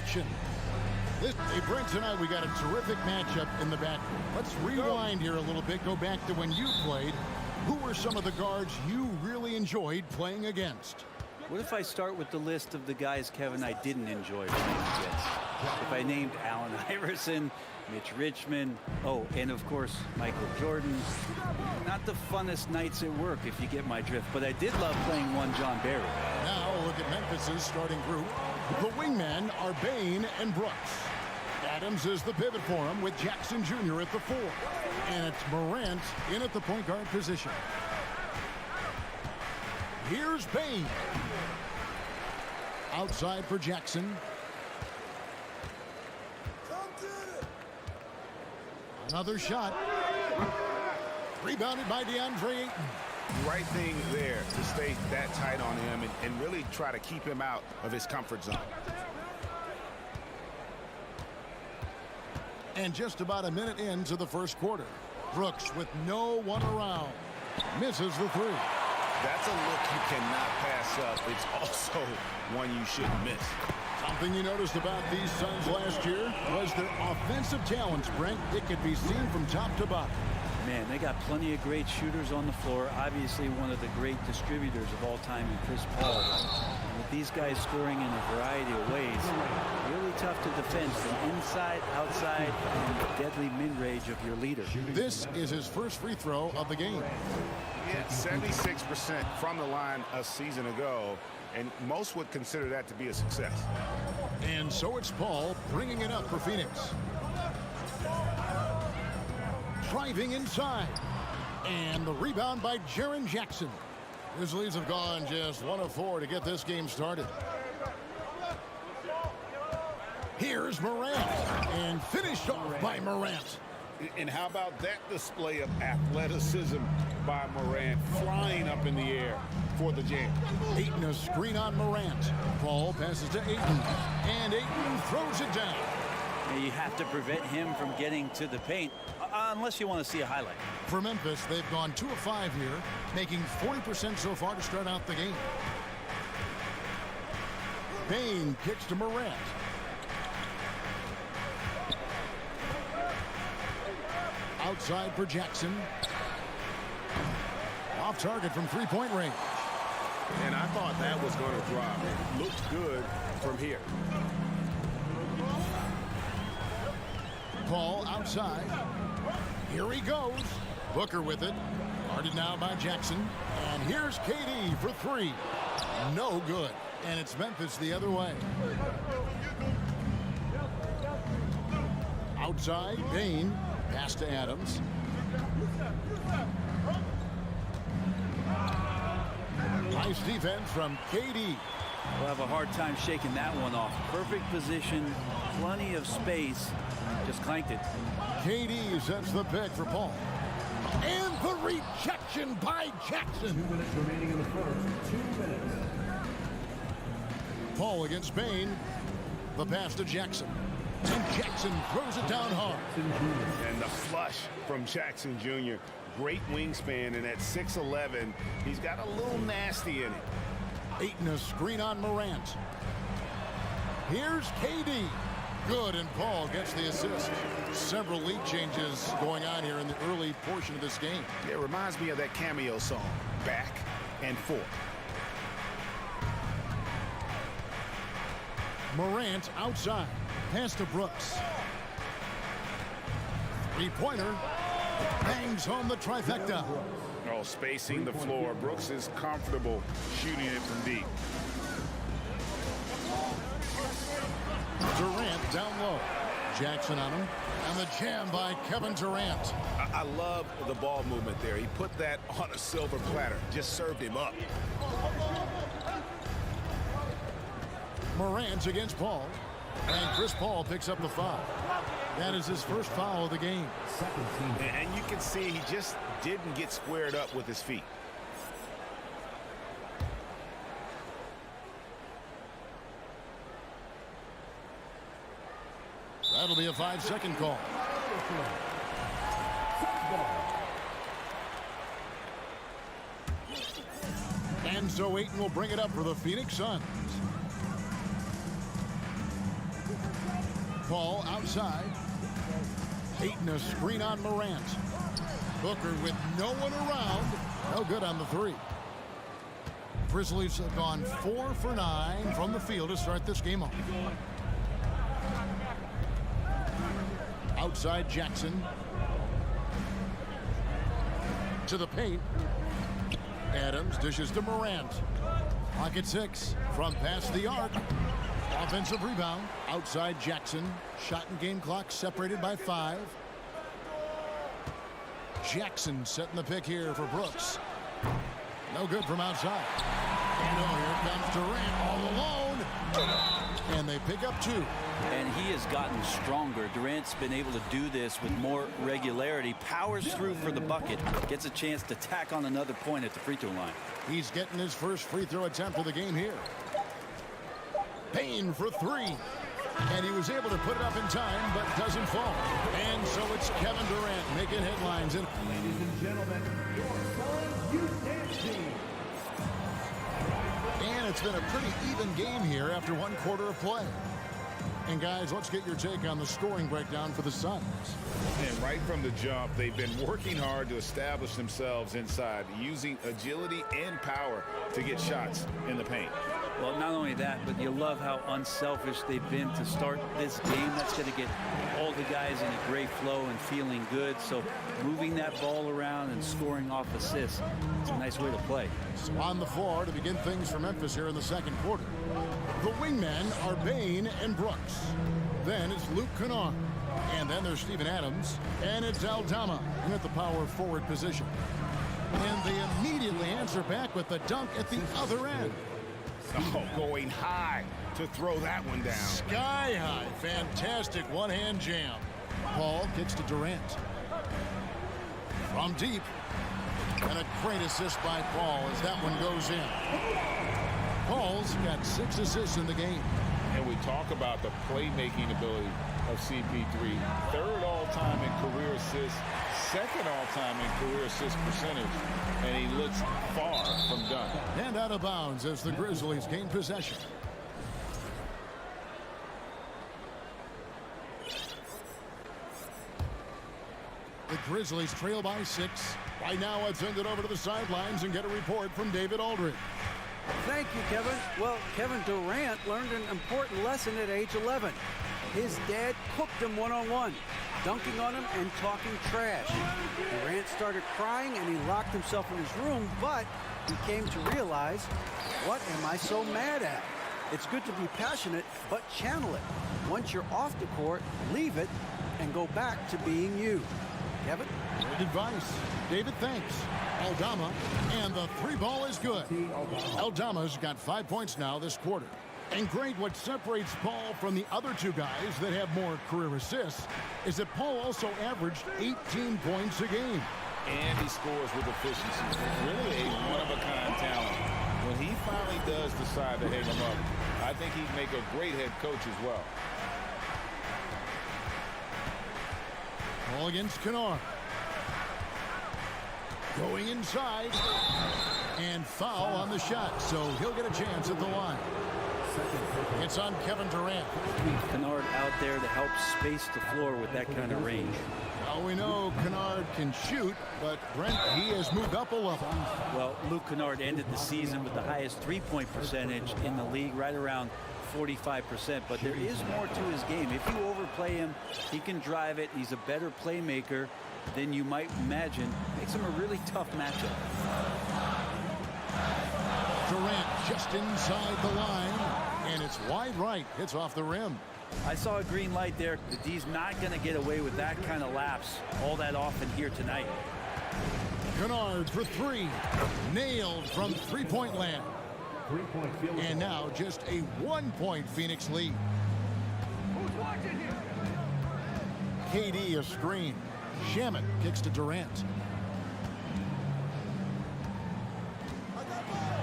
action. Hey, Brent, tonight we got a terrific matchup in the backcourt. Let's rewind here a little bit, go back to when you played. Who were some of the guards you really enjoyed playing against? What if I start with the list of the guys, Kevin, I didn't enjoy playing against? If I named Allen Iverson, Mitch Richmond, and of course, Michael Jordan. Not the funnest nights at work, if you get my drift, but I did love playing one John Barry. Now look at Memphis's starting group. The wingmen are Bain and Brooks. Adams is the pivot for him with Jackson Jr. at the 4. And it's Morant in at the point guard position. Here's Bain. Outside for Jackson. Another shot. Rebounded by DeAndre Ayton. Right thing there to stay that tight on him and really try to keep him out of his comfort zone. And just about a minute into the first quarter. Brooks with no one around. Misses the 3. That's a look you cannot pass up. It's also one you shouldn't miss. Something you noticed about these Suns last year was their offensive talents, Brent. It could be seen from top to bottom. Man, they got plenty of great shooters on the floor. Obviously, one of the great distributors of all time in Chris Paul. And with these guys scoring in a variety of ways, really tough to defend from inside, outside, and the deadly mid-range of your leader. This is his first free throw of the game. Yeah, 76% from the line a season ago, and most would consider that to be a success. And so it's Paul bringing it up for Phoenix. Driving inside. And the rebound by Jaren Jackson. Grizzlies have gone just 1 of 4 to get this game started. Here's Morant. And finished off by Morant. And how about that display of athleticism by Morant, flying up in the air for the jam. Ayton a screen on Morant. Paul passes to Ayton. And Ayton throws it down. You have to prevent him from getting to the paint, unless you want to see a highlight. For Memphis, they've gone 2 of 5 here, making 40% so far to start out the game. Bain kicks to Morant. Outside for Jackson. Off target from three-point range. And I thought that was going to drop. It looked good from here. Paul outside. Here he goes. Booker with it. Guarded now by Jackson. And here's KD for 3. No good. And it's Memphis the other way. Outside, Bain. Pass to Adams. Nice defense from KD. We'll have a hard time shaking that one off. Perfect position, plenty of space. Just clanked it. KD sets the pick for Paul. And the rejection by Jackson. 2 minutes remaining in the first. 2 minutes. Paul against Bain. The pass to Jackson. And Jackson throws it down hard. And the flush from Jackson Jr. Great wingspan, and at 6'11", he's got a little nasty in it. Ayton a screen on Morant. Here's KD. Good, and Paul gets the assist. Several lead changes going on here in the early portion of this game. It reminds me of that cameo song, Back and Forth. Morant outside. Pass to Brooks. Three-pointer. Bangs home the trifecta. Oh, spacing the floor. Brooks is comfortable shooting it from deep. Durant down low. Jackson on him. And the jam by Kevin Durant. I love the ball movement there. He put that on a silver platter. Just served him up. Morant against Paul. And Chris Paul picks up the foul. That is his first foul of the game. And you can see he just didn't get squared up with his feet. That'll be a 5-second call. And so Ayton will bring it up for the Phoenix Suns. Paul outside. Ayton a screen on Morant. Booker with no one around. No good on the three. Grizzlies have gone 4 for 9 from the field to start this game off. Outside Jackson. To the paint. Adams dishes to Morant. Pocket 6 from past the arc. Offensive rebound. Outside Jackson. Shot and game clock separated by 5. Jackson setting the pick here for Brooks. No good from outside. And here comes Durant all alone. And they pick up 2. And he has gotten stronger. Durant's been able to do this with more regularity. Powers through for the bucket. Gets a chance to tack on another point at the free throw line. He's getting his first free throw attempt of the game here. Payne for 3. And he was able to put it up in time, but doesn't fall. And so it's Kevin Durant making headlines. Ladies and gentlemen, your Suns Youth Dance Team. And it's been a pretty even game here after 1 quarter of play. And guys, let's get your take on the scoring breakdown for the Suns. And right from the jump, they've been working hard to establish themselves inside, using agility and power to get shots in the paint. Well, not only that, but you love how unselfish they've been to start this game. That's going to get all the guys in a great flow and feeling good. So moving that ball around and scoring off assists, it's a nice way to play. So on the floor to begin things for Memphis here in the second quarter. The wingmen are Bane and Brooks. Then it's Luke Kennard. And then there's Steven Adams. And it's Aldama in at the power forward position. And they immediately answer back with the dunk at the other end. Oh, going high to throw that one down. Sky high. Fantastic one-hand jam. Paul kicks to Durant. From deep. And a great assist by Paul as that one goes in. Paul's got 6 assists in the game. And we talk about the playmaking ability of CP3. 3rd all-time in career assists, 2nd all-time in career assist percentage, and he looks far from done. And out of bounds as the Grizzlies gain possession. The Grizzlies trail by 6. Right now, let's send it over to the sidelines and get a report from David Aldridge. Thank you, Kevin. Well, Kevin Durant learned an important lesson at age 11. His dad cooked him one-on-one, dunking on him and talking trash. Durant started crying and he locked himself in his room, but he came to realize, what am I so mad at? It's good to be passionate, but channel it. Once you're off the court, leave it and go back to being you. Kevin? Great advice. David, thanks. Aldama, and the 3 ball is good. Aldama's got 5 points now this quarter. And great, what separates Paul from the other 2 guys that have more career assists is that Paul also averaged 18 points a game. And he scores with efficiency. Really a one-of-a-kind talent. When he finally does decide to hang him up, I think he'd make a great head coach as well. Ball against Kennard. Going inside. And foul on the shot, so he'll get a chance at the line. It's on Kevin Durant. Kennard out there to help space the floor with that kind of range. Well, we know Kennard can shoot, but Brent, he has moved up a level. Well, Luke Kennard ended the season with the highest three-point percentage in the league, right around 45%. But there is more to his game. If you overplay him, he can drive it. He's a better playmaker than you might imagine. Makes him a really tough matchup. Durant just inside the line, and it's wide right. Hits off the rim. I saw a green light there. The D's not going to get away with that kind of lapse all that often here tonight. Kennard for 3. Nailed from three-point land. And now just a 1-point Phoenix lead. KD a screen. Shamet kicks to Durant.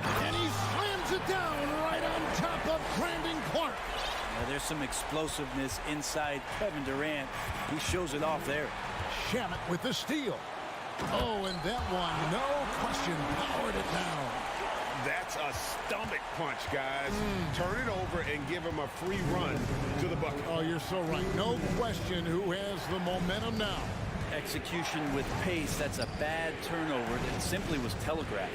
And he slams it down right on top of Brandon Clark. Now, there's some explosiveness inside Kevin Durant. He shows it off there. Shamet with the steal. Oh, and that one, no question, powered it down. That's a stomach punch, guys. Turn it over and give him a free run to the bucket. Oh, you're so right. No question who has the momentum now. Execution with pace. That's a bad turnover that simply was telegraphed.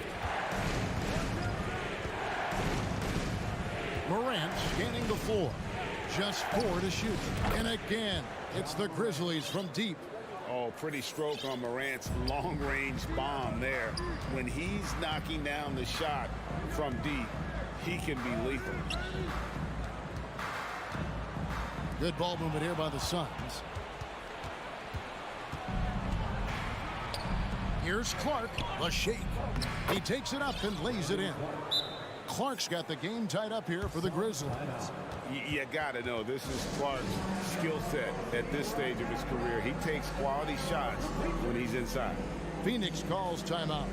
Morant scanning the floor. Just 4 to shoot. And again, it's the Grizzlies from deep. Oh, pretty stroke on Morant's long-range bomb there. When he's knocking down the shot from deep, he can be lethal. Good ball movement here by the Suns. Here's Clark, the shake. He takes it up and lays it in. Clark's got the game tied up here for the Grizzlies. You got to know, this is Clark's skill set at this stage of his career. He takes quality shots when he's inside. Phoenix calls timeout.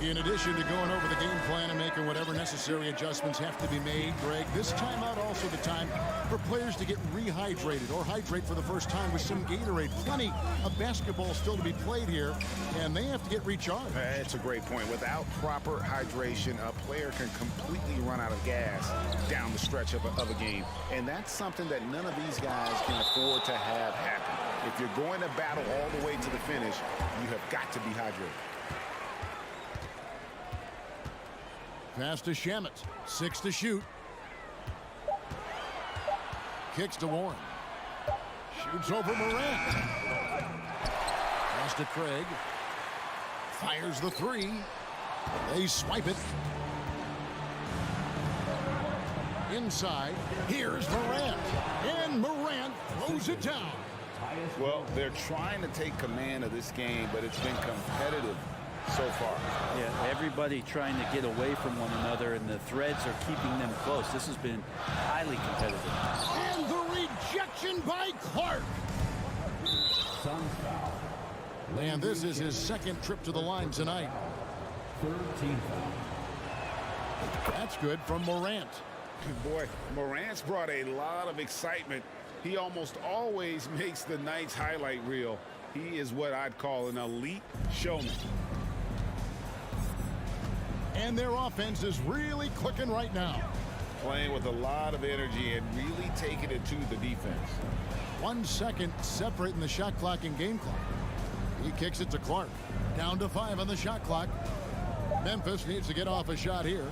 In addition to going over the game plan and making whatever necessary adjustments have to be made, Greg, this timeout also the time for players to get rehydrated or hydrate for the first time with some Gatorade. Plenty of basketball still to be played here, and they have to get recharged. That's a great point. Without proper hydration, a player can completely run out of gas down the stretch of a game. And that's something that none of these guys can afford to have happen. If you're going to battle all the way to the finish, you have got to be hydrated. Pass to Shamet. 6 to shoot. Kicks to Warren. Shoots over Morant. Pass to Craig. Fires the 3. They swipe it. Inside. Here's Morant. And Morant throws it down. Well, they're trying to take command of this game, but it's been competitive so far. Yeah, everybody trying to get away from one another, and the threads are keeping them close. This has been highly competitive. And the rejection by Clark. Suns foul. And this is his second trip to the line tonight. 13 foul. That's good from Morant. Boy, Morant's brought a lot of excitement. He almost always makes the night's highlight reel. He is what I'd call an elite showman. And their offense is really clicking right now. Playing with a lot of energy and really taking it to the defense. 1 second separating the shot clock and game clock. He kicks it to Clark. Down to 5 on the shot clock. Memphis needs to get off a shot here.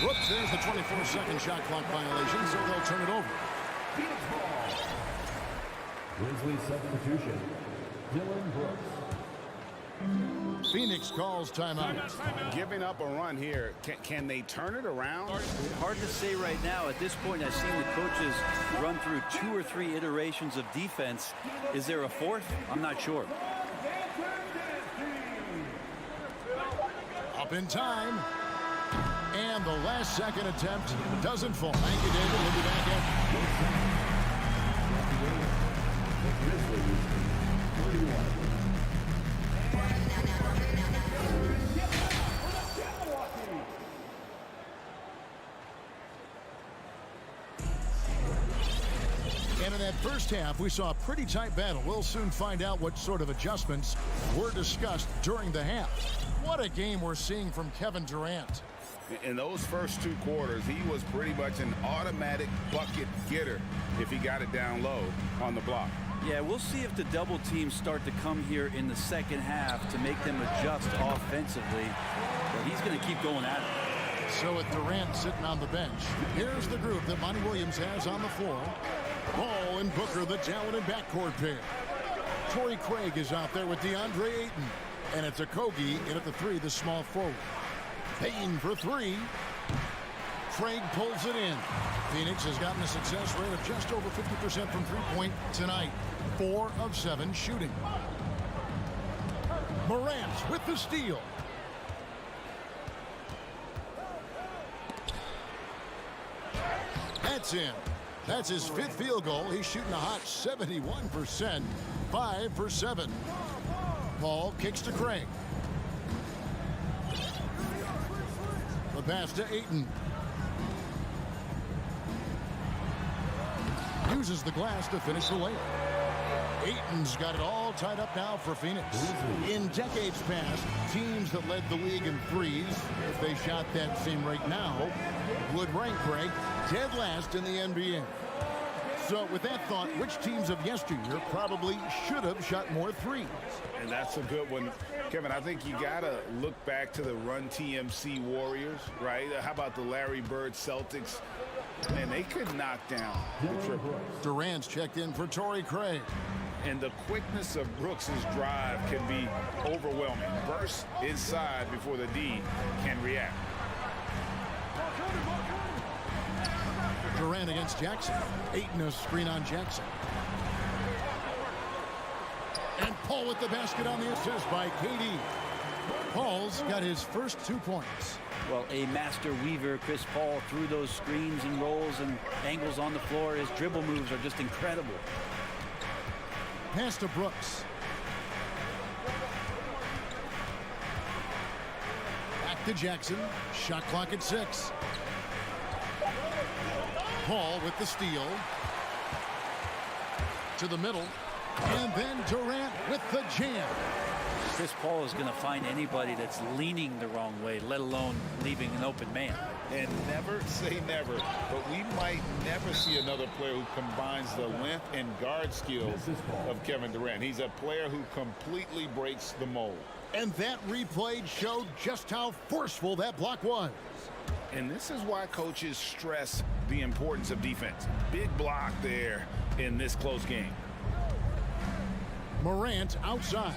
Whoops, there's the 24-second shot clock violation, so they'll turn it over. Phoenix ball. Grizzlies substitution. Dylan Brooks. Phoenix calls timeout. Giving up a run here. Can they turn it around? Hard to say right now. At this point, I've seen the coaches run through 2 or 3 iterations of defense. Is there a 4th? I'm not sure. Up in time. And the last second attempt doesn't fall. Thank you, David. We'll be back in. And in that first half, we saw a pretty tight battle. We'll soon find out what sort of adjustments were discussed during the half. What a game we're seeing from Kevin Durant. In those first 2 quarters, he was pretty much an automatic bucket getter if he got it down low on the block. Yeah, we'll see if the double teams start to come here in the second half to make them adjust offensively. But he's going to keep going at it. So with Durant sitting on the bench, here's the group that Monty Williams has on the floor. Ball and Booker, the talented backcourt pair. Torrey Craig is out there with DeAndre Ayton. And it's Octopi in at the 3, the small forward. Payne for 3. Craig pulls it in. Phoenix has gotten a success rate of just over 50% from three-point tonight. 4 of 7 shooting. Morant with the steal. That's in. That's his 5th field goal. He's shooting a hot 71%. 5 for 7. Paul kicks to Craig. The pass to Ayton. Uses the glass to finish the layup. Ayton's got it all all tied up now for Phoenix. In decades past, teams that led the league in threes, if they shot that same rate now, would rank break dead last in the NBA. So with that thought, which teams of yesteryear probably should have shot more threes? And that's a good one. Kevin, I think you got to look back to the Run TMC Warriors, right? How about the Larry Bird Celtics? Man, they could knock down the triple. Durant's checked in for Torrey Craig. And the quickness of Brooks's drive can be overwhelming. Burst inside before the D can react. Durant against Jackson. Ayton a screen on Jackson. And Paul with the basket on the assist by KD. Paul's got his first 2 points. Well, a master weaver, Chris Paul, through those screens and rolls and angles on the floor. His dribble moves are just incredible. Pass to Brooks. Back to Jackson. Shot clock at 6. Paul with the steal. To the middle. And then Durant with the jam. Chris Paul is going to find anybody that's leaning the wrong way, let alone leaving an open man. And never say never, but we might never see another player who combines the length and guard skills of Kevin Durant. He's a player who completely breaks the mold. And that replay showed just how forceful that block was. And this is why coaches stress the importance of defense. Big block there in this close game. Morant outside.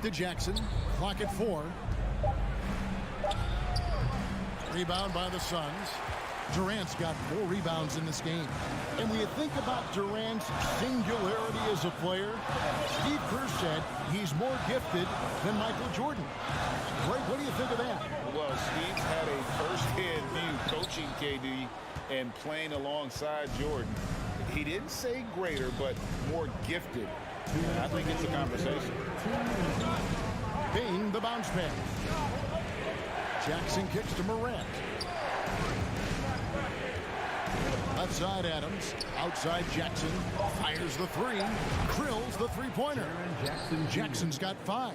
To Jackson, clock at 4. Rebound by the Suns. Durant's got 4 rebounds in this game. And when you think about Durant's singularity as a player, Steve Kerr said he's more gifted than Michael Jordan. Greg, what do you think of that? Well, Steve's had a first-hand view coaching KD and playing alongside Jordan. He didn't say greater, but more gifted. I think it's a conversation. Bing, the bounce pass. Jackson kicks to Morant. Left side Adams. Outside Jackson. Fires the 3. Drills the three-pointer. Jackson's got 5.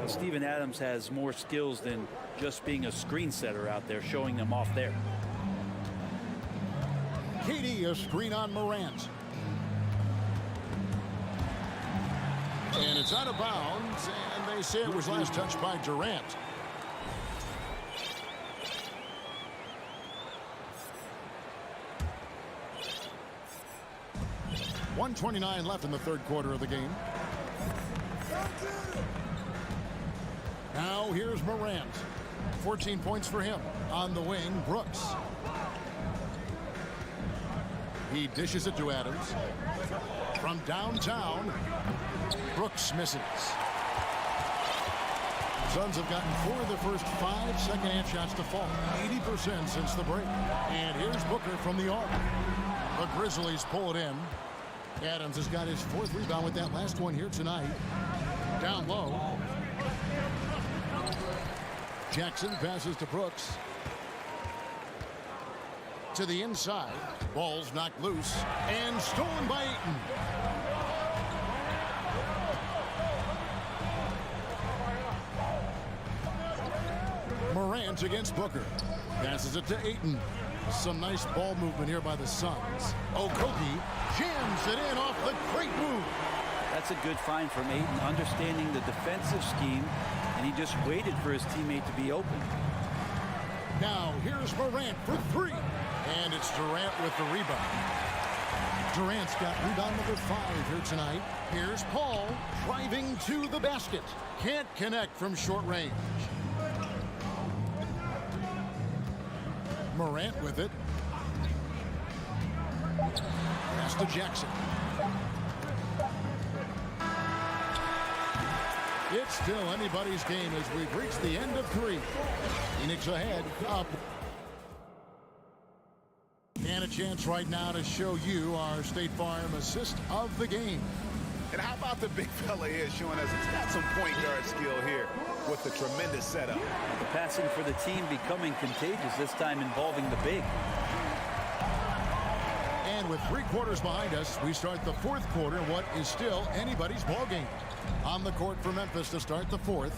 Steven Adams has more skills than just being a screen setter out there, showing them off there. KD, a screen on Morant. And it's out of bounds, and they say it was last touched by Durant. .129 left in the third quarter of the game. Now here's Morant. 14 points for him. On the wing, Brooks. He dishes it to Adams. From downtown, Brooks misses. Suns have gotten 4 of the first 5 second-hand shots to fall. 80% since the break. And here's Booker from the arc. The Grizzlies pull it in. Adams has got his 4th rebound with that last one here tonight. Down low. Jackson passes to Brooks. To the inside. Ball's knocked loose. And stolen by Ayton. Morant against Booker. Passes it to Ayton. Some nice ball movement here by the Suns. Octopi jams it in off the great move. That's a good find from Ayton, understanding the defensive scheme, and he just waited for his teammate to be open. Now here's Morant for 3. And it's Durant with the rebound. Durant's got rebound number 5 here tonight. Here's Paul driving to the basket. Can't connect from short range. Morant with it. Pass to Jackson. It's still anybody's game as we've reached the end of 3. Phoenix ahead, up. And a chance right now to show you our State Farm assist of the game. And how about the big fella here showing us he's got some point guard skill here with the tremendous setup. The passing for the team becoming contagious, this time involving the big. And with 3 quarters behind us, we start the 4th quarter, what is still anybody's ball game. On the court for Memphis to start the 4th.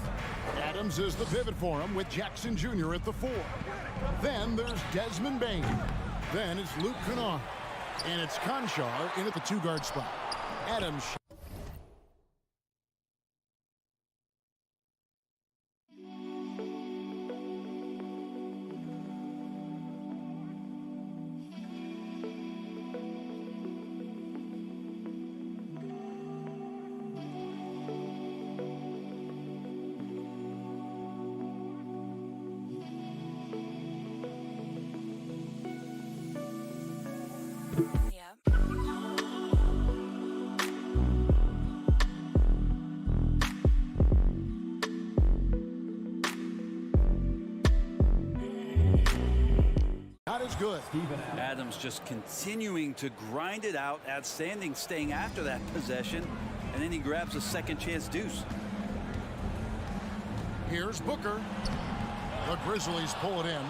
Adams is the pivot for him with Jackson Jr. at the 4. Then there's Desmond Bain. Then it's Luke Kennard. And it's Conchar in at the 2-guard spot. Adams. good. Adams just continuing to grind it out. Outstanding staying after that possession. And then he grabs a second chance deuce. Here's Booker. The Grizzlies pull it in.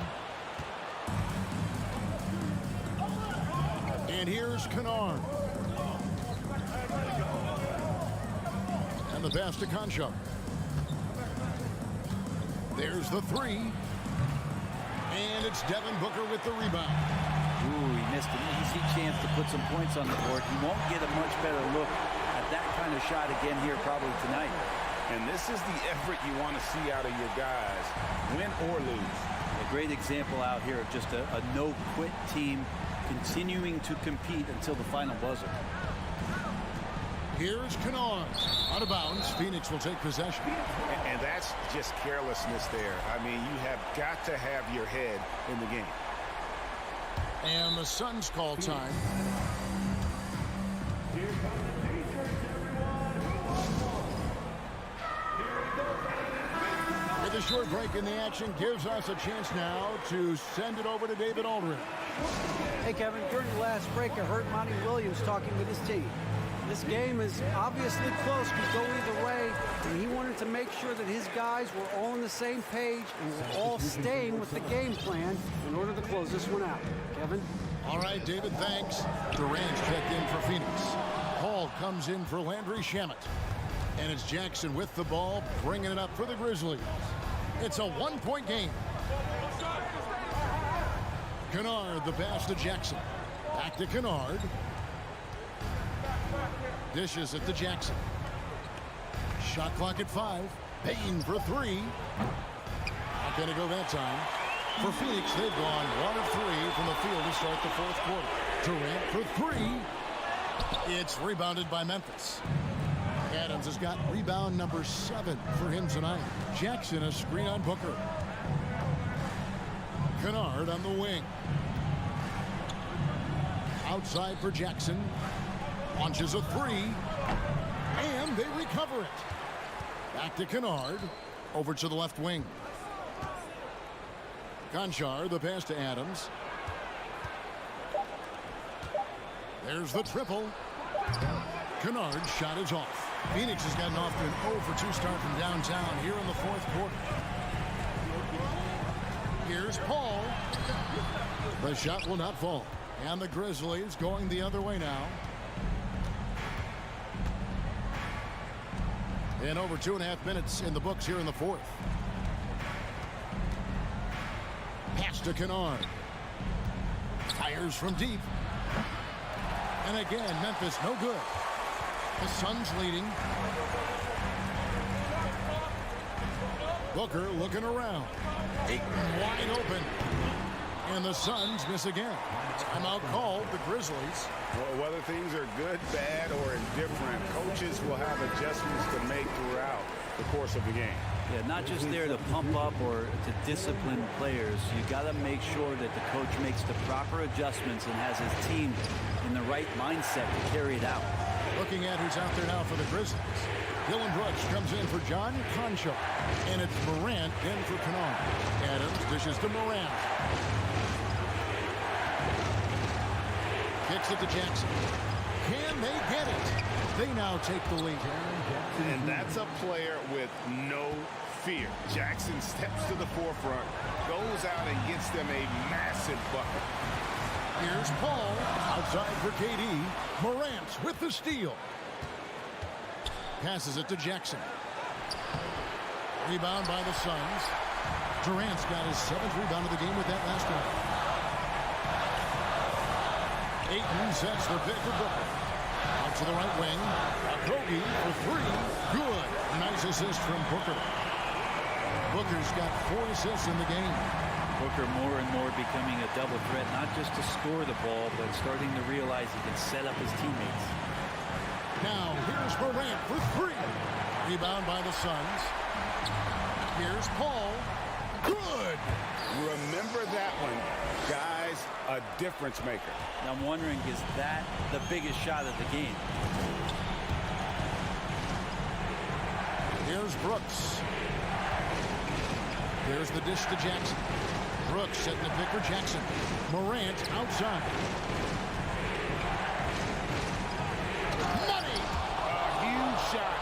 And here's Kennard. And the pass to Concho. There's the three. And it's Devin Booker with the rebound. Ooh, he missed an easy chance to put some points on the board. He won't get a much better look at that kind of shot again here probably tonight. And this is the effort you want to see out of your guys, win or lose. A great example out here of just a no-quit team continuing to compete until the final buzzer. Here's Kennard. Out of bounds. Phoenix will take possession. And that's just carelessness there. I mean, you have got to have your head in the game. And the Suns call time. With a short break in the action gives us a chance now to send it over to David Aldridge. Hey, Kevin, during the last break, I heard Monty Williams talking with his team. This game is obviously close, could go either way, and he wanted to make sure that his guys were all on the same page and were all staying with the game plan in order to close this one out. Kevin? All right, David, thanks. Durant's checked in for Phoenix. Paul comes in for Landry Shamet. And it's Jackson with the ball, bringing it up for the Grizzlies. It's a one-point game. Kennard, the pass to Jackson. Back to Kennard. Dishes it to Jackson. Shot clock at 5. Payne for 3. Not going to go that time. For Phoenix, they've gone 1 of 3 from the field to start the fourth quarter. Durant for 3. It's rebounded by Memphis. Adams has got rebound number 7 for him tonight. Jackson a screen on Booker. Kennard on the wing. Outside for Jackson. Launches a 3. And they recover it. Back to Kennard. Over to the left wing. Conchar, the pass to Adams. There's the triple. Kennard's shot is off. Phoenix has gotten off to an 0 for 2 start from downtown here in the fourth quarter. Here's Paul. The shot will not fall. And the Grizzlies going the other way now. And over 2.5 minutes in the books here in the fourth. Pass to Kennard. Fires from deep. And again, Memphis no good. The Suns leading. Booker looking around. Ayton wide open. And the Suns miss again. Timeout called the Grizzlies. Well, whether things are good, bad, or indifferent, coaches will have adjustments to make throughout the course of the game. Yeah, not just there to pump up or to discipline players. You got to make sure that the coach makes the proper adjustments and has his team in the right mindset to carry it out. Looking at who's out there now for the Grizzlies. Dylan Brooks comes in for John Concho. And it's Morant in for Kennard. Adams dishes to Morant. Kicks it to Jackson. Can they get it? They now take the lead. And that's a player with no fear. Jackson steps to the forefront, goes out and gets them a massive bucket. Here's Paul outside for KD. Morant with the steal. Passes it to Jackson. Rebound by the Suns. Durant's got his 7th rebound of the game with that last one. Ayton sets the pick for Booker. Out to the right wing. Octopi for 3. Good. Nice assist from Booker. Booker's got 4 assists in the game. Booker more and more becoming a double threat, not just to score the ball, but starting to realize he can set up his teammates. Now, here's Morant for 3. Rebound by the Suns. Here's Paul. Good. Remember that one, guys, a difference maker. Now I'm wondering, is that the biggest shot of the game? Here's Brooks. There's the dish to Jackson. Brooks setting the pick for Jackson. Morant outside. Money! A huge shot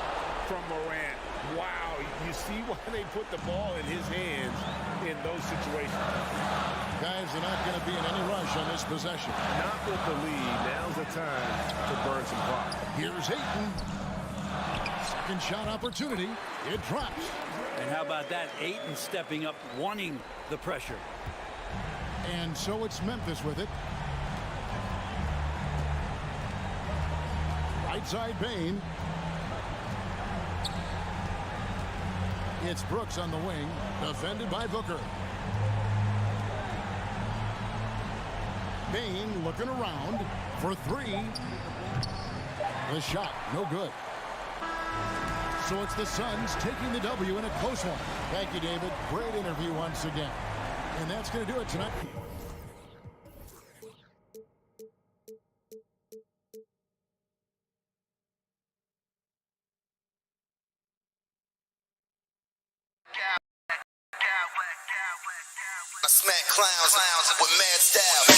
from Morant. Wow, you see why they put the ball in his hands in those situations. Guys are not going to be in any rush on this possession. Not with the lead. Now's the time to burn some clock. Here's Ayton. Second shot opportunity. It drops. And how about that? Ayton stepping up, wanting the pressure. And so it's Memphis with it. Right side Bane. It's Brooks on the wing, defended by Booker. Bane looking around for three. The shot, no good. So it's the Suns taking the W in a close one. Thank you, David. Great interview once again. And that's going to do it tonight. I smack clowns with mad style.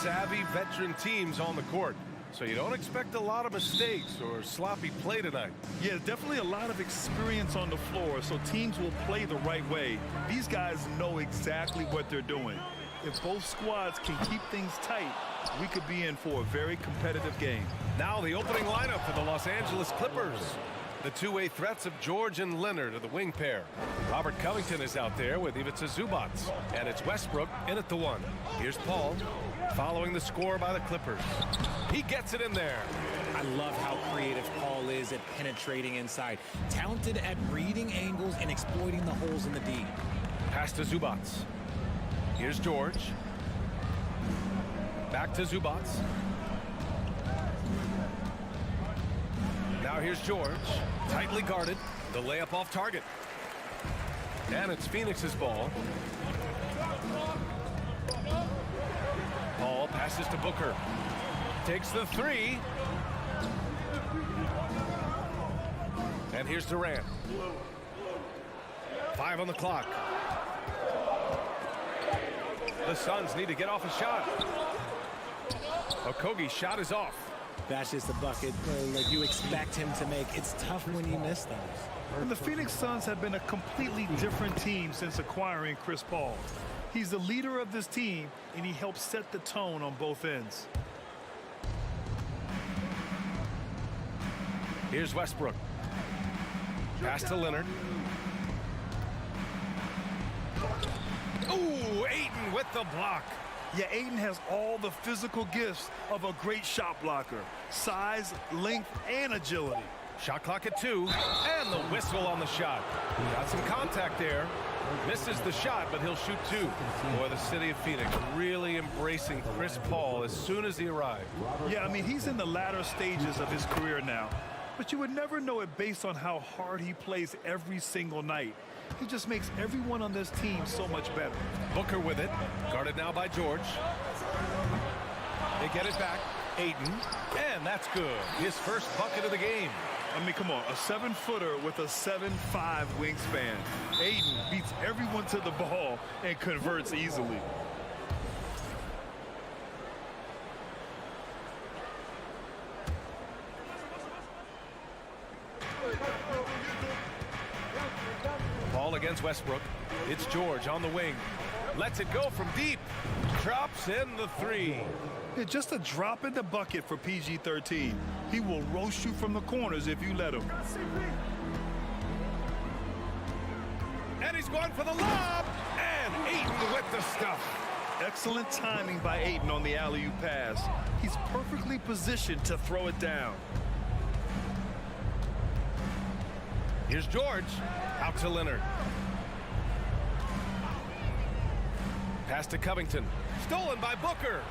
Savvy veteran teams on the court, so you don't expect a lot of mistakes or sloppy play tonight. Yeah, definitely a lot of experience on the floor, so teams will play the right way. These guys know exactly what they're doing. If both squads can keep things tight, we could be in for a very competitive game. Now the opening lineup for the Los Angeles Clippers. The two-way threats of George and Leonard are the wing pair. Robert Covington is out there with Ivica Zubac. And it's Westbrook in at the one. Here's Paul, following the score by the Clippers. He gets it in there. I love how creative Paul is at penetrating inside. Talented at reading angles and exploiting the holes in the D. Pass to Zubac. Here's George. Back to Zubac. Now here's George, tightly guarded, the layup off target. And it's Phoenix's ball. Paul passes to Booker. Takes the three. And here's Durant. 5 on the clock. The Suns need to get off a shot. Okogie's shot is off. That's just a bucket like you expect him to make. It's tough when you miss those. And the Phoenix Suns have been a completely different team since acquiring Chris Paul. He's the leader of this team, and he helps set the tone on both ends. Here's Westbrook. Pass to Leonard. Ooh, Ayton with the block. Yeah, Ayton has all the physical gifts of a great shot blocker. Size, length, and agility. Shot clock at 2, and the whistle on the shot. Got some contact there. Misses the shot, but he'll shoot two. Boy, the city of Phoenix really embracing Chris Paul as soon as he arrived. Yeah, I mean, he's in the latter stages of his career now. But you would never know it based on how hard he plays every single night. He just makes everyone on this team so much better. Booker with it. Guarded now by George. They get it back. Ayton. And that's good. His first bucket of the game. I mean, come on, a 7-footer with a 7'5" wingspan. Ayton beats everyone to the ball and converts easily. Ball against Westbrook. It's George on the wing. Lets it go from deep. Drops in the three. Yeah, just a drop in the bucket for PG-13. He will roast you from the corners if you let him. And he's going for the lob. And Ayton with the stuff. Excellent timing by Ayton on the alley-oop pass. He's perfectly positioned to throw it down. Here's George. Out to Leonard. Pass to Covington. Stolen by Booker.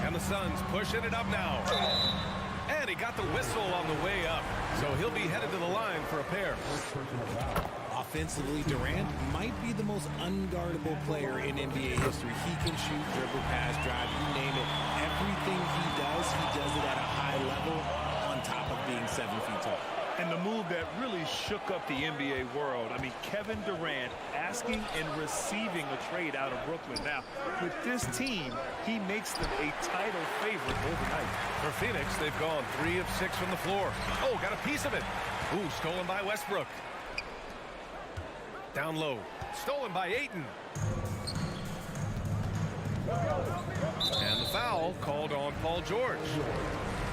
And the Suns pushing it up now. And he got the whistle on the way up. So he'll be headed to the line for a pair. Offensively, Durant might be the most unguardable player in NBA history. He can shoot, dribble, pass, drive, you name it. Everything he does it at a high level on top of being 7 feet tall. And the move that really shook up the NBA world. I mean, Kevin Durant asking and receiving a trade out of Brooklyn. Now, with this team, he makes them a title favorite overnight. For Phoenix, they've gone 3 of 6 from the floor. Oh, got a piece of it. Ooh, stolen by Westbrook. Down low. Stolen by Ayton. And the foul called on Paul George.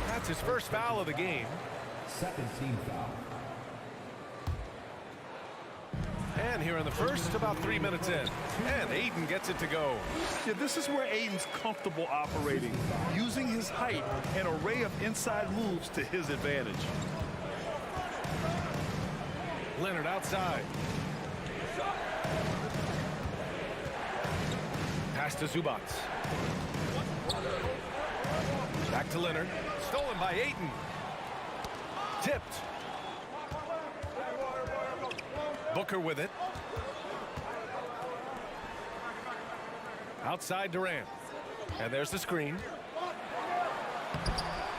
That's his first foul of the game. Second team foul. And here in the first, about 3 minutes in. And Ayton gets it to go. Yeah, this is where Ayton's comfortable operating, using his height and array of inside moves to his advantage. Leonard outside. Pass to Zubac. Back to Leonard. Stolen by Ayton. Tipped. Booker with it. Outside Durant. And there's the screen.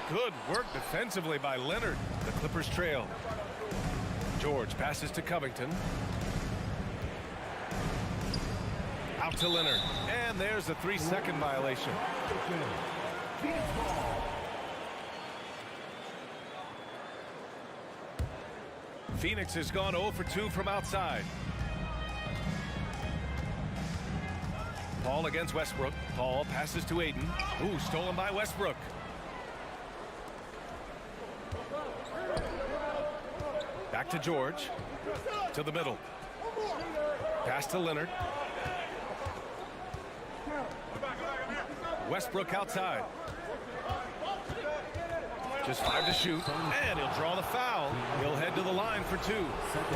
Good work defensively by Leonard. The Clippers trail. George passes to Covington. Out to Leonard. And there's a 3-second violation. Phoenix has gone 0 for 2 from outside. Paul against Westbrook. Paul passes to Ayton. Ooh, stolen by Westbrook. Back to George. To the middle. Pass to Leonard. Westbrook outside. Just 5 to shoot, and he'll draw the foul. He'll head to the line for 2.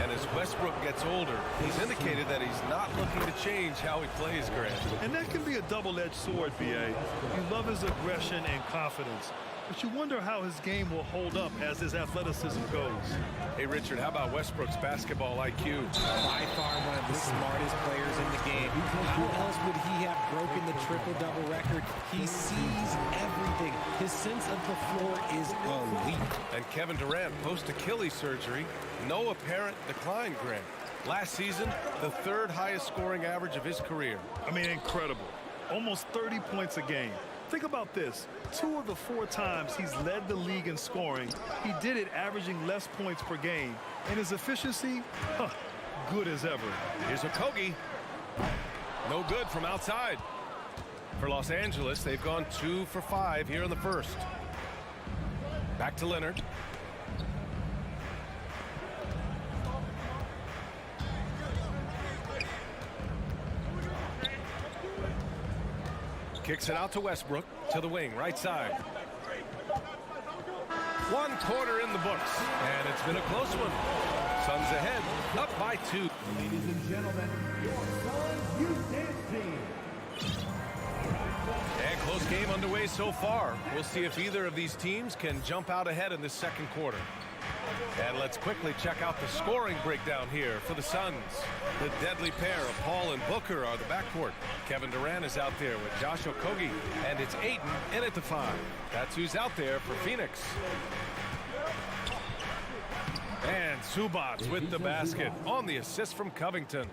And as Westbrook gets older, he's indicated that he's not looking to change how he plays, Grant. And that can be a double-edged sword, B.A. You love his aggression and confidence, but you wonder how his game will hold up as his athleticism goes. Hey, Richard, how about Westbrook's basketball IQ? By far one of the smartest players in the game. How else would he have broken the triple-double record? He sees everything. His sense of the floor is elite. And Kevin Durant, post-Achilles surgery, no apparent decline, Grant. Last season, the 3rd highest scoring average of his career. I mean, incredible. Almost 30 points a game. Think about this. 2 of the 4 times he's led the league in scoring, he did it averaging less points per game. And his efficiency, good as ever. Here's Octopi. No good from outside. For Los Angeles, they've gone 2 for 5 here in the first. Back to Leonard. Kicks it out to Westbrook, to the wing, right side. 1 quarter in the books, and it's been a close one. Suns ahead, up by 2. Ladies and gentlemen, your Suns Youth Dance Team. And close game underway so far. We'll see if either of these teams can jump out ahead in the second quarter. And let's quickly check out the scoring breakdown here for the Suns. The deadly pair of Paul and Booker are the backcourt. Kevin Durant is out there with Josh Okogie, and it's Ayton in at the 5. That's who's out there for Phoenix. And Zubac with the basket on the assist from Covington.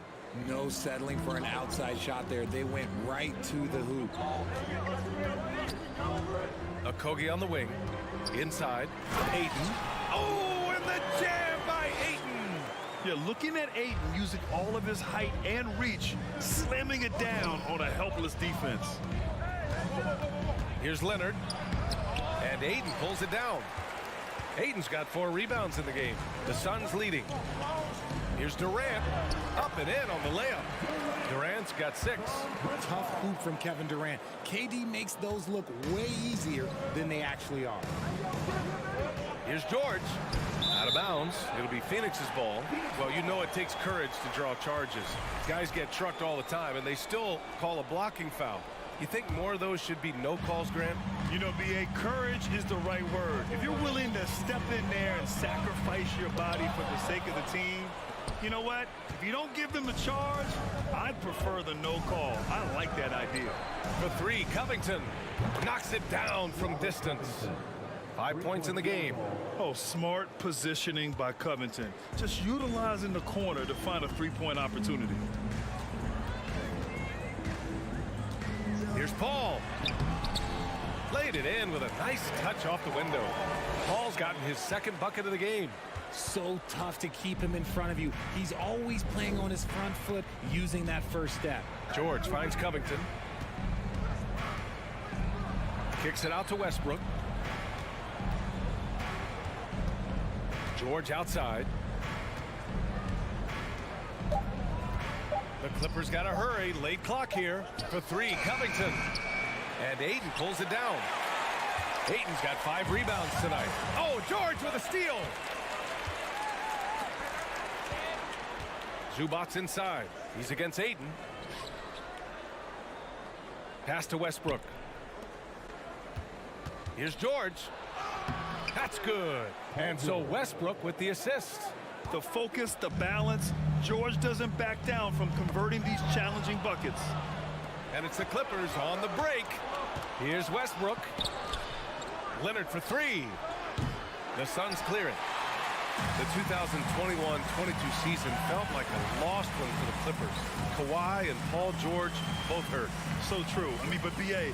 No settling for an outside shot there. They went right to the hoop. Okogie on the wing. Inside. Ayton. Oh, and the jam by Ayton. Yeah, looking at Ayton using all of his height and reach, slamming it down on a helpless defense. Here's Leonard. And Ayton pulls it down. Ayton's got 4 rebounds in the game. The Suns leading. Here's Durant. Up and in on the layup. Durant's got 6. Tough hoop from Kevin Durant. KD makes those look way easier than they actually are. Here's George. Out of bounds. It'll be Phoenix's ball. Well, you know it takes courage to draw charges. Guys get trucked all the time, and they still call a blocking foul. You think more of those should be no calls, Grant? You know, B.A., courage is the right word. If you're willing to step in there and sacrifice your body for the sake of the team, you know what? If you don't give them the charge, I'd prefer the no call. I like that idea. For 3, Covington knocks it down from distance. 5 points in the game. Oh, smart positioning by Covington. Just utilizing the corner to find a 3-point opportunity. Here's Paul. Laid it in with a nice touch off the window. Paul's gotten his 2nd bucket of the game. So tough to keep him in front of you. He's always playing on his front foot, using that first step. George finds Covington. Kicks it out to Westbrook. George outside. The Clippers got to hurry. Late clock here. For 3, Covington. And Ayton pulls it down. Ayton's got 5 rebounds tonight. Oh, George with a steal. Zubac inside. He's against Ayton. Pass to Westbrook. Here's George. That's good. And so Westbrook with the assist. The focus, the balance. George doesn't back down from converting these challenging buckets. And it's the Clippers on the break. Here's Westbrook. Leonard for 3. The Suns clear it. The 2021-22 season felt like a lost one for the Clippers. Kawhi and Paul George both hurt. So true. I mean, but B.A.,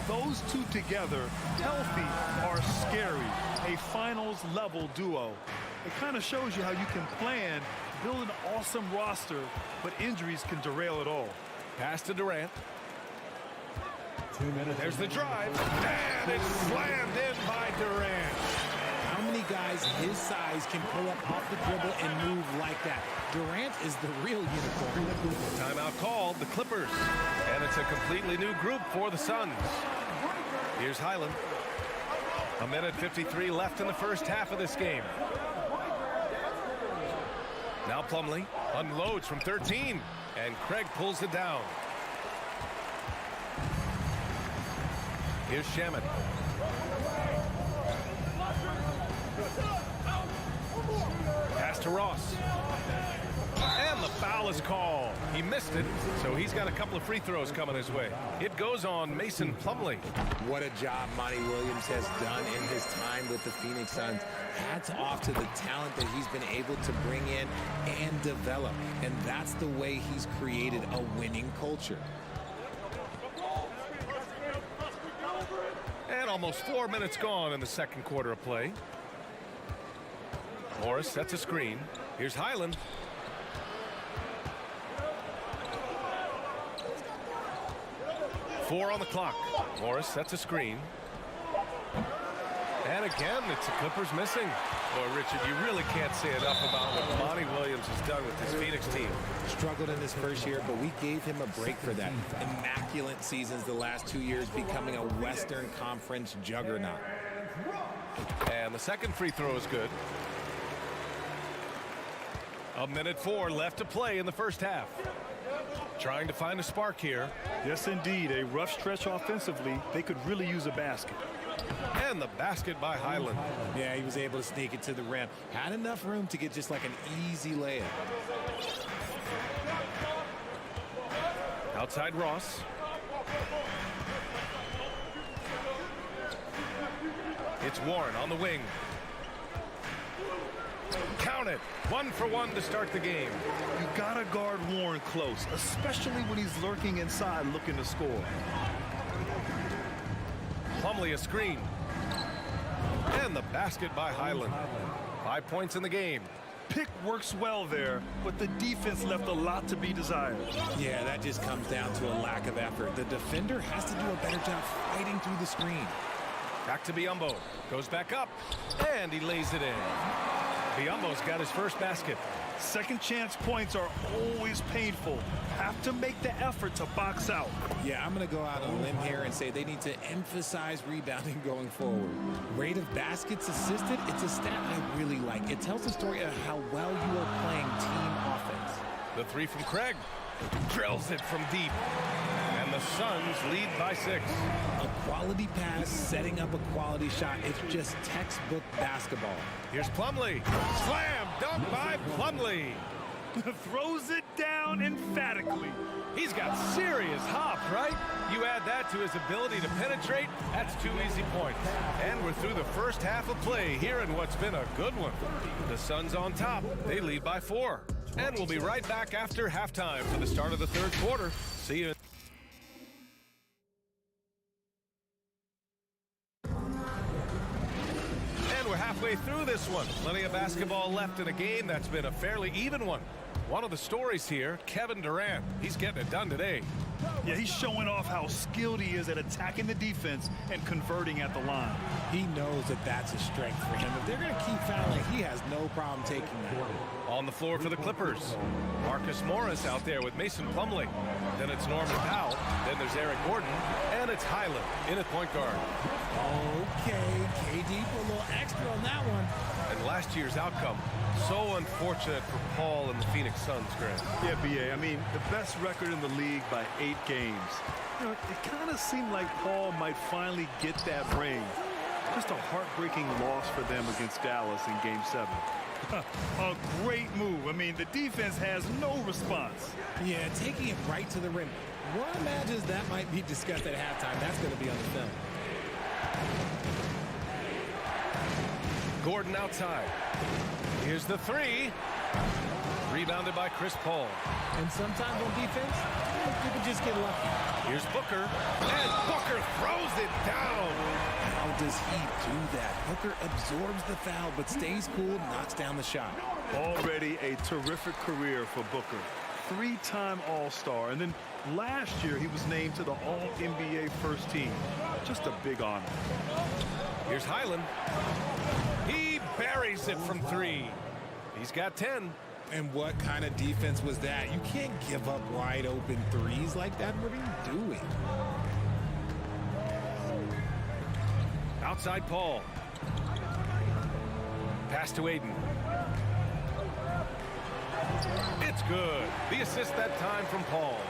those two together, healthy, are scary. A finals-level duo. It kind of shows you how you can plan, build an awesome roster, but injuries can derail it all. Pass to Durant. 2 minutes. There's the drive. And it's slammed in by Durant. How many guys his size can pull up off the dribble and move like that? Durant is the real unicorn. Timeout called, the Clippers. And it's a completely new group for the Suns. Here's Highland. 1:53 left in the first half of this game. Now Plumlee unloads from 13. And Craig pulls it down. Here's Shamet. Pass to Ross. And the foul is called. He missed it, so he's got a couple of free throws coming his way. It goes on Mason Plumlee. What a job Monty Williams has done in his time with the Phoenix Suns. Hats off to the talent that he's been able to bring in and develop. And that's the way he's created a winning culture. And almost 4 minutes gone in the second quarter of play. Morris sets a screen. Here's Highland. Four on the clock. Morris sets a screen. And again, it's the Clippers missing. Boy, Richard, you really can't say enough about what Monty Williams has done with this Phoenix team. Struggled in his first year, but we gave him a break for that. Immaculate seasons the last 2 years, becoming a Western Conference juggernaut. And the second free throw is good. 1:04 left to play in the first half. Trying to find a spark here. Yes, indeed. A rough stretch offensively. They could really use a basket. And the basket by Highland. Yeah, he was able to sneak it to the rim. Had enough room to get just like an easy layup. Outside Ross. It's Warren on the wing. Count it. 1 for 1 to start the game. You gotta guard Warren close, especially when he's lurking inside looking to score. Plumlee a screen. And the basket by Highland. 5 points in the game. Pick works well there, but the defense left a lot to be desired. Yeah, that just comes down to a lack of effort. The defender has to do a better job fighting through the screen. Back to Biyombo. Goes back up. And he lays it in. Biyombo's got his first basket. Second chance points are always painful. Have to make the effort to box out. Yeah, I'm going to go out on a limb here and say they need to emphasize rebounding going forward. Rate of baskets assisted, it's a stat I really like. It tells the story of how well you are playing team offense. The 3 from Craig. Drills it from deep. And the Suns lead by 6. A quality pass, setting up a quality shot. It's just textbook basketball. Here's Plumlee. Slam dunk by Plumlee. Throws it down emphatically. He's got serious hop, right? You add that to his ability to penetrate, that's 2 easy points. And we're through the first half of play here in what's been a good one. The Suns on top. They lead by 4. And we'll be right back after halftime for the start of the third quarter. See you. And we're halfway through this one. Plenty of basketball left in a game that's been a fairly even one. One of the stories here, Kevin Durant. He's getting it done today. Yeah, he's showing off how skilled he is at attacking the defense and converting at the line. He knows that that's a strength for him. If they're going to keep fouling, he has no problem taking that. On the floor for the Clippers, Marcus Morris out there with Mason Plumlee. Then it's Norman Powell. Then there's Eric Gordon. And it's Highland in at point guard. Okay, KD put a little extra on that one. And last year's outcome, so unfortunate for Paul and the Phoenix Suns, Grant. Yeah, B.A., I mean, the best record in the league by 8 games. You know, it kind of seemed like Paul might finally get that ring. Just a heartbreaking loss for them against Dallas in Game 7. A great move. I mean, the defense has no response. Yeah, taking it right to the rim. One imagines that might be discussed at halftime. That's going to be on the film. Gordon outside. Here's the 3. Rebounded by Chris Paul. And sometimes on defense, you can just get lucky. Here's Booker. And Booker throws it down. How does he do that? Booker absorbs the foul, but stays cool, knocks down the shot. Already a terrific career for Booker. 3-time All-Star. And then last year, he was named to the All-NBA first team. Just a big honor. Here's Highland. He buries it from 3. He's got 10. And what kind of defense was that? You can't give up wide open threes like that. What are you doing? Outside Paul. Pass to Aiden. It's good. The assist that time from Paul.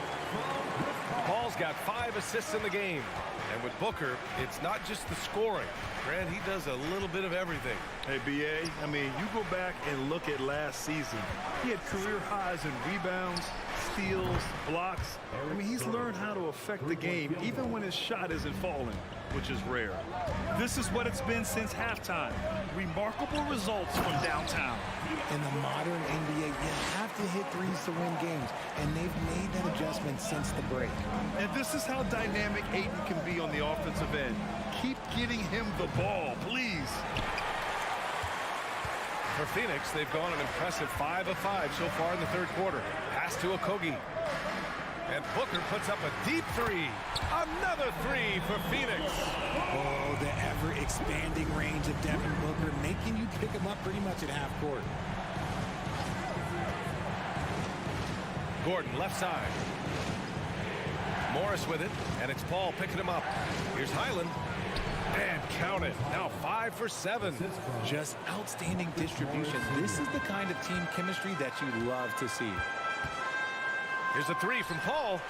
Paul's got 5 assists in the game. And with Booker, it's not just the scoring. Grant, he does a little bit of everything. Hey, B.A., I mean, you go back and look at last season. He had career highs in rebounds, steals, blocks. I mean, he's learned how to affect the game even when his shot isn't falling, which is rare. This is what it's been since halftime. Remarkable results from downtown. In the modern NBA, you have to hit threes to win games, and they've made that adjustment since the break. And this is how dynamic Ayton can be on the offensive end. Keep getting him the ball, please. For Phoenix, they've gone an impressive 5 of 5 so far in the third quarter. Pass to Okogie. And Booker puts up a deep 3. Another 3 for Phoenix. Oh, the ever-expanding range of Devin Booker, making you pick him up pretty much at half court. Gordon, left side. Morris with it, and it's Paul picking him up. Here's Highland. And count it. Now 5 for 7. Just outstanding distribution. This is the kind of team chemistry that you love to see. Here's a 3 from Paul.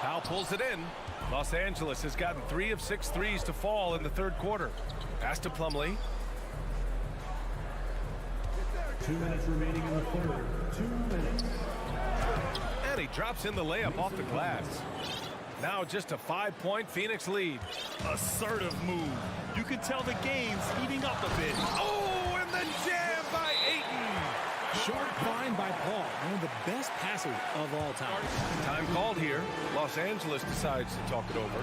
Powell pulls it in. Los Angeles has gotten 3 of 6 threes to fall in the third quarter. Pass to Plumlee. 2 minutes remaining in the third. 2 minutes. And he drops in the layup off the glass. Now just a 5-point Phoenix lead. Assertive move. You can tell the game's heating up a bit. Oh, and the jam by Ayton. Short find by Paul, one of the best passers of all time. Time called here. Los Angeles decides to talk it over.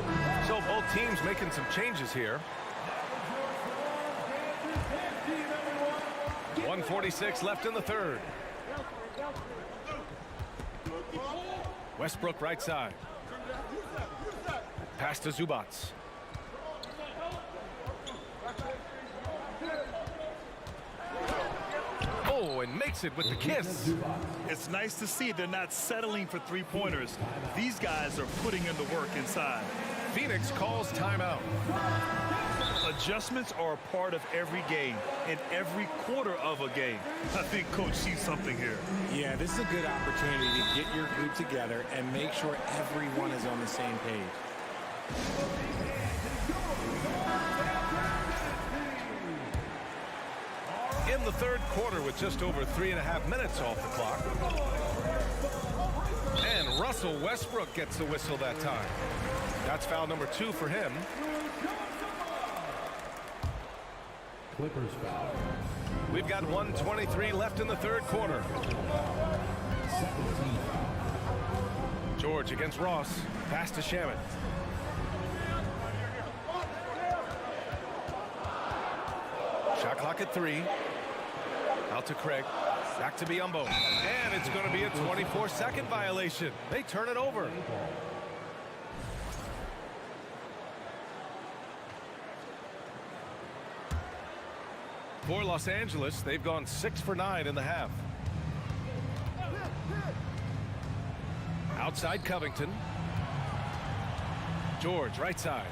So both teams making some changes here. 1:46 left in the third. Westbrook right side. Pass to Zubats. Oh, and makes it with the kiss. It's nice to see they're not settling for three-pointers. These guys are putting in the work inside. Phoenix calls timeout. Adjustments are a part of every game and every quarter of a game. I think Coach sees something here. Yeah, this is a good opportunity to get your group together and make sure everyone is on the same page. In the third quarter with just over 3.5 minutes off the clock. And Russell Westbrook gets the whistle that time. That's foul number 2 for him. Clippers foul. We've got 1:23 left in the third quarter. George against Ross. Pass to Shamet. Shot clock at 3. Out to Craig. Back to Biyombo. And it's going to be a 24-second violation. They turn it over. For Los Angeles, they've gone 6 for 9 in the half. Outside Covington. George, right side.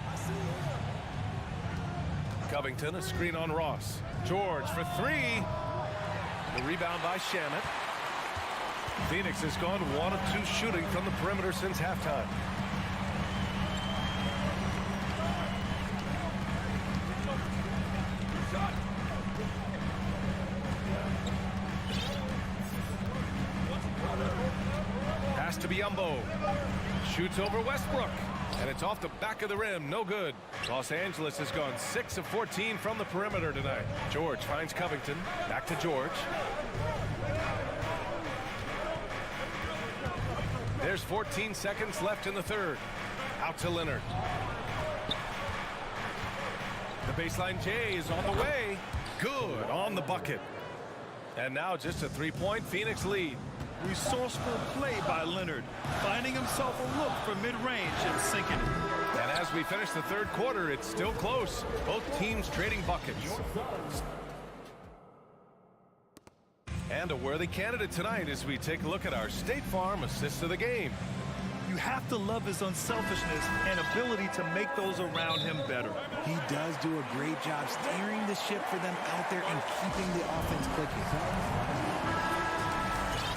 Covington, a screen on Ross. George for 3. The rebound by Shamet. Phoenix has gone 1 of 2 shooting from the perimeter since halftime. Pass to Biyombo. Shoots over Westbrook. And it's off the back of the rim. No good. Los Angeles has gone 6 of 14 from the perimeter tonight. George finds Covington. Back to George. There's 14 seconds left in the third. Out to Leonard. The baseline J is on the way. Good on the bucket. And now just a 3-point Phoenix lead. Resourceful play by Leonard, finding himself a look for mid-range and sinking it. And as we finish the third quarter, it's still close. Both teams trading buckets. And a worthy candidate tonight as we take a look at our State Farm assist of the game. You have to love his unselfishness and ability to make those around him better. He does do a great job steering the ship for them out there and keeping the offense clicking.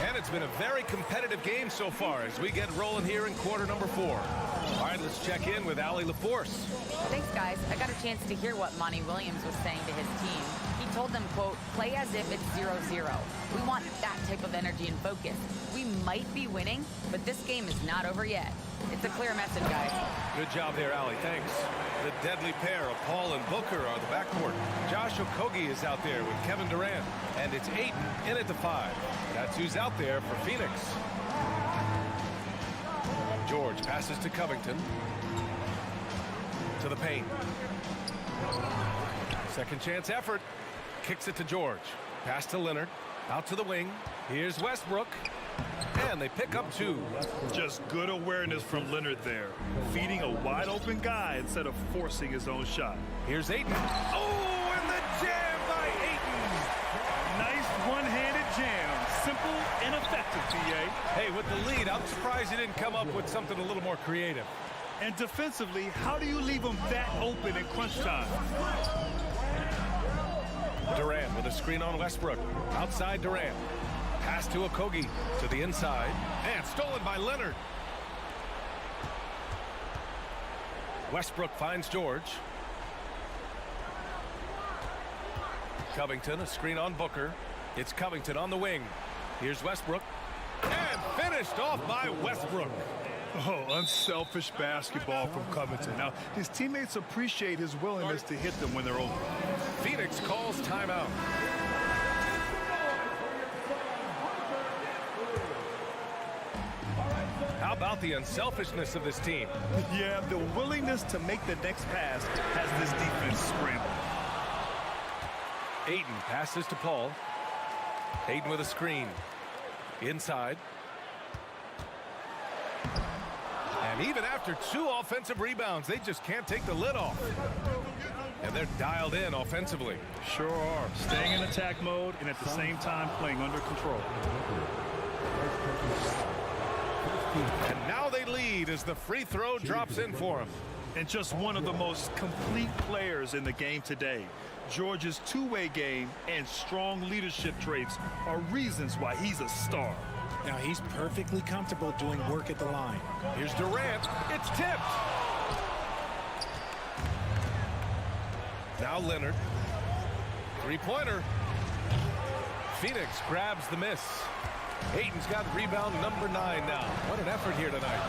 And it's been a very competitive game so far as we get rolling here in quarter number 4. All right, let's check in with Allie LaForce. Thanks, guys. I got a chance to hear what Monty Williams was saying to his team. He told them, quote, play as if it's 0-0. We want that type of energy and focus. We might be winning, but this game is not over yet. It's a clear message, guys. Good job there, Allie. Thanks. The deadly pair of Paul and Booker are the backcourt. Josh Okogie is out there with Kevin Durant. And it's Ayton in at the 5. That's who's out there for Phoenix. George passes to Covington. To the paint. Second chance effort. Kicks it to George. Pass to Leonard. Out to the wing. Here's Westbrook. And they pick up 2. Just good awareness from Leonard there. Feeding a wide open guy instead of forcing his own shot. Here's Ayton. Oh, and the jam by Ayton. Nice one-handed jam. Simple and effective, PA. Hey, with the lead, I'm surprised he didn't come up with something a little more creative. And defensively, how do you leave them that open in crunch time? Durant with a screen on Westbrook. Outside Durant. Pass to Octopi to the inside. And stolen by Leonard. Westbrook finds George. Covington, a screen on Booker. It's Covington on the wing. Here's Westbrook. And finished off by Westbrook. Oh, unselfish basketball from Covington. Now, his teammates appreciate his willingness to hit them when they're open. Phoenix calls timeout. How about the unselfishness of this team? Yeah, the willingness to make the next pass has this defense scrambled. Ayton passes to Paul. Ayton with a screen. Inside. And even after 2 offensive rebounds, they just can't take the lid off. And they're dialed in offensively. Sure are. Staying in attack mode and at the same time playing under control. And now they lead as the free throw drops in for them. And just one of the most complete players in the game today. George's two-way game and strong leadership traits are reasons why he's a star. Now he's perfectly comfortable doing work at the line. Here's Durant. It's tipped. Now Leonard. Three-pointer. Phoenix grabs the miss. Ayton's got rebound number 9 now. What an effort here tonight.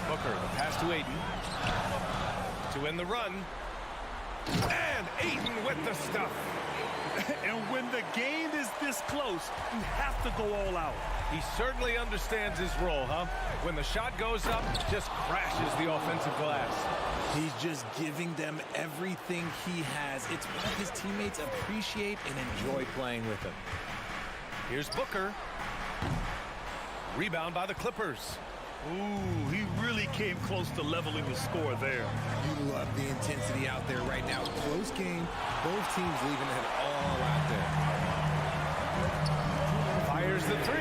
Booker, the pass to Ayton. To end the run. And Ayton with the stuff. And when the game is this close, you have to go all out. He certainly understands his role, huh? When the shot goes up, just crashes the offensive glass. He's just giving them everything he has. It's what his teammates appreciate and enjoy playing with him. Here's Booker. Rebound by the Clippers. Ooh, he really came close to leveling the score there. You love the intensity out there right now. Close game. Both teams leaving it all out there. Fires the 3.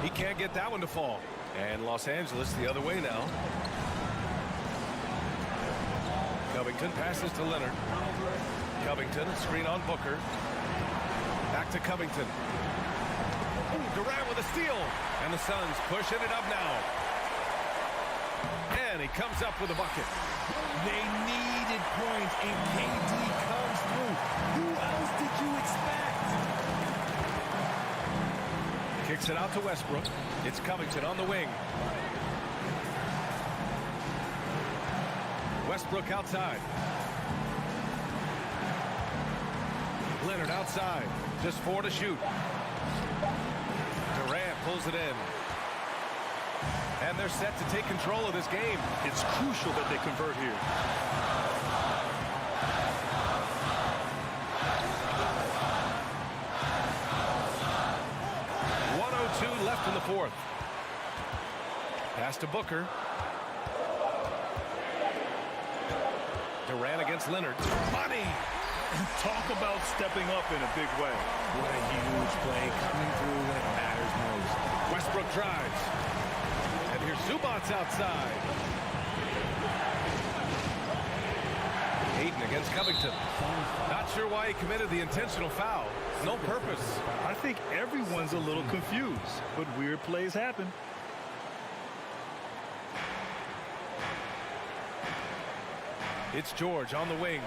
He can't get that one to fall. And Los Angeles the other way now. Covington passes to Leonard. Covington, screen on Booker. Back to Covington. Ooh, Durant with a steal. And the Suns pushing it up now. And he comes up with a bucket. They needed points, and KD comes through. Who else did you expect? Kicks it out to Westbrook. It's Covington on the wing. Westbrook outside. Leonard outside. Just 4 to shoot. Durant pulls it in. And they're set to take control of this game. It's crucial that they convert here. .102 left in the 4th. Pass to Booker. Durant against Leonard. Money! Talk about stepping up in a big way. What a huge play coming through when it matters most. Westbrook drives. And here's Zubats outside. Ayton against Covington. Not sure why he committed the intentional foul. No purpose. I think everyone's a little confused, but weird plays happen. It's George on the wing.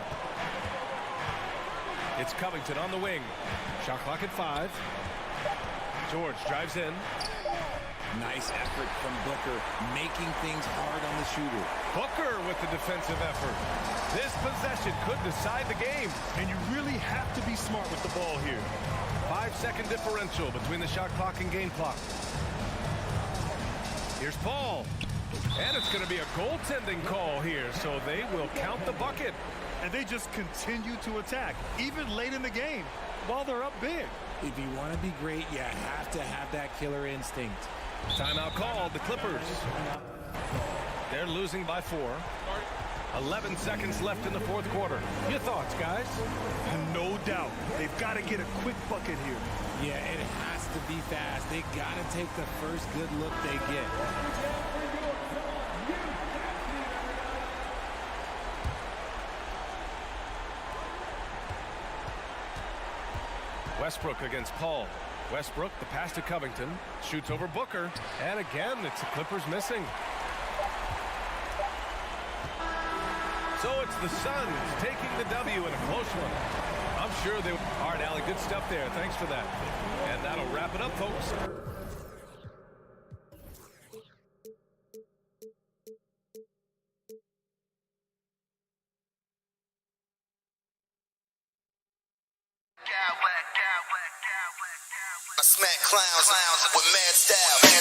It's Covington on the wing. Shot clock at 5. George drives in. Nice effort from Booker, making things hard on the shooter. Booker with the defensive effort. This possession could decide the game. And you really have to be smart with the ball here. 5-second differential between the shot clock and game clock. Here's Paul. And it's going to be a goaltending call here, so they will count the bucket. And they just continue to attack, even late in the game, while they're up big. If you want to be great, you have to have that killer instinct. Timeout called, the Clippers. They're losing by 4. 11 seconds left in the 4th quarter. Your thoughts, guys? No doubt. They've got to get a quick bucket here. Yeah, it has to be fast. They got to take the first good look they get. Westbrook against Paul. Westbrook, the pass to Covington, shoots over Booker, and again, it's the Clippers missing. So it's the Suns taking the W in a close one. I'm sure they... All right, Allie, good stuff there. Thanks for that. And that'll wrap it up, folks. I smack clowns with mad style.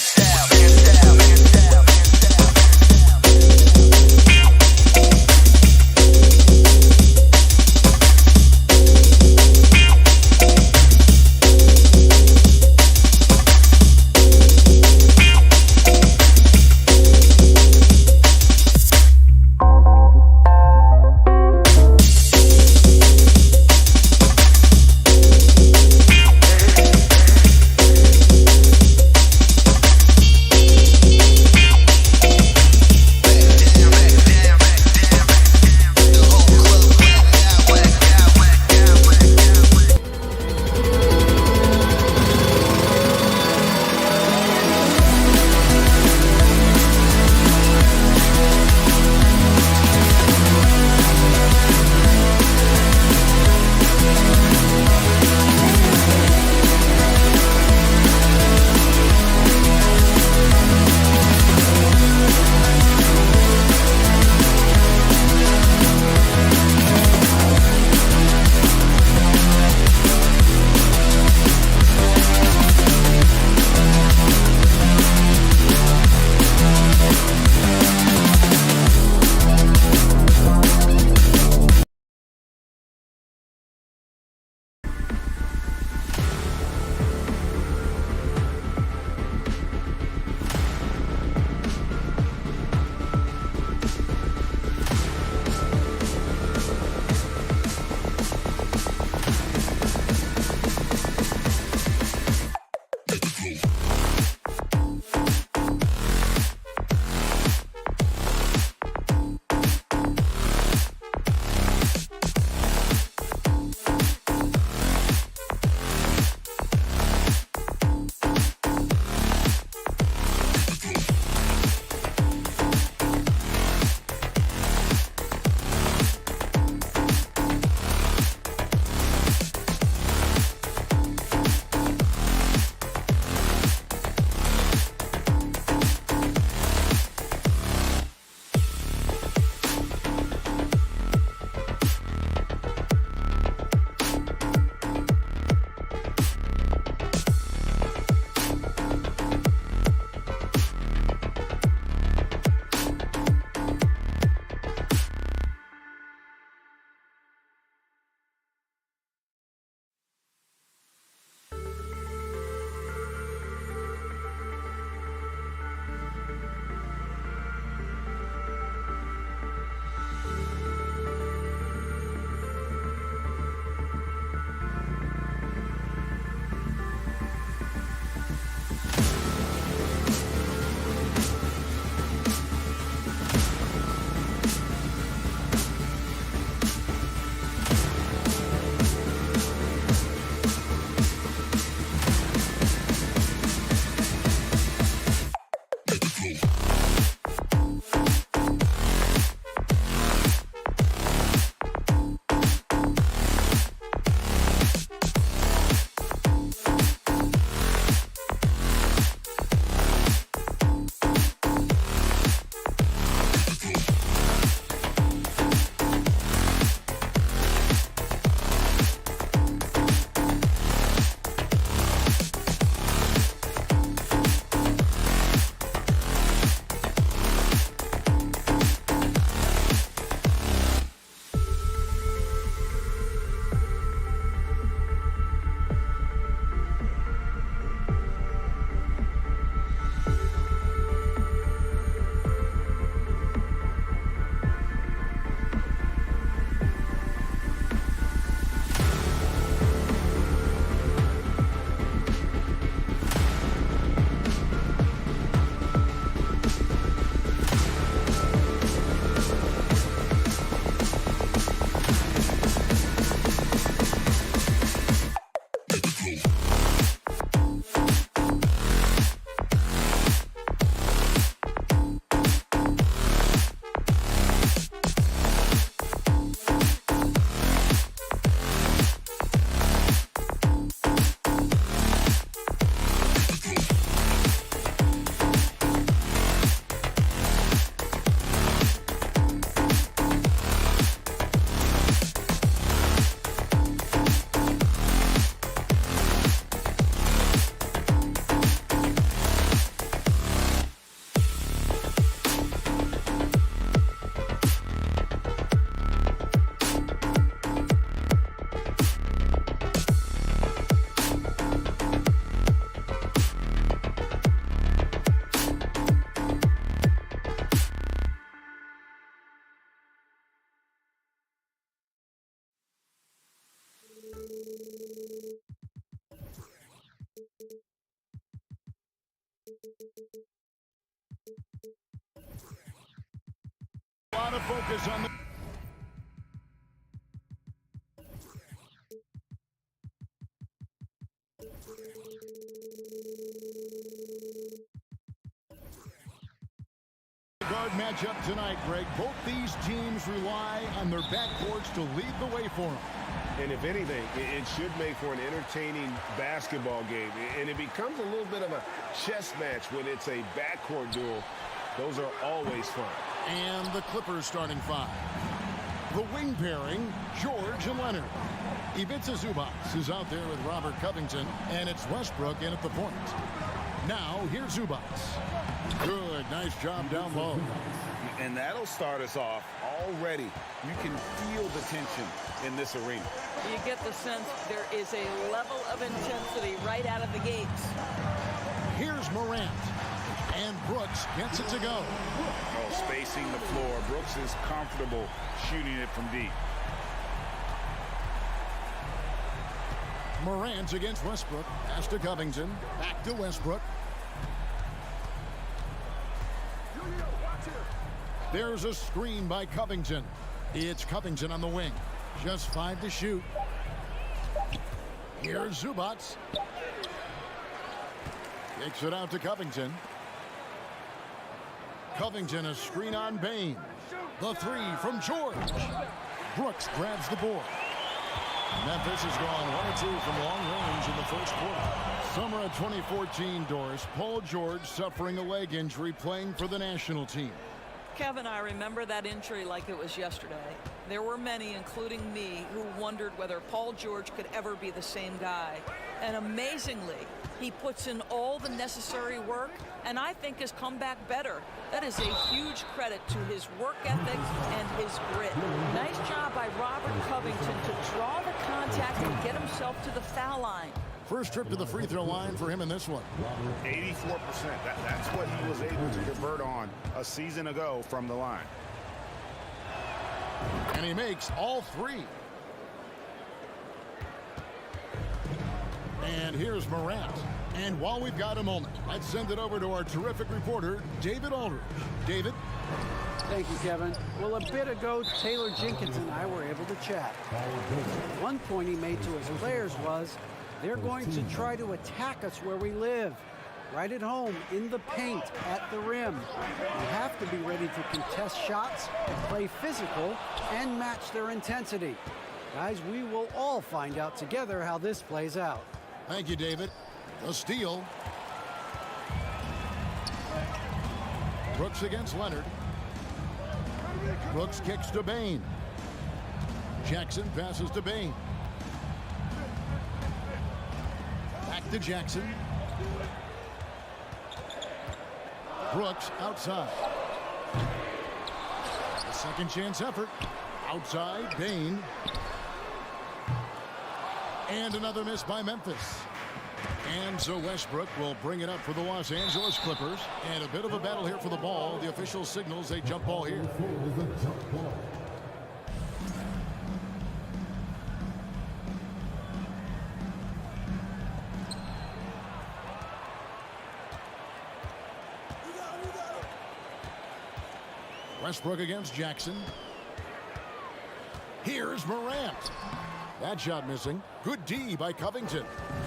A lot of focus on the guard matchup tonight, Greg. Both these teams rely on their backcourts to lead the way for them. And if anything, it should make for an entertaining basketball game. And it becomes a little bit of a chess match when it's a backcourt duel. Those are always fun. And the Clippers starting five. The wing pairing, George and Leonard. Ivica Zubac is out there with Robert Covington, and it's Westbrook in at the point. Now, here's Zubac. Good, nice job down low. And that'll start us off already. You can feel the tension in this arena. You get the sense there is a level of intensity right out of the gates. Here's Morant. And Brooks gets it to go. Oh, spacing the floor. Brooks is comfortable shooting it from deep. Morant against Westbrook. Pass to Covington. Back to Westbrook. There's a screen by Covington. It's Covington on the wing. Just 5 to shoot. Here's Zubac. Kicks it out to Covington. Covington, a screen on Bane. The three from George. Brooks grabs the board. Memphis has gone 1 or 2 from long range in the first quarter. Summer of 2014, Doris. Paul George suffering a leg injury playing for the national team. Kevin, I remember that injury like it was yesterday. There were many, including me, who wondered whether Paul George could ever be the same guy. And amazingly, he puts in all the necessary work, and I think has come back better. That is a huge credit to his work ethic and his grit. Nice job by Robert Covington to draw the contact and get himself to the foul line. First trip to the free throw line for him in this one. 84%. That's what he was able to convert on a season ago from the line. And he makes all 3. And here's Morant. And while we've got a moment, let's send it over to our terrific reporter, David Aldridge. David? Thank you, Kevin. Well, a bit ago, Taylor Jenkins and I were able to chat. One point he made to his players was, they're going to try to attack us where we live. Right at home, in the paint, at the rim. You have to be ready to contest shots, play physical, and match their intensity. Guys, we will all find out together how this plays out. Thank you, David. The steal. Brooks against Leonard. Brooks kicks to Bane. Jackson passes to Bane. Back to Jackson. Brooks outside. A second chance effort. Outside, Bane. And another miss by Memphis. And so Westbrook will bring it up for the Los Angeles Clippers. And a bit of a battle here for the ball. The official signals a jump ball here. Westbrook against Jackson. Here's Morant. That shot missing. Good D by Covington.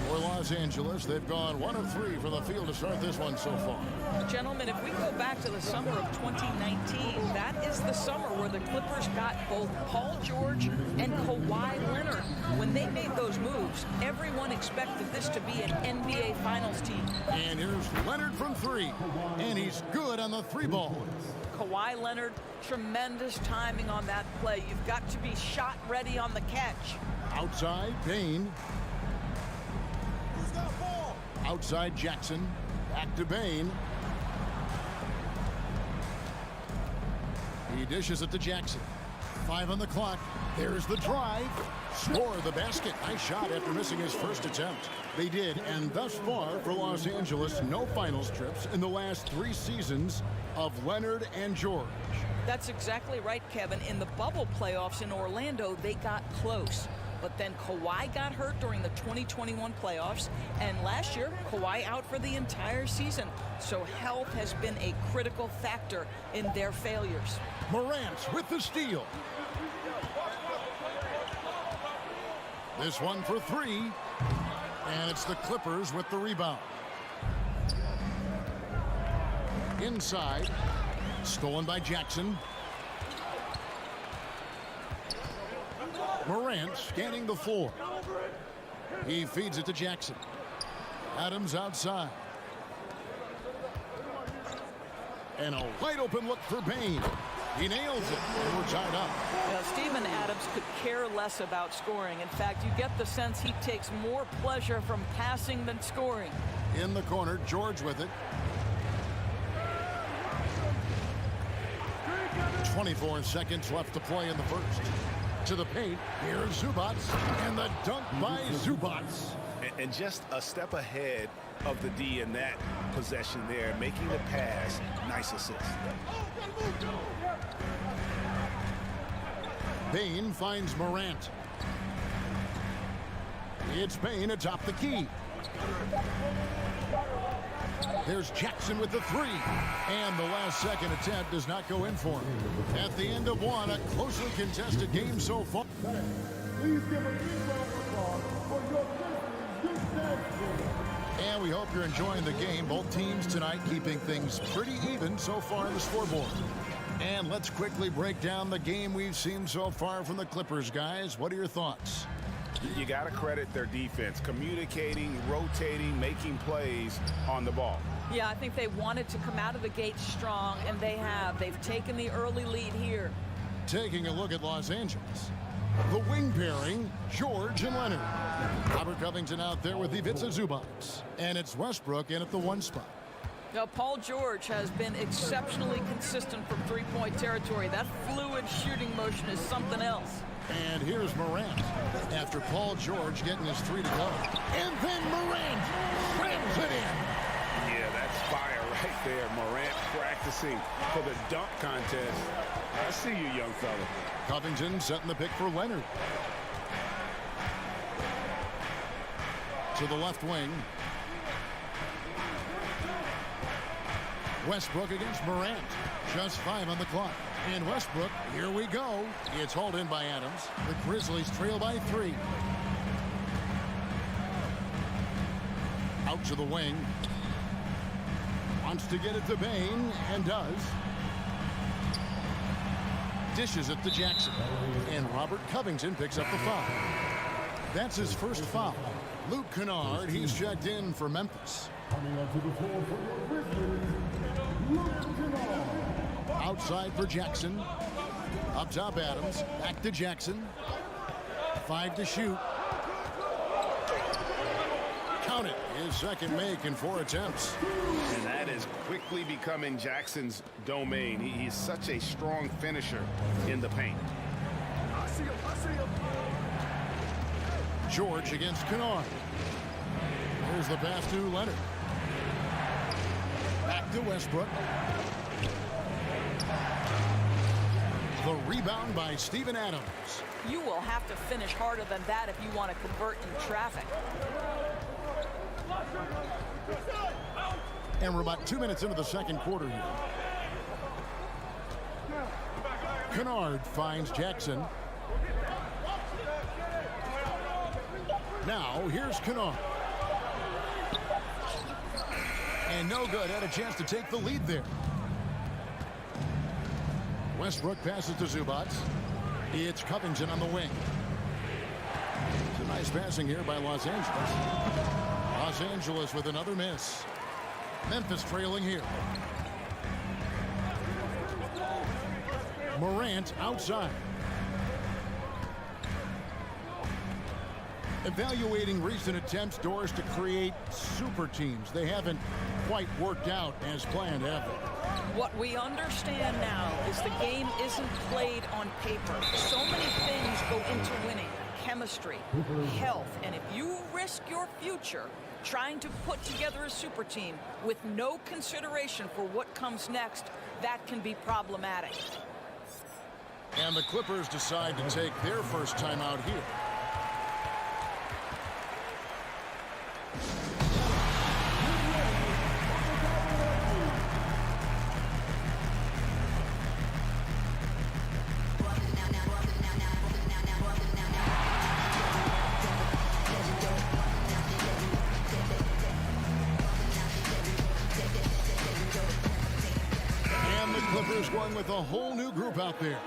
For Los Angeles, they've gone 1 of 3 from the field to start this one so far. Gentlemen, if we go back to the summer of 2019, that is the summer where the Clippers got both Paul George and Kawhi Leonard. When they made those moves, everyone expected this to be an NBA Finals team. And here's Leonard from 3. And he's good on the 3 ball. Kawhi Leonard, tremendous timing on that play. You've got to be shot ready on the catch. Outside, Bane. Outside, Jackson. Back to Bane. He dishes it to Jackson. 5 on the clock. There's the drive. Score the basket. Nice shot after missing his first attempt. They did, and thus far for Los Angeles, no finals trips in the last 3 seasons of Leonard and George. That's exactly right, Kevin. In the bubble playoffs in Orlando, they got close. But then Kawhi got hurt during the 2021 playoffs, and last year, Kawhi out for the entire season. So health has been a critical factor in their failures. Morant with the steal. This one for three, and it's the Clippers with the rebound. Inside, stolen by Jackson. Morant scanning the floor. He feeds it to Jackson. Adams outside. And a wide open look for Bane. He nails it, and we're tied up. Steven Adams could care less about scoring. In fact, you get the sense he takes more pleasure from passing than scoring. In the corner, George with it. 24 seconds left to play in the first. To the paint, here's Zubac, and the dunk by Zubac. And just a step ahead of the D in that possession there, making the pass. Nice assist. Bane finds Morant. It's Bane atop the key. There's Jackson with the three. And the last second attempt does not go in for him. At the end of one, a closely contested game so far. Please give a big round of applause for your Grizzlies. And we hope you're enjoying the game. Both teams tonight keeping things pretty even so far in the scoreboard. And let's quickly break down the game we've seen so far from the Clippers, guys. What are your thoughts? You got to credit their defense, communicating, rotating, making plays on the ball. Yeah, I think they wanted to come out of the gate strong, and they have. They've taken the early lead here. Taking a look at Los Angeles. The wing pairing, George and Leonard. Robert Covington out there with Ivica Zubac. And it's Westbrook in at the one spot. Now, Paul George has been exceptionally consistent from three-point territory. That fluid shooting motion is something else. And here's Morant after Paul George getting his three to go. And then Morant slams it in. Yeah, that's fire right there. Morant practicing for the dunk contest. I see you, young fella. Covington setting the pick for Leonard. To the left wing. Westbrook against Morant. Just 5 on the clock. And Westbrook, here we go. It's hauled in by Adams. The Grizzlies trail by 3. Out to the wing. Wants to get it to Bane, and does. Dishes it to Jackson. And Robert Covington picks up the foul. That's his first foul. Luke Kennard, he's checked in for Memphis. Coming onto the floor for your Grizzlies, Luke Kennard. Outside for Jackson. Up top Adams. Back to Jackson. 5 to shoot. Count it. His second make in 4 attempts. And that is quickly becoming Jackson's domain. He's such a strong finisher in the paint. I see him. George against Kennard. Here's the pass to Leonard. Back to Westbrook. The rebound by Steven Adams. You will have to finish harder than that if you want to convert in traffic. And we're about 2 minutes into the second quarter here. Kennard finds Jackson. Now, here's Kennard. And no good. Had a chance to take the lead there. Westbrook passes to Zubac. It's Covington on the wing. It's a nice passing here by Los Angeles. Los Angeles with another miss. Memphis trailing here. Morant outside. Evaluating recent attempts, Doris, to create super teams. They haven't quite worked out as planned, have they? What we understand now is the game isn't played on paper. So many things go into winning. Chemistry, health, and if you risk your future trying to put together a super team with no consideration for what comes next, that can be problematic. And the Clippers decide to take their first time out here. Clippers going with a whole new group out there.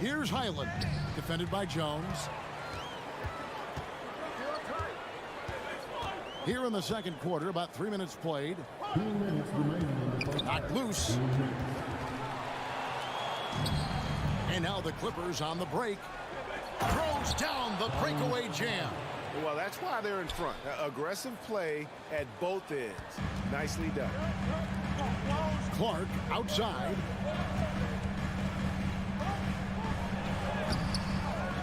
Here's Highland, defended by Jones. Here in the second quarter, about 3 minutes played. 2 minutes remaining. Knocked loose. And now the Clippers on the break. Throws down the breakaway jam. Well, that's why they're in front. Aggressive play at both ends. Nicely done. Clark outside.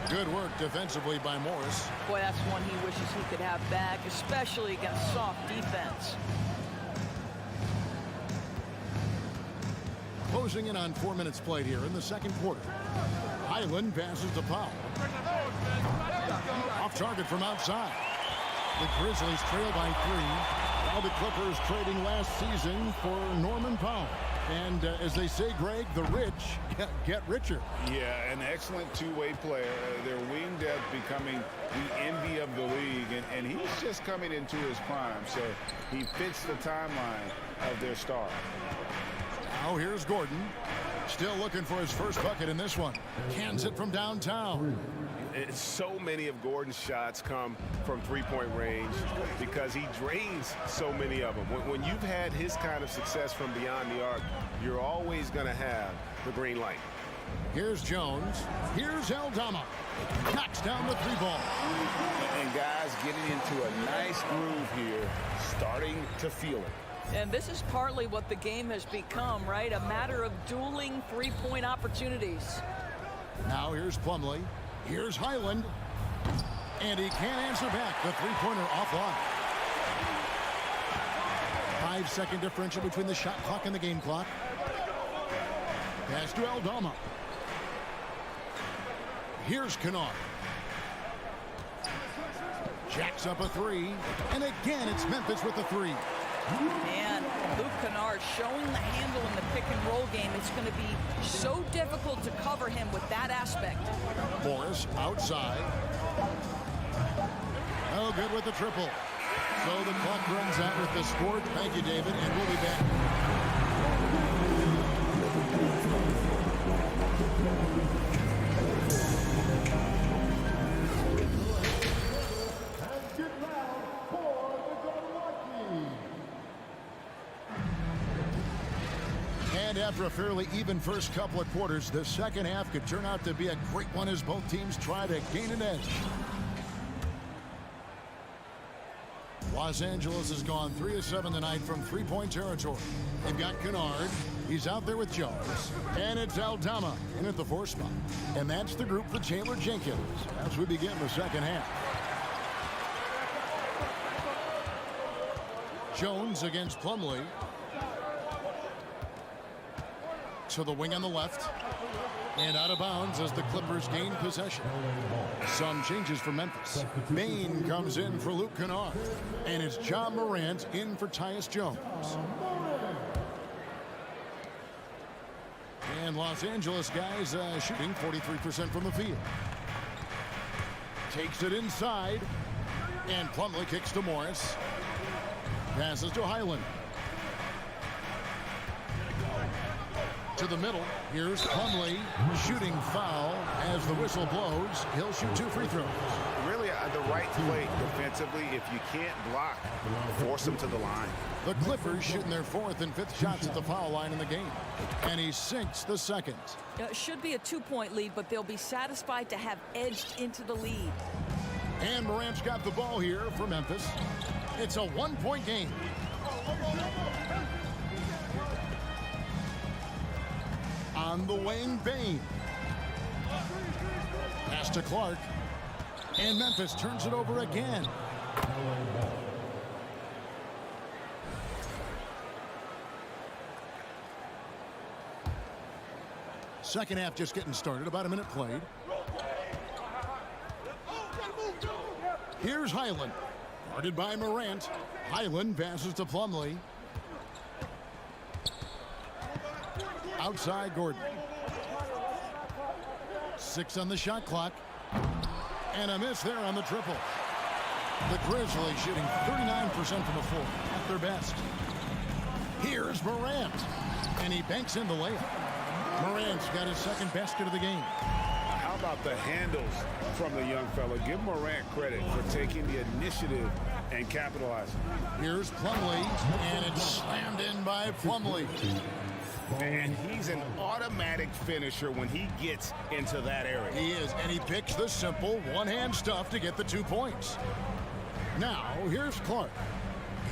Good work defensively by Morris. Boy, that's one he wishes he could have back, especially against soft defense. Closing in on 4 minutes played here in the second quarter. Highland passes to Powell. Off target from outside. The Grizzlies trail by 3. Now the Clippers trading last season for Norman Powell. And as they say, Greg, the rich get richer. Yeah, an excellent two-way player. Their wing depth becoming the envy of the league. And he's just coming into his prime. So he fits the timeline of their star. Now here's Gordon. Still looking for his first bucket in this one. Cans it from downtown. So many of Gordon's shots come from three-point range because he drains so many of them. When you've had his kind of success from beyond the arc, you're always going to have the green light. Here's Jones. Here's Eldorado. Knocks down the 3 ball. And guys getting into a nice groove here, starting to feel it. And this is partly what the game has become, right? A matter of dueling three-point opportunities. Now here's Plumlee. Here's Highland. And he can't answer back. The three-pointer offline. 5-second differential between the shot clock and the game clock. Pass to Eldorado. Here's Kennard. Jacks up a 3. And again, it's Memphis with the 3. Man, Luke Kennard showing the handle in the pick-and-roll game. It's going to be so difficult to cover him with that aspect. Morris outside. Oh, good with the triple. So the clock runs out with the score. Thank you, David, and we'll be back. And after a fairly even first couple of quarters, the second half could turn out to be a great one as both teams try to gain an edge. Los Angeles has gone 3 of 7 tonight from three-point territory. They've got Kennard. He's out there with Jones. And it's Aldama in at the 4 spot. And that's the group for Taylor Jenkins as we begin the second half. Jones against Plumlee. To the wing on the left. And out of bounds as the Clippers gain possession. Some changes for Memphis. Bain comes in for Luke Kennard. And it's John Morant in for Tyus Jones. And Los Angeles guys shooting 43% from the field. Takes it inside. And Plumlee kicks to Morris. Passes to Highland. To the middle. Here's Plumlee. Shooting foul as the whistle blows. He'll shoot 2 free throws. Really the right play defensively. If you can't block, force him to the line. The Clippers shooting their 4th and 5th shots at the foul line in the game. And he sinks the second. Should be a 2-point lead, but they'll be satisfied to have edged into the lead. And Morant's got the ball here for Memphis. It's a 1-point game. On the wing, Bain. Pass to Clark. And Memphis turns it over again. Second half just getting started. About a minute played. Here's Highland. Guarded by Morant. Highland passes to Plumlee. Outside Gordon. 6 on the shot clock. And a miss there on the triple. The Grizzlies shooting 39% from the floor at their best. Here's Morant, and he banks in the layup. Morant's got his second basket of the game. How about the handles from the young fella? Give Morant credit for taking the initiative and capitalizing. Here's Plumlee, and it's slammed in by Plumlee. And he's an automatic finisher when he gets into that area. He is, and he picks the simple one-hand stuff to get the 2 points. Now, here's Clark.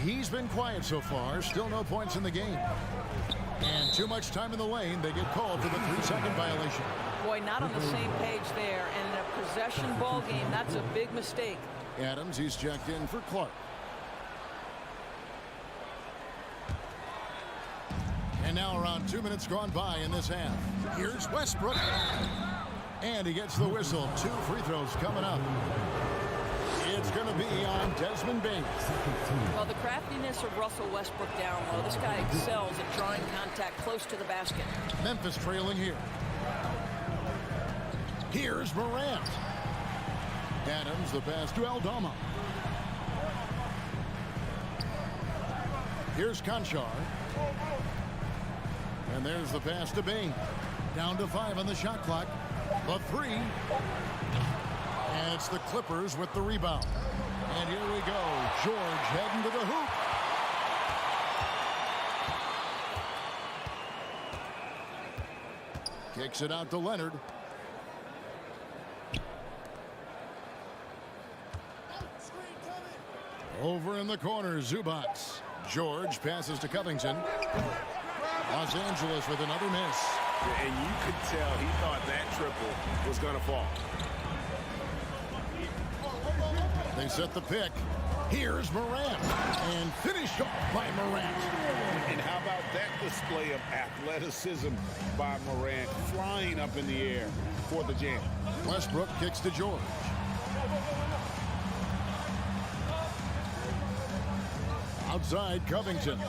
He's been quiet so far, still no points in the game. And too much time in the lane, they get called for the 3-second violation. Boy, not on the same page there, and in a possession ball game, that's a big mistake. Adams, he's checked in for Clark. And now around 2 minutes gone by in this half. Here's Westbrook. And he gets the whistle. 2 free throws coming up. It's going to be on Desmond Bain. Well, the craftiness of Russell Westbrook down low. This guy excels at drawing contact close to the basket. Memphis trailing here. Here's Morant. Adams, the pass to Aldama. Here's Conchar. And there's the pass to Bain. Down to 5 on the shot clock. The 3. And it's the Clippers with the rebound. And here we go. George heading to the hoop. Kicks it out to Leonard. Over in the corner, Zubats. George passes to Covington. Los Angeles with another miss. And you could tell he thought that triple was going to fall. They set the pick. Here's Morant. And finished off by Morant. And how about that display of athleticism by Morant, flying up in the air for the jam. Westbrook kicks to George. Outside, Covington.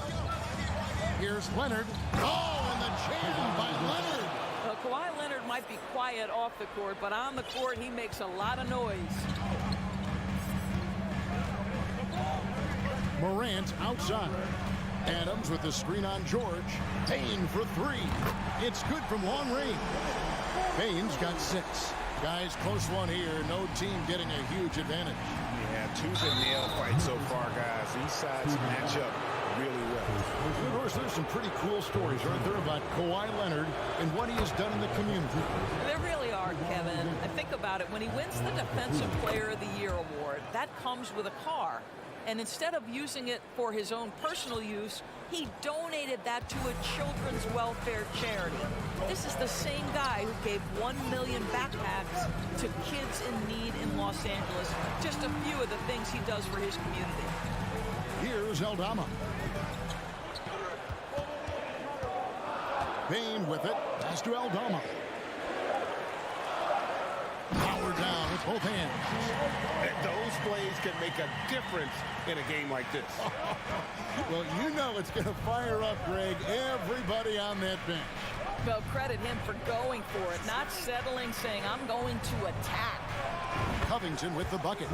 Here's Leonard. Oh, and the jam by Leonard. Well, Kawhi Leonard might be quiet off the court, but on the court, he makes a lot of noise. Morant outside. Adams with the screen on George. Payne for 3. It's good from long range. Payne's got 6. Guys, close one here. No team getting a huge advantage. Yeah, tooth and nail fight so far, guys. These sides match up really well. Of course, there's some pretty cool stories, aren't there, about Kawhi Leonard and what he has done in the community. There really are, Kevin. I think about it. When he wins the Defensive Player of the Year award, that comes with a car. And instead of using it for his own personal use, he donated that to a children's welfare charity. This is the same guy who gave 1 million backpacks to kids in need in Los Angeles. Just a few of the things he does for his community. Here's Aldama. Payne with it. Pass to Aldama. Power down with both hands. And those plays can make a difference in a game like this. Well, you know it's going to fire up, Greg, everybody on that bench. Well, credit him for going for it, not settling, saying, I'm going to attack. Covington with the bucket.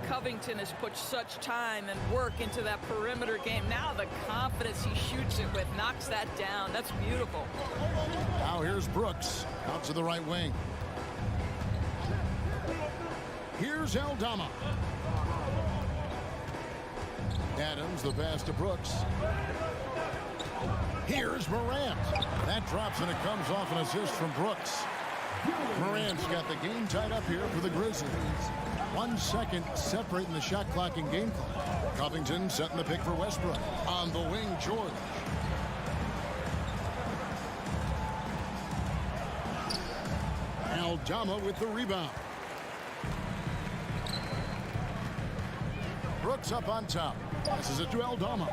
Covington has put such time and work into that perimeter game. Now the confidence he shoots it with knocks that down. That's beautiful. Now here's Brooks out to the right wing. Here's Aldama. Adams, the pass to Brooks. Here's Morant. That drops and it comes off an assist from Brooks. Morant's got the game tied up here for the Grizzlies. 1 second separating the shot clock and game clock. Covington setting the pick for Westbrook. On the wing, George. Aldama with the rebound. Brooks up on top. Passes it to Aldama.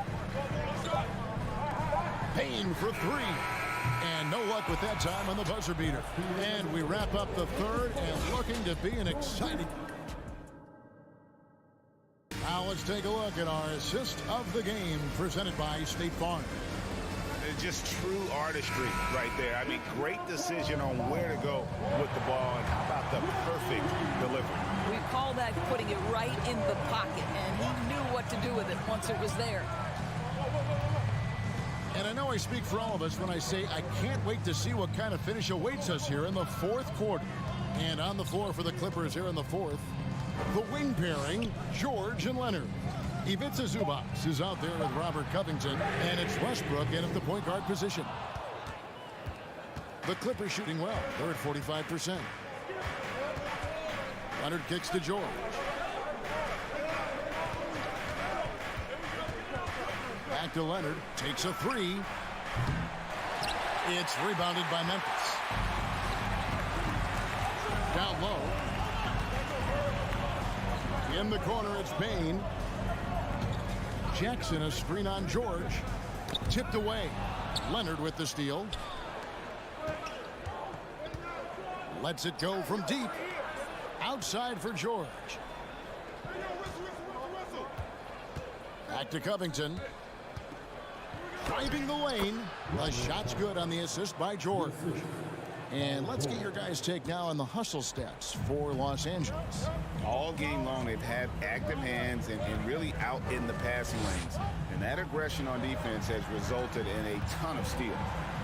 Payne for 3. And no luck with that time on the buzzer beater. And we wrap up the third and looking to be an exciting. Now let's take a look at our assist of the game presented by State Farm. Just true artistry right there. I mean, great decision on where to go with the ball, and how about the perfect delivery? We call that putting it right in the pocket, and he knew what to do with it once it was there. And I know I speak for all of us when I say I can't wait to see what kind of finish awaits us here in the fourth quarter. And on the floor for the Clippers here in the fourth, the wing pairing, George and Leonard. Ivica Zubac is out there with Robert Covington, and it's Westbrook in at the point guard position. The Clippers shooting well. They're at 45%. Leonard kicks to George. Back to Leonard. Takes a three. It's rebounded by Memphis. Down low. In the corner, it's Bain. Jackson, a screen on George. Tipped away. Leonard with the steal. Lets it go from deep. Outside for George. Back to Covington. Driving the lane. The shot's good on the assist by George. And let's get your guys' take now on the hustle stats for Los Angeles. All game long, they've had active hands and really out in the passing lanes. And that aggression on defense has resulted in a ton of steals.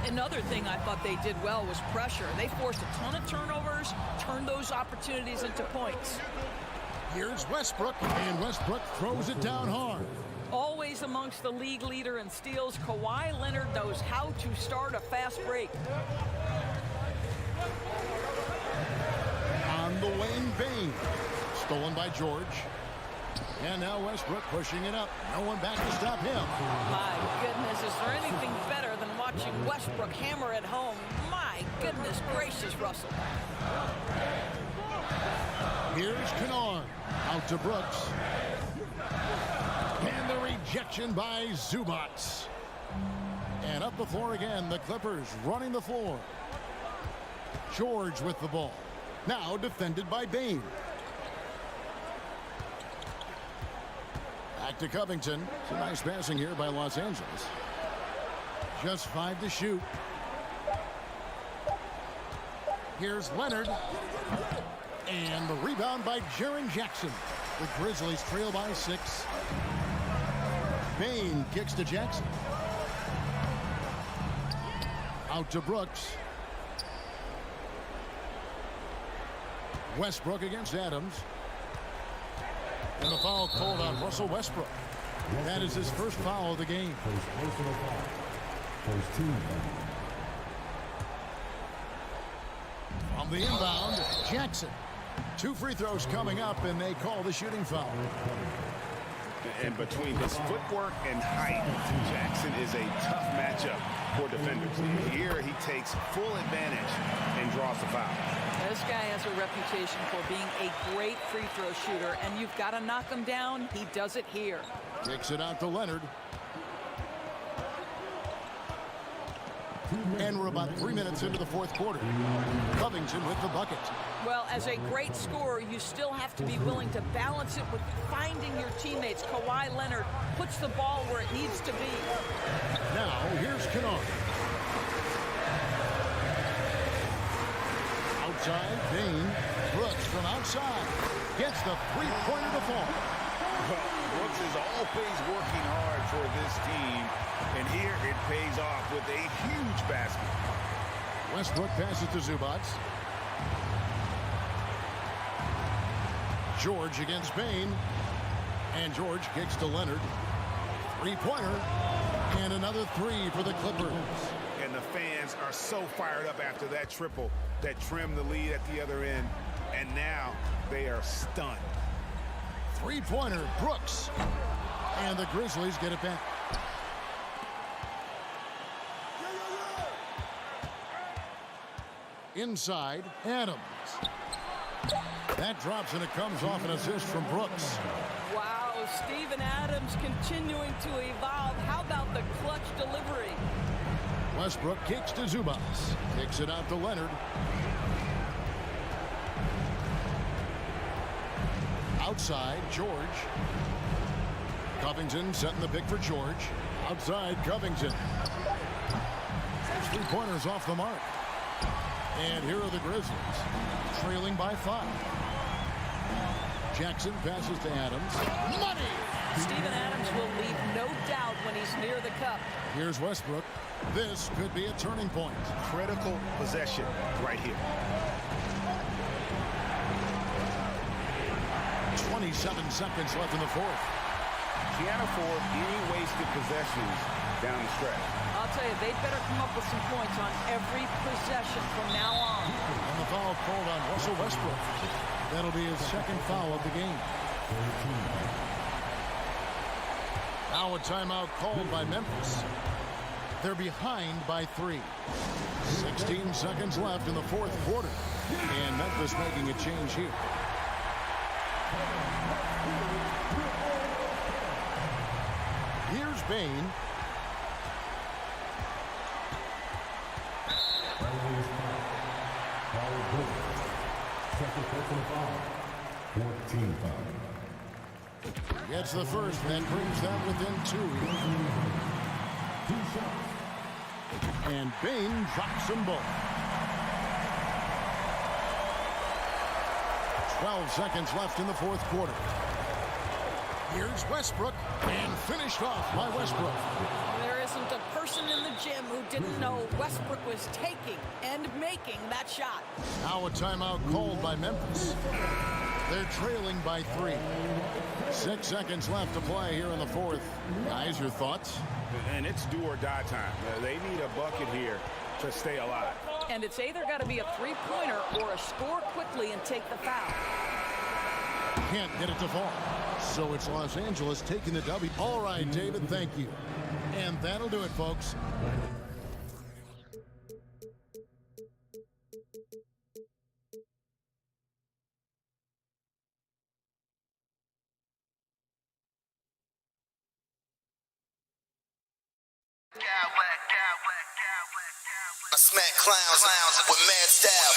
Another thing I thought they did well was pressure. They forced a ton of turnovers, turned those opportunities into points. Here's Westbrook, and Westbrook throws it down hard. Always amongst the league leader in steals, Kawhi Leonard knows how to start a fast break. On the wing, Bain. Stolen by George. And now Westbrook pushing it up. No one back to stop him. My goodness, is there anything better than watching Westbrook hammer at home? My goodness gracious, Russell. Here's Kennard. Out to Brooks. And the rejection by Zubac. And up the floor again, the Clippers running the floor. George with the ball. Now defended by Bain. Back to Covington. Some nice passing here by Los Angeles. Just 5 to shoot. Here's Leonard. And the rebound by Jaren Jackson. The Grizzlies trail by 6. Bain kicks to Jackson. Out to Brooks. Westbrook against Adams. And the foul called on Russell Westbrook. That is his first foul of the game. From the inbound, Jackson. 2 free throws coming up, and they call the shooting foul. And between his footwork and height, Jackson is a tough matchup for defenders. Here he takes full advantage and draws the foul. This guy has a reputation for being a great free throw shooter, and you've got to knock him down. He does it here. Kicks it out to Leonard. And we're about 3 minutes into the fourth quarter. Covington with the bucket. Well, as a great scorer, you still have to be willing to balance it with finding your teammates. Kawhi Leonard puts the ball where it needs to be. Now, here's Kennard. Outside, Bain. Brooks from outside. Gets the three-pointer to fall. Well, Brooks is always working hard for this team. And here it pays off with a huge basket. Westbrook passes to Zubac. George against Bain. And George kicks to Leonard. Three-pointer. And another 3 for the Clippers. And the fans are so fired up after that triple that trimmed the lead at the other end. And now they are stunned. Three-pointer, Brooks. And the Grizzlies get it back. Inside, Adams. That drops, and it comes off an assist from Brooks. Wow, Steven Adams continuing to evolve. How about the clutch delivery? Westbrook kicks to Zubac. Kicks it out to Leonard. Outside, George. Covington setting the pick for George. Outside, Covington. 3-pointers off the mark. And here are the Grizzlies, trailing by 5. Jackson passes to Adams. Money! Steven Adams will leave no doubt when he's near the cup. Here's Westbrook. This could be a turning point. Critical possession right here. 27 seconds left in the fourth. Can't afford any wasted possessions down the stretch. I'll tell you, they'd better come up with some points on every possession from now on. And the foul called on Russell Westbrook. That'll be his second foul of the game. Now a timeout called by Memphis. They're behind by 3. 16 seconds left in the fourth quarter. And Memphis making a change here. Here's Bane. Gets the first, that brings them within 2. And Bane drops them both. 12 seconds left in the fourth quarter. Here's Westbrook, and finished off by Westbrook. There isn't a person in the gym who didn't know Westbrook was taking and making that shot. Now a timeout called by Memphis. They're trailing by 3. 6 seconds left to play here in the fourth. Guys, your thoughts? And it's do or die time. They need a bucket here to stay alive. And it's either got to be a three-pointer or a score quickly and take the foul. Can't get it to fall. So it's Los Angeles taking the W. All right, David, thank you. And that'll do it, folks. I smack clowns with mad style.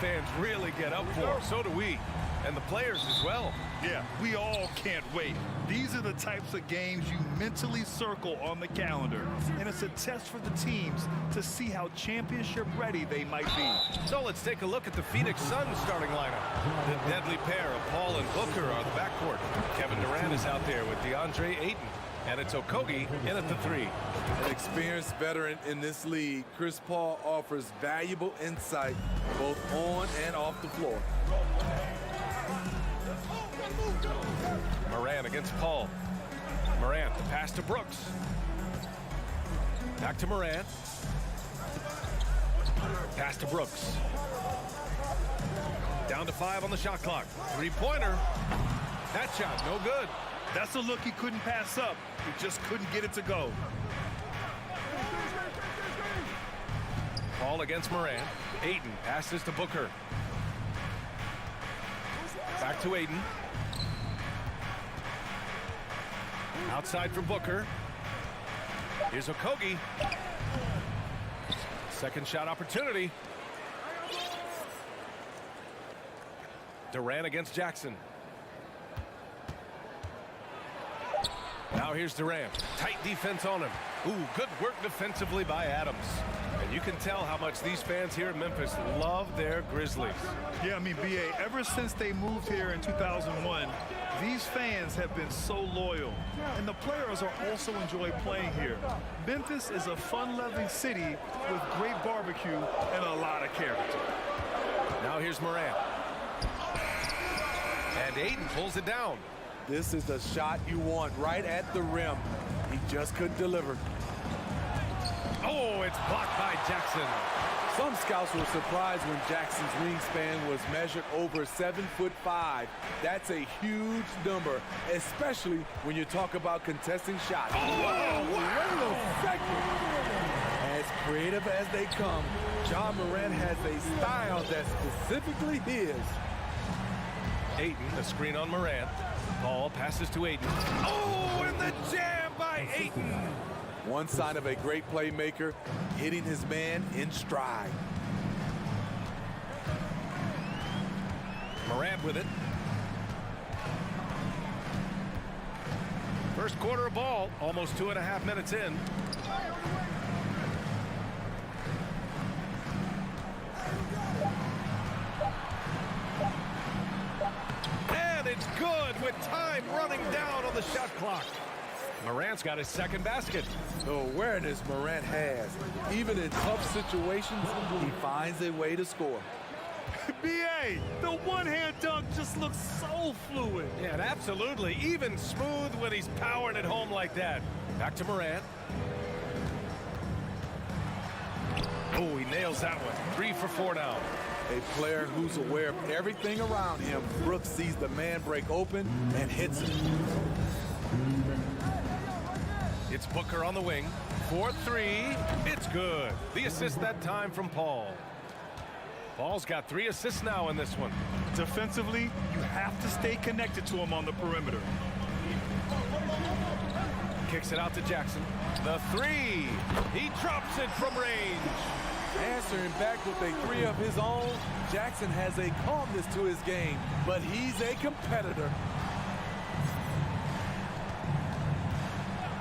fans really get up for. So do we. And the players as well. Yeah, we all can't wait. These are the types of games you mentally circle on the calendar. And it's a test for the teams to see how championship ready they might be. So let's take a look at the Phoenix Suns starting lineup. The deadly pair of Paul and Booker are the backcourt. Kevin Durant is out there with DeAndre Ayton. And it's Octopi in at the 3. An experienced veteran in this league, Chris Paul offers valuable insight both on and off the floor. Morant against Paul. Morant, the pass to Brooks. Back to Morant. Pass to Brooks. Down to 5 on the shot clock. Three-pointer. That shot, no good. That's a look he couldn't pass up. He just couldn't get it to go. Paul against Morant. Ayton passes to Booker. Back to Ayton. Outside for Booker. Here's Okogie. Second shot opportunity. Durant against Jackson. Now here's Durant. Tight defense on him. Ooh, good work defensively by Adams. And you can tell how much these fans here in Memphis love their Grizzlies. Yeah, I mean, B.A., ever since they moved here in 2001, these fans have been so loyal. And the players are also enjoy playing here. Memphis is a fun-loving city with great barbecue and a lot of character. Now here's Morant. And Ayton pulls it down. This is the shot you want right at the rim. He just couldn't deliver. Oh, it's blocked by Jackson. Some scouts were surprised when Jackson's wingspan was measured over 7'5". That's a huge number, especially when you talk about contesting shots. Oh, Wait a second. As creative as they come, John Morant has a style that's specifically his. Ayton, the screen on Morant. Paul passes to Ayton. Oh, and the jam by Ayton. One sign of a great playmaker, hitting his man in stride. Morant with it. First quarter of ball, almost 2.5 minutes in. And it's good with time running down on the shot clock. Morant's got his second basket. The awareness Morant has. Even in tough situations, he finds a way to score. B.A., the one-hand dunk just looks so fluid. Yeah, absolutely. Even smooth when he's powering it home like that. Back to Morant. Oh, he nails that one. 3 for 4 now. A player who's aware of everything around him. Brooks sees the man break open and hits it. It's Booker on the wing. 4-3. It's good. The assist that time from Paul. Paul's got 3 assists now in this one. Defensively, you have to stay connected to him on the perimeter. Kicks it out to Jackson. The 3. He drops it from range. Answering back with a 3 of his own, Jackson has a calmness to his game, but he's a competitor.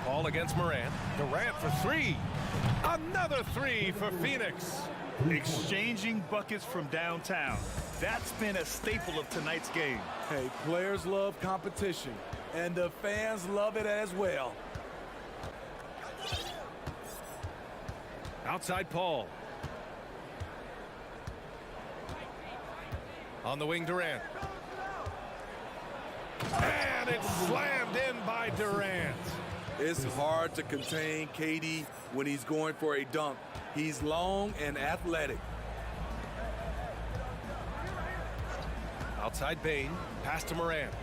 Paul against Morant. Durant for 3. Another 3 for Phoenix. Exchanging buckets from downtown. That's been a staple of tonight's game. Hey, players love competition, and the fans love it as well. Outside Paul. On the wing, Durant. And it's slammed in by Durant. It's hard to contain KD when he's going for a dunk. He's long and athletic. Outside Bane. Pass to Morant.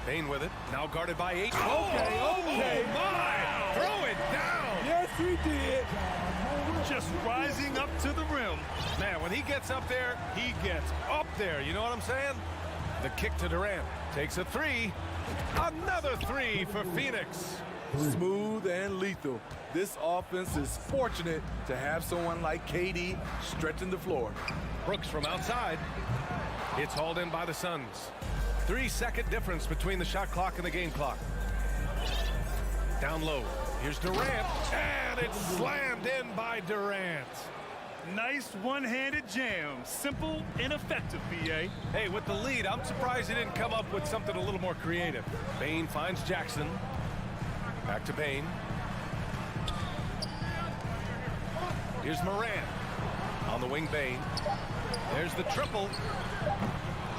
Bane with it. Now guarded by 8. Okay. Oh my! Throw it down! Yes, he did. Just rising up to the rim. Man, when he gets up there, he gets up there. You know what I'm saying? The kick to Durant. Takes a 3. Another 3 for Phoenix. Smooth and lethal. This offense is fortunate to have someone like KD stretching the floor. Brooks from outside. It's hauled in by the Suns. 3-second difference between the shot clock and the game clock. Down low. Here's Durant. And it's slammed in by Durant. Nice one-handed jam. Simple and effective, B.A. Hey, with the lead, I'm surprised he didn't come up with something a little more creative. Bane finds Jackson. Back to Bane. Here's Morant. On the wing, Bane. There's the triple.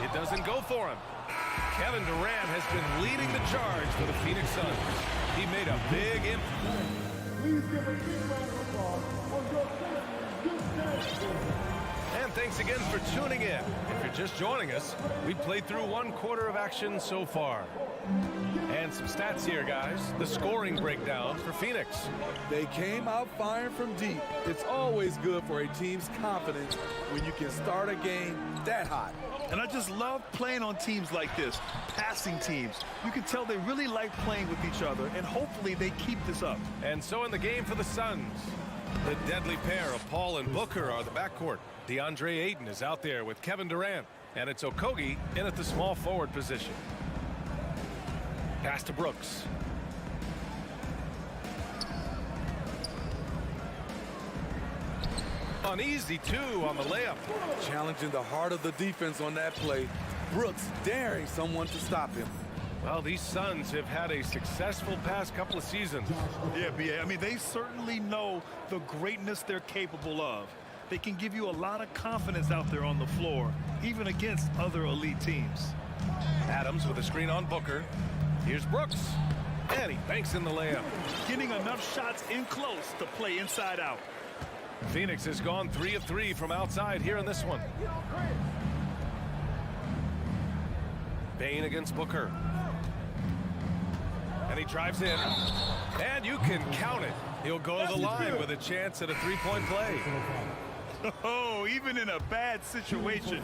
It doesn't go for him. Kevin Durant has been leading the charge for the Phoenix Suns. He made a big impact. Please give a big round of applause for your And thanks again for tuning in. If you're just joining us, we played through 1 quarter of action so far. And some stats here, guys. The scoring breakdown for Phoenix. They came out firing from deep. It's always good for a team's confidence when you can start a game that hot. And I just love playing on teams like this, passing teams. You can tell they really like playing with each other, and hopefully they keep this up. And so in the game for the Suns, the deadly pair of Paul and Booker are the backcourt. DeAndre Ayton is out there with Kevin Durant, and it's Okogie in at the small forward position. Pass to Brooks. Uneasy, too, on the layup. Challenging the heart of the defense on that play. Brooks daring someone to stop him. Well, these Suns have had a successful past couple of seasons. Yeah, B.A. I mean, they certainly know the greatness they're capable of. They can give you a lot of confidence out there on the floor, even against other elite teams. Adams with a screen on Booker. Here's Brooks. And he banks in the layup. Getting enough shots in close to play inside out. Phoenix has gone 3 of 3 from outside here in this one. Bane against Booker. And he drives in. And you can count it. He'll go to the line with a chance at a three-point play. Oh, even in a bad situation,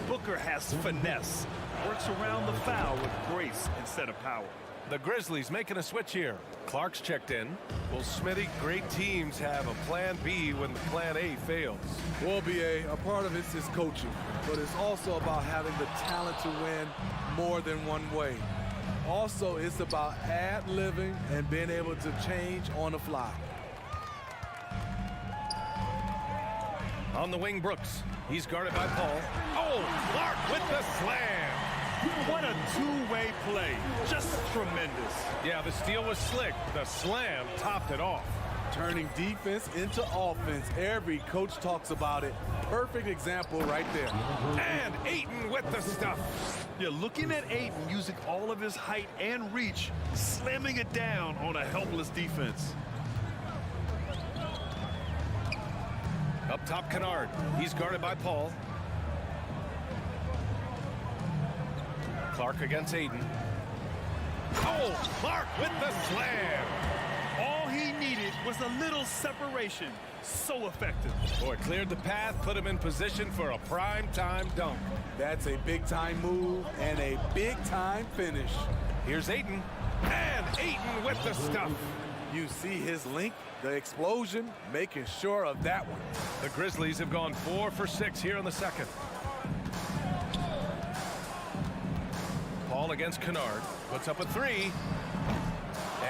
Booker has finesse. Works around the foul with grace instead of power. The Grizzlies making a switch here. Clark's checked in. Well, Smitty, great teams have a plan B when the plan A fails. Well, B.A., a part of it is coaching, but it's also about having the talent to win more than one way. Also, it's about ad-libbing and being able to change on the fly. On the wing, Brooks. He's guarded by Paul. Oh, Clark with the slam. What a two-way play. Just tremendous. Yeah, the steal was slick. The slam topped it off. Turning defense into offense. Every coach talks about it. Perfect example right there. And Ayton with the stuff. Yeah, looking at Ayton using all of his height and reach, slamming it down on a helpless defense. Up top, Kennard. He's guarded by Paul. Clark against Ayton. Oh, Clark with the slam. All he needed was a little separation. So effective. Boy, cleared the path, put him in position for a prime-time dunk. That's a big-time move and a big-time finish. Here's Ayton. And Ayton with the stuff. You see his link, the explosion, making sure of that one. The Grizzlies have gone 4 for 6 here in the second. Paul against Kennard. Puts up a 3.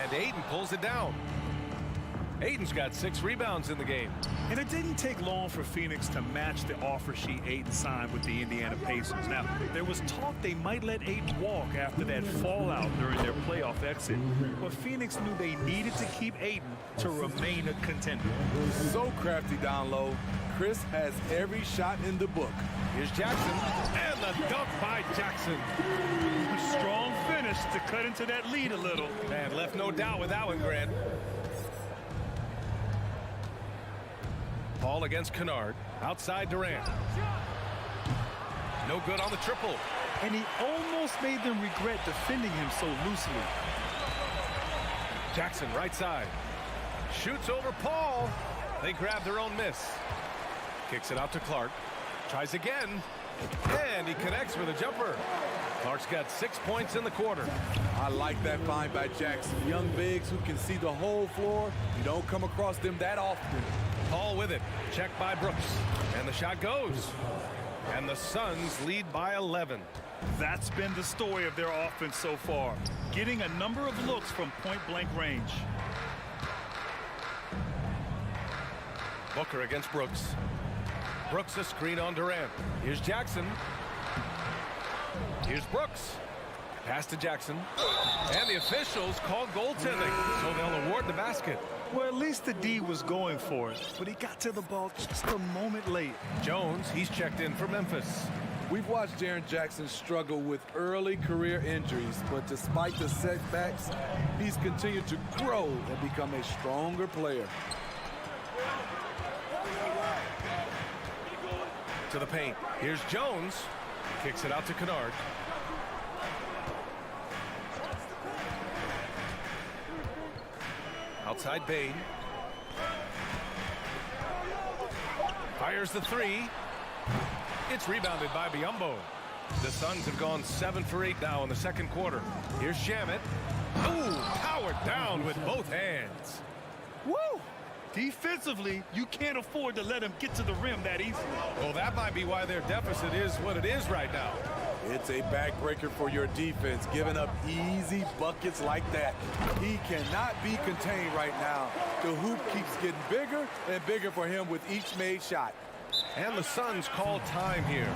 And Ayton pulls it down. Ayton's got 6 rebounds in the game. And it didn't take long for Phoenix to match the offer sheet Ayton signed with the Indiana Pacers. Now, there was talk they might let Ayton walk after that fallout during their playoff exit. But Phoenix knew they needed to keep Ayton to remain a contender. So crafty down low. Chris has every shot in the book. Here's Jackson. And the dunk by Jackson. A strong finish to cut into that lead a little. And left no doubt with that one, Grant. Paul against Kennard. Outside Durant. No good on the triple. And he almost made them regret defending him so loosely. Jackson right side. Shoots over Paul. They grab their own miss. Kicks it out to Clark. Tries again. And he connects with a jumper. Clark's got 6 points in the quarter. I like that find by Jackson. Young bigs who can see the whole floor. You don't come across them that often. Paul with it. Checked by Brooks. And the shot goes. And the Suns lead by 11. That's been the story of their offense so far. Getting a number of looks from point-blank range. Booker against Brooks. Brooks a screen on Durant. Here's Jackson. Here's Brooks. Pass to Jackson. And the officials call goaltending, so they'll award the basket. Well, at least the D was going for it, but he got to the ball just a moment late. Jones, he's checked in for Memphis. We've watched Jaren Jackson struggle with early career injuries, but despite the setbacks, he's continued to grow and become a stronger player. To the paint. Here's Jones. Kicks it out to Kennard. Outside Bain. Fires the three. It's rebounded by Biyombo. The Suns have gone 7 for 8 now in the second quarter. Here's Shamet. Ooh, powered down with both hands. Woo! Defensively, you can't afford to let him get to the rim that easily. Well, that might be why their deficit is what it is right now. It's a backbreaker for your defense, giving up easy buckets like that. He cannot be contained right now. The hoop keeps getting bigger and bigger for him with each made shot. And the Suns call time here.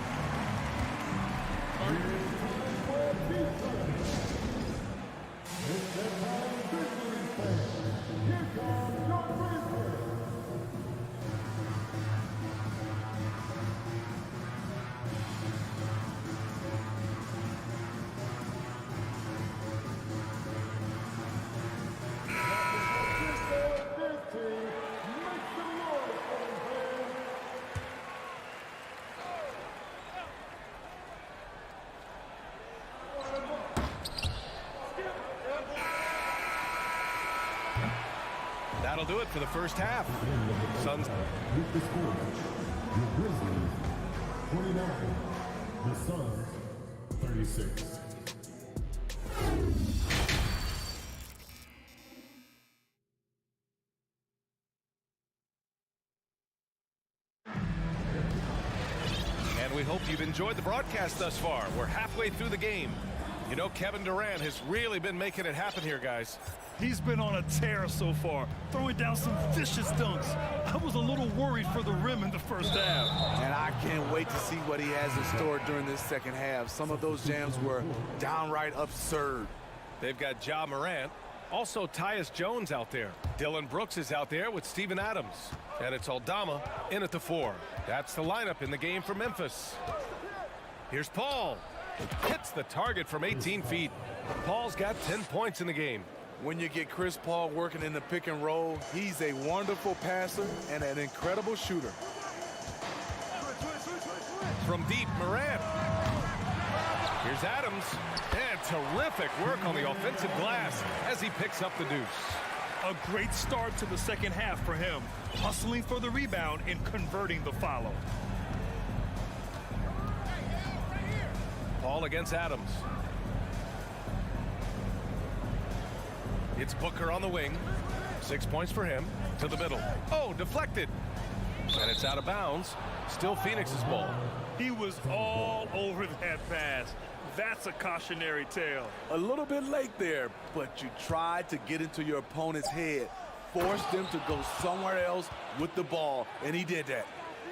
That'll do it for the first half. Suns. With the score, the Grizzlies 29, the Suns 36. And we hope you've enjoyed the broadcast thus far. We're halfway through the game. You know, Kevin Durant has really been making it happen here, guys. He's been on a tear so far, throwing down some vicious dunks. I was a little worried for the rim in the first half. And I can't wait to see what he has in store during this second half. Some of those jams were downright absurd. They've got Ja Morant. Also, Tyus Jones out there. Dylan Brooks is out there with Steven Adams. And it's Aldama in at the 4. That's the lineup in the game for Memphis. Here's Paul. Hits the target from 18 feet. Paul's got 10 points in the game. When you get Chris Paul working in the pick and roll, he's a wonderful passer and an incredible shooter. From deep, Morant. Here's Adams. And terrific work on the offensive glass as he picks up the deuce. A great start to the second half for him, hustling for the rebound and converting the follow. Paul against Adams. It's Booker on the wing. 6 points for him. To the middle. Oh, deflected. And it's out of bounds. Still Phoenix's ball. He was all over that pass. That's a cautionary tale. A little bit late there, but you tried to get into your opponent's head. Forced them to go somewhere else with the ball, and he did that.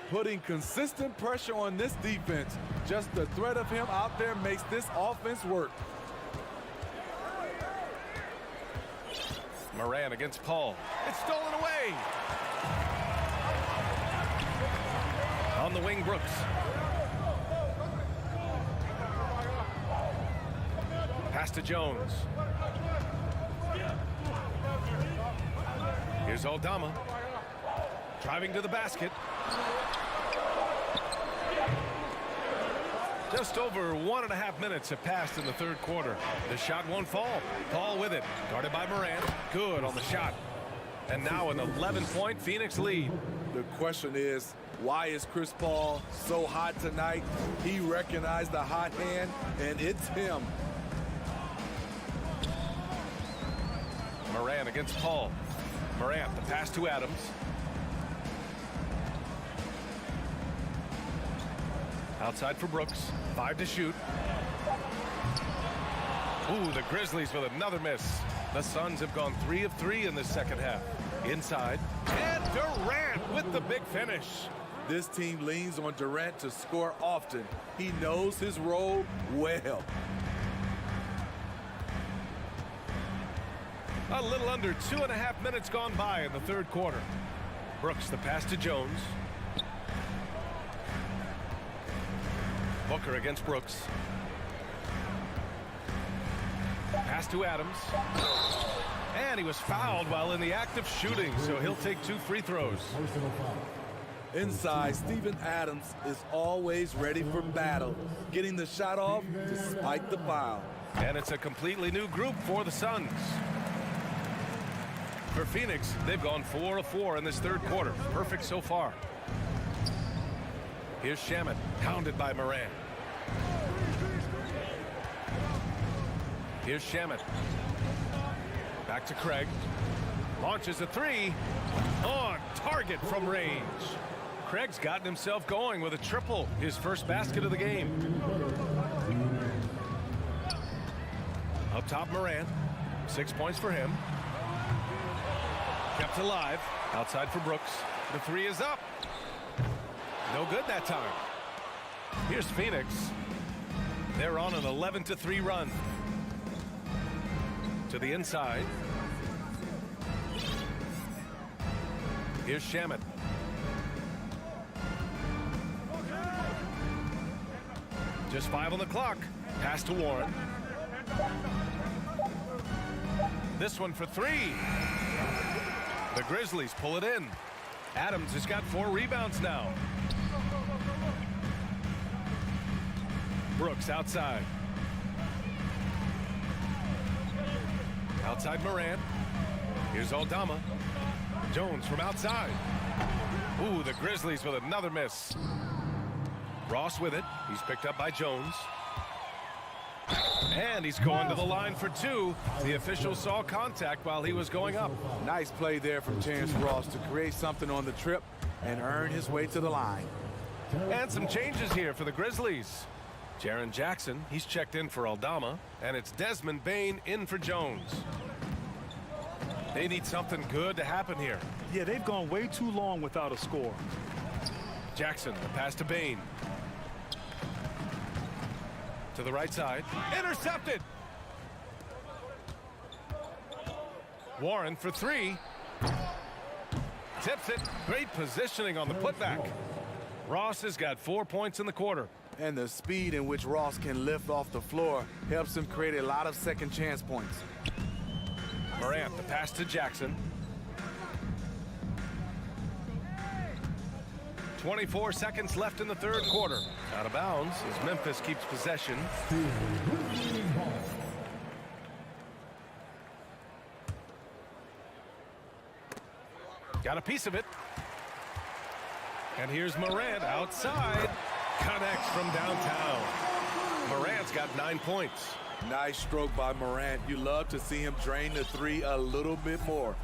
Putting consistent pressure on this defense. Just the threat of him out there makes this offense work. Morant against Paul. It's stolen away. On the wing, Brooks. Pass to Jones. Here's Aldama. Driving to the basket. Just over 1.5 minutes have passed in the third quarter. The shot won't fall. Paul with it. Guarded by Morant. Good on the shot. And now an 11-point Phoenix lead. The question is, why is Chris Paul so hot tonight? He recognized the hot hand, and it's him. Morant against Paul. Morant, the pass to Adams. Outside for Brooks. 5 to shoot. Ooh, the Grizzlies with another miss. The Suns have gone 3 of 3 in the second half. Inside. And Durant with the big finish. This team leans on Durant to score often. He knows his role well. A little under 2.5 minutes gone by in the third quarter. Brooks, the pass to Jones. Booker against Brooks. Pass to Adams. And he was fouled while in the act of shooting, so he'll take 2 free throws. Inside, Steven Adams is always ready for battle, getting the shot off despite the foul. And it's a completely new group for the Suns. For Phoenix, they've gone 4 of 4 in this third quarter. Perfect so far. Here's Shamet, pounded by Morant. Here's Shamet. Back to Craig. Launches a 3. On target from range. Craig's gotten himself going with a triple. His first basket of the game. Up top, Morant. 6 points for him. Kept alive. Outside for Brooks. The 3 is up. No good that time. Here's Phoenix. They're on an 11-3 run. To the inside. Here's Shamet. Just 5 on the clock. Pass to Warren. This one for 3. The Grizzlies pull it in. Adams has got 4 rebounds now. Brooks outside. Outside Morant. Here's Aldama. Jones from outside. Ooh, the Grizzlies with another miss. Ross with it. He's picked up by Jones. And he's going to the line for 2. The official saw contact while he was going up. Nice play there from Terrence Ross to create something on the trip and earn his way to the line. And some changes here for the Grizzlies. Jaren Jackson, he's checked in for Aldama. And it's Desmond Bane in for Jones. They need something good to happen here. Yeah, they've gone way too long without a score. Jackson, the pass to Bane. To the right side. Intercepted. Warren for 3. Tips it. Great positioning on the putback. Ross has got 4 points in the quarter. And the speed in which Ross can lift off the floor helps him create a lot of second chance points. Morant, the pass to Jackson. 24 seconds left in the third quarter. Out of bounds as Memphis keeps possession. Got a piece of it. And here's Morant outside. Connects from downtown. Morant's got 9 points. Nice stroke by Morant. You love to see him drain the 3 a little bit more.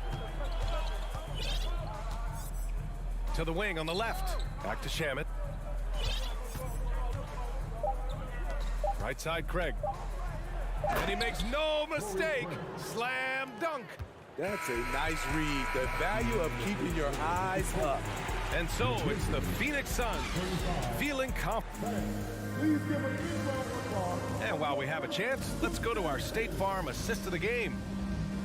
To the wing on the left. Back to Shamet. Right side, Craig. And he makes no mistake. Slam dunk. That's a nice read. The value of keeping your eyes up. And so it's the Phoenix Suns feeling confident. And while we have a chance, let's go to our State Farm assist of the game.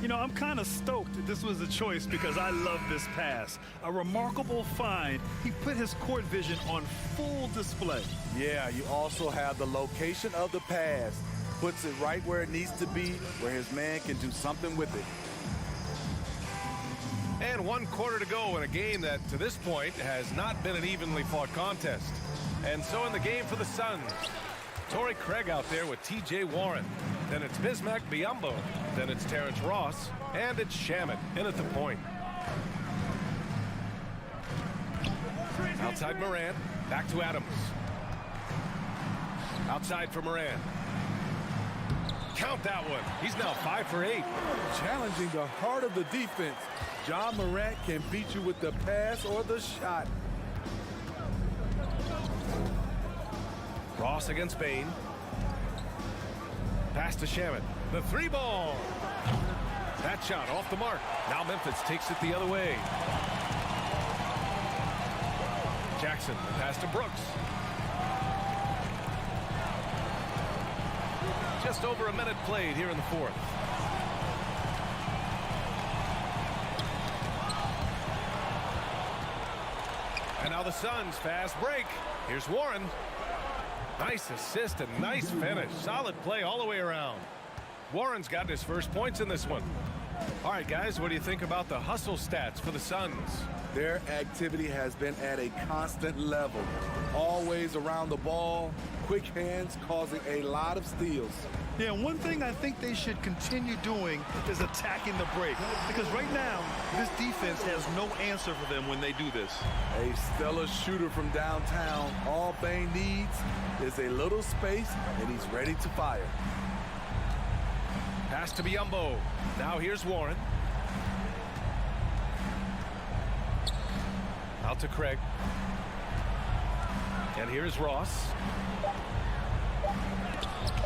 You know, I'm kind of stoked that this was a choice because I love this pass. A remarkable find. He put his court vision on full display. Yeah, you also have the location of the pass. Puts it right where it needs to be, where his man can do something with it. And 1 quarter to go in a game that, to this point, has not been an evenly fought contest. And so in the game for the Suns, Torrey Craig out there with T.J. Warren. Then it's Bismack Biyombo. Then it's Terrence Ross. And it's Shamet in at the point. Outside Morant. Back to Adams. Outside for Morant. Count that one. He's now 5 for 8. Challenging the heart of the defense. John Morant can beat you with the pass or the shot. Ross against Bain. Pass to Shamet. The 3-ball. That shot off the mark. Now Memphis takes it the other way. Jackson, the pass to Brooks. Just over a minute played here in the fourth. And now the Suns fast break. Here's Warren. Nice assist and nice finish. Solid play all the way around. Warren's got his first points in this one. All right, guys, what do you think about the hustle stats for the Suns? Their activity has been at a constant level. Always around the ball, quick hands causing a lot of steals. Yeah, one thing I think they should continue doing is attacking the break. Because right now, this defense has no answer for them when they do this. A stellar shooter from downtown. All Bain needs is a little space, and he's ready to fire. Pass to Biyombo. Now here's Warren. Out to Craig. And here's Ross.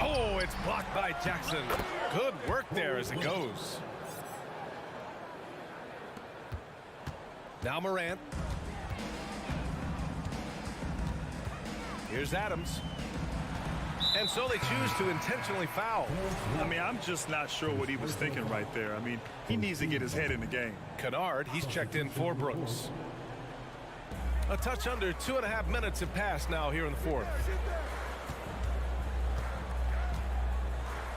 Oh, it's blocked by Jackson. Good work there as it goes. Now Morant. Here's Adams. And so they choose to intentionally foul. I mean, I'm just not sure what he was thinking right there. I mean, he needs to get his head in the game. Kennard, he's checked in for Brooks. A touch under 2.5 minutes have passed now here in the fourth.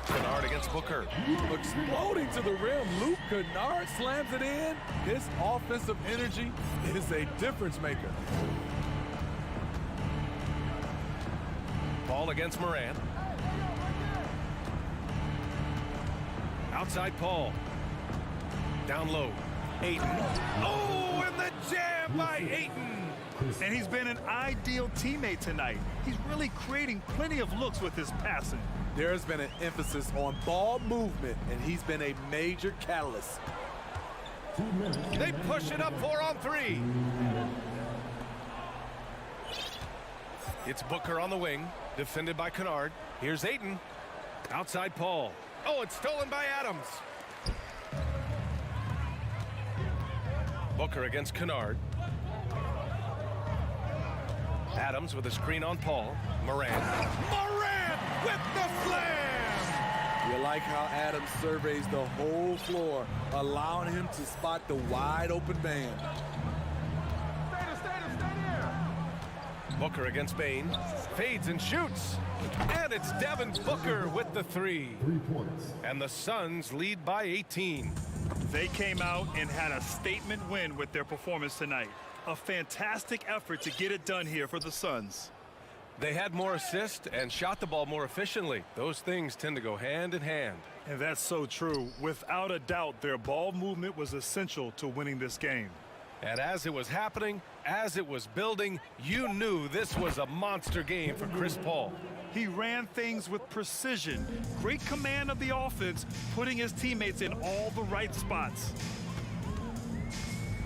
Kennard against Booker. Exploding to the rim. Luke Kennard slams it in. His offensive energy is a difference maker. Paul against Morant. Outside Paul. Down low. Ayton. Oh, and the jam by Ayton. And he's been an ideal teammate tonight. He's really creating plenty of looks with his passing. There's been an emphasis on ball movement, and he's been a major catalyst. They push it up 4 on 3. It's Booker on the wing, defended by Kennard. Here's Ayton. Outside Paul. Oh, it's stolen by Adams. Booker against Kennard. Adams with a screen on Paul. Morant. Morant with the slam! You like how Adams surveys the whole floor, allowing him to spot the wide open man. Booker against Bain. Fades and shoots. And it's Devin Booker with the 3. 3 points. And the Suns lead by 18. They came out and had a statement win with their performance tonight. A fantastic effort to get it done here for the Suns. They had more assists and shot the ball more efficiently. Those things tend to go hand in hand. And that's so true. Without a doubt, their ball movement was essential to winning this game. And as it was happening, as it was building, you knew this was a monster game for Chris Paul. He ran things with precision, great command of the offense, putting his teammates in all the right spots.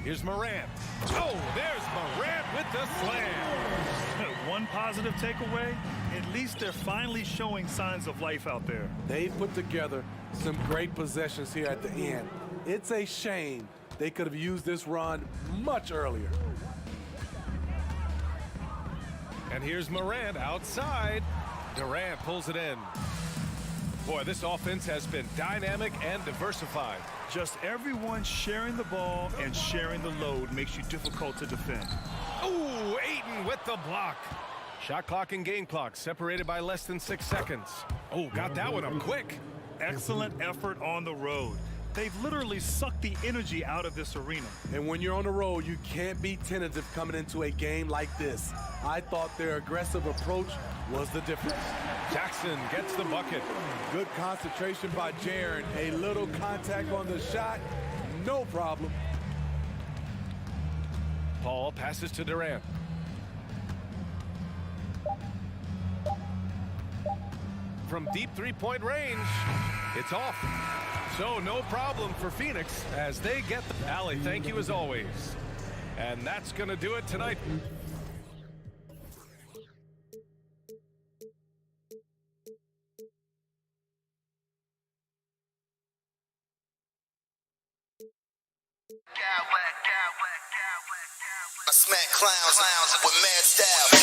Here's Morant. Oh, there's Morant with the slam. One positive takeaway, at least they're finally showing signs of life out there. They put together some great possessions here at the end. It's a shame they could have used this run much earlier. And here's Morant outside. Durant pulls it in. Boy, this offense has been dynamic and diversified. Just everyone sharing the ball and sharing the load makes you difficult to defend. Ooh, Ayton with the block. Shot clock and game clock separated by less than 6 seconds. Oh, got that one up quick. Excellent effort on the road. They've literally sucked the energy out of this arena. And when you're on the road, you can't be tentative coming into a game like this. I thought their aggressive approach was the difference. Jackson gets the bucket. Good concentration by Jaren. A little contact on the shot, no problem. Paul passes to Durant. From deep three-point range, it's off. So no problem for Phoenix as they get the alley. Thank you as always. And that's going to do it tonight. I smack clowns with mad style.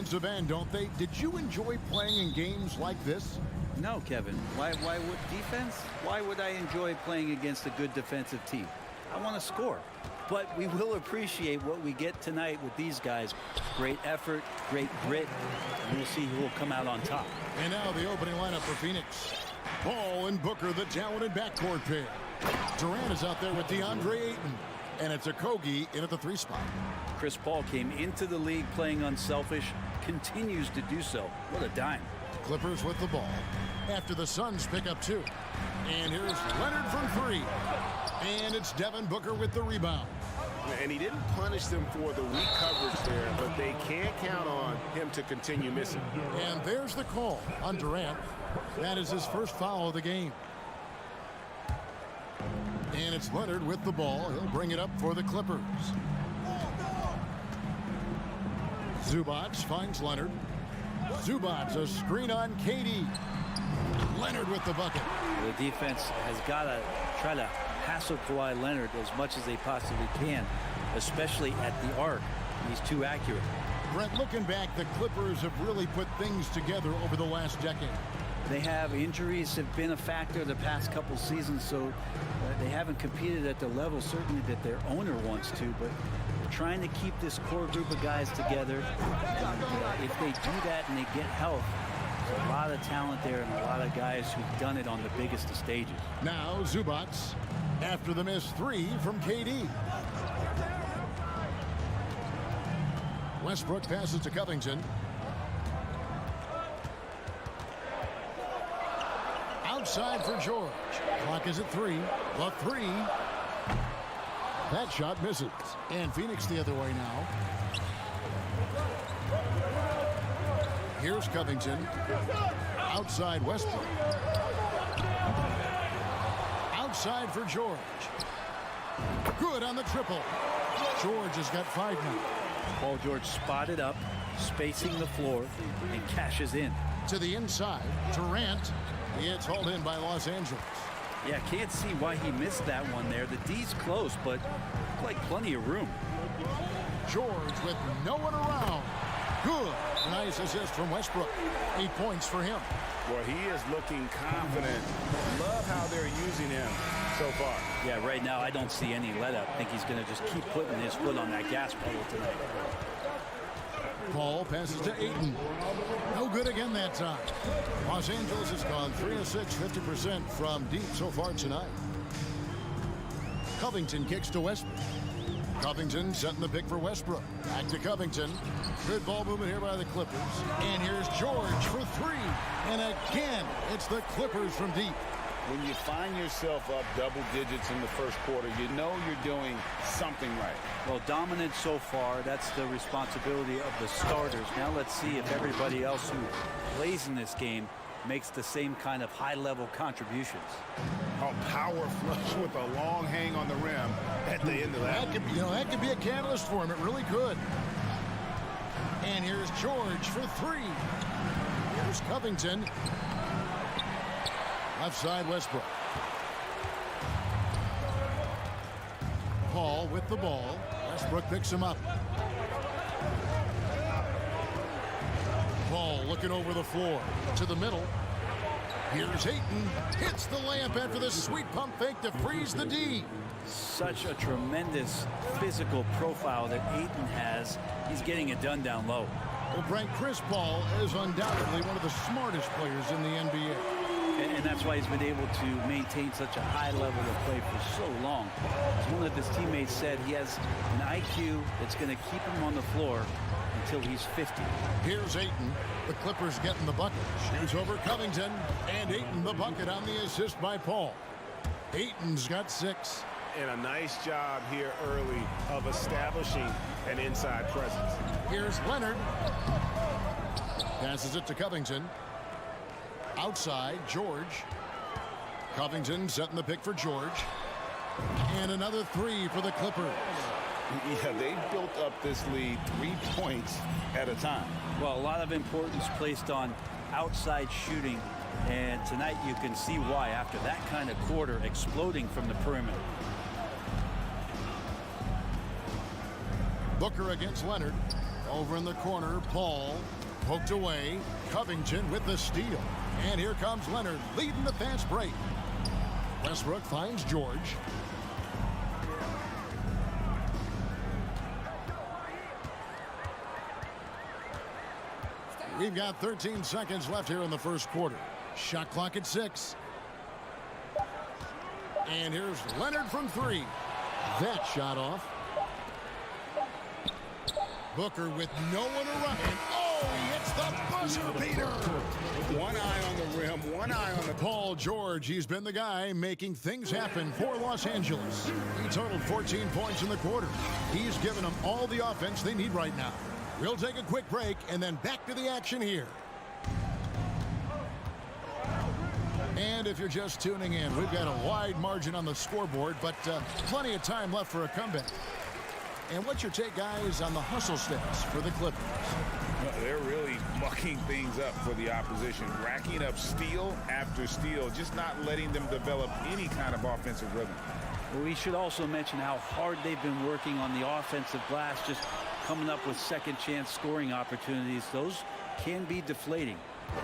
defensive end, don't they? Did you enjoy playing in games like this? No, Kevin. Why would defense? Why would I enjoy playing against a good defensive team? I want to score. But we will appreciate what we get tonight with these guys. Great effort, great grit, and we'll see who will come out on top. And now the opening lineup for Phoenix. Paul and Booker, the talented backcourt pair. Durant is out there with DeAndre Ayton. And it's Octopi in at the 3 spot. Chris Paul came into the league playing unselfish, continues to do so. What a dime. Clippers with the ball after the Suns pick up 2. And here's Leonard from 3. And it's Devin Booker with the rebound. And he didn't punish them for the weak coverage there, but they can't count on him to continue missing. And there's the call on Durant. That is his first foul of the game. And it's Leonard with the ball. He'll bring it up for the Clippers. Zubac finds Leonard. Zubac, a screen on KD. Leonard with the bucket. The defense has got to try to hassle Kawhi Leonard as much as they possibly can, especially at the arc. He's too accurate. Brett, looking back, the Clippers have really put things together over the last decade. They have injuries have been a factor the past couple seasons, so they haven't competed at the level certainly that their owner wants to, but they're trying to keep this core group of guys together. And if they do that and they get health, there's a lot of talent there and a lot of guys who've done it on the biggest of stages. Now Zubac after the missed 3 from KD. Westbrook passes to Covington. Outside for George. Clock is at 3. The 3. That shot misses. And Phoenix the other way now. Here's Covington. Outside Westbrook. Outside for George. Good on the triple. George has got 5 now. Paul George spotted up, spacing the floor, and cashes in. To the inside, Durant. It's hauled in by Los Angeles. Yeah, can't see why he missed that one there. The D's close, but like plenty of room. George with no one around. Good. Nice assist from Westbrook. 8 points for him. Well, he is looking confident. Love how they're using him so far. Yeah, right now I don't see any let up. I think he's going to just keep putting his foot on that gas pedal tonight. Paul passes to Ayton. No good again that time. Los Angeles has gone 3 of 6, 50% from deep so far tonight. Covington kicks to Westbrook. Covington setting the pick for Westbrook. Back to Covington. Good ball movement here by the Clippers. And here's George for 3. And again, it's the Clippers from deep. When you find yourself up double digits in the first quarter, you know you're doing something right. Well, dominant so far. That's the responsibility of the starters. Now let's see if everybody else who plays in this game makes the same kind of high-level contributions. A power flush with a long hang on the rim at the end of that. That could be a catalyst for him. It really could. And here's George for 3. Here's Covington. Left side, Westbrook. Paul with the ball. Westbrook picks him up. Paul looking over the floor to the middle. Here's Ayton. Hits the layup after the sweet pump fake to freeze the D. Such a tremendous physical profile that Ayton has. He's getting it done down low. Well, Brent, Chris Paul is undoubtedly one of the smartest players in the NBA. And that's why he's been able to maintain such a high level of play for so long. As one of his teammates said, he has an IQ that's going to keep him on the floor until he's 50. Here's Ayton. The Clippers getting the bucket. Shoots over Covington. And Ayton the bucket on the assist by Paul. Ayton's got 6. And a nice job here early of establishing an inside presence. Here's Leonard. Passes it to Covington. Outside, George. Covington setting the pick for George. And another 3 for the Clippers. Yeah, they built up this lead 3 points at a time. Well, a lot of importance placed on outside shooting. And tonight you can see why after that kind of quarter exploding from the perimeter. Booker against Leonard. Over in the corner, Paul poked away. Covington with the steal. And here comes Leonard leading the fast break. Westbrook finds George. We've got 13 seconds left here in the first quarter. Shot clock at 6. And here's Leonard from 3. That shot off. Booker with no one around. And oh, he hits the buzzer beater. One eye on the rim, one eye on the... Paul George, he's been the guy making things happen for Los Angeles. He totaled 14 points in the quarter. He's given them all the offense they need right now. We'll take a quick break and then back to the action here. And if you're just tuning in, we've got a wide margin on the scoreboard, but plenty of time left for a comeback. And what's your take, guys, on the hustle stats for the Clippers? They're really mucking things up for the opposition, racking up steal after steal, just not letting them develop any kind of offensive rhythm. Well, we should also mention how hard they've been working on the offensive glass, just coming up with second chance scoring opportunities. Those can be deflating.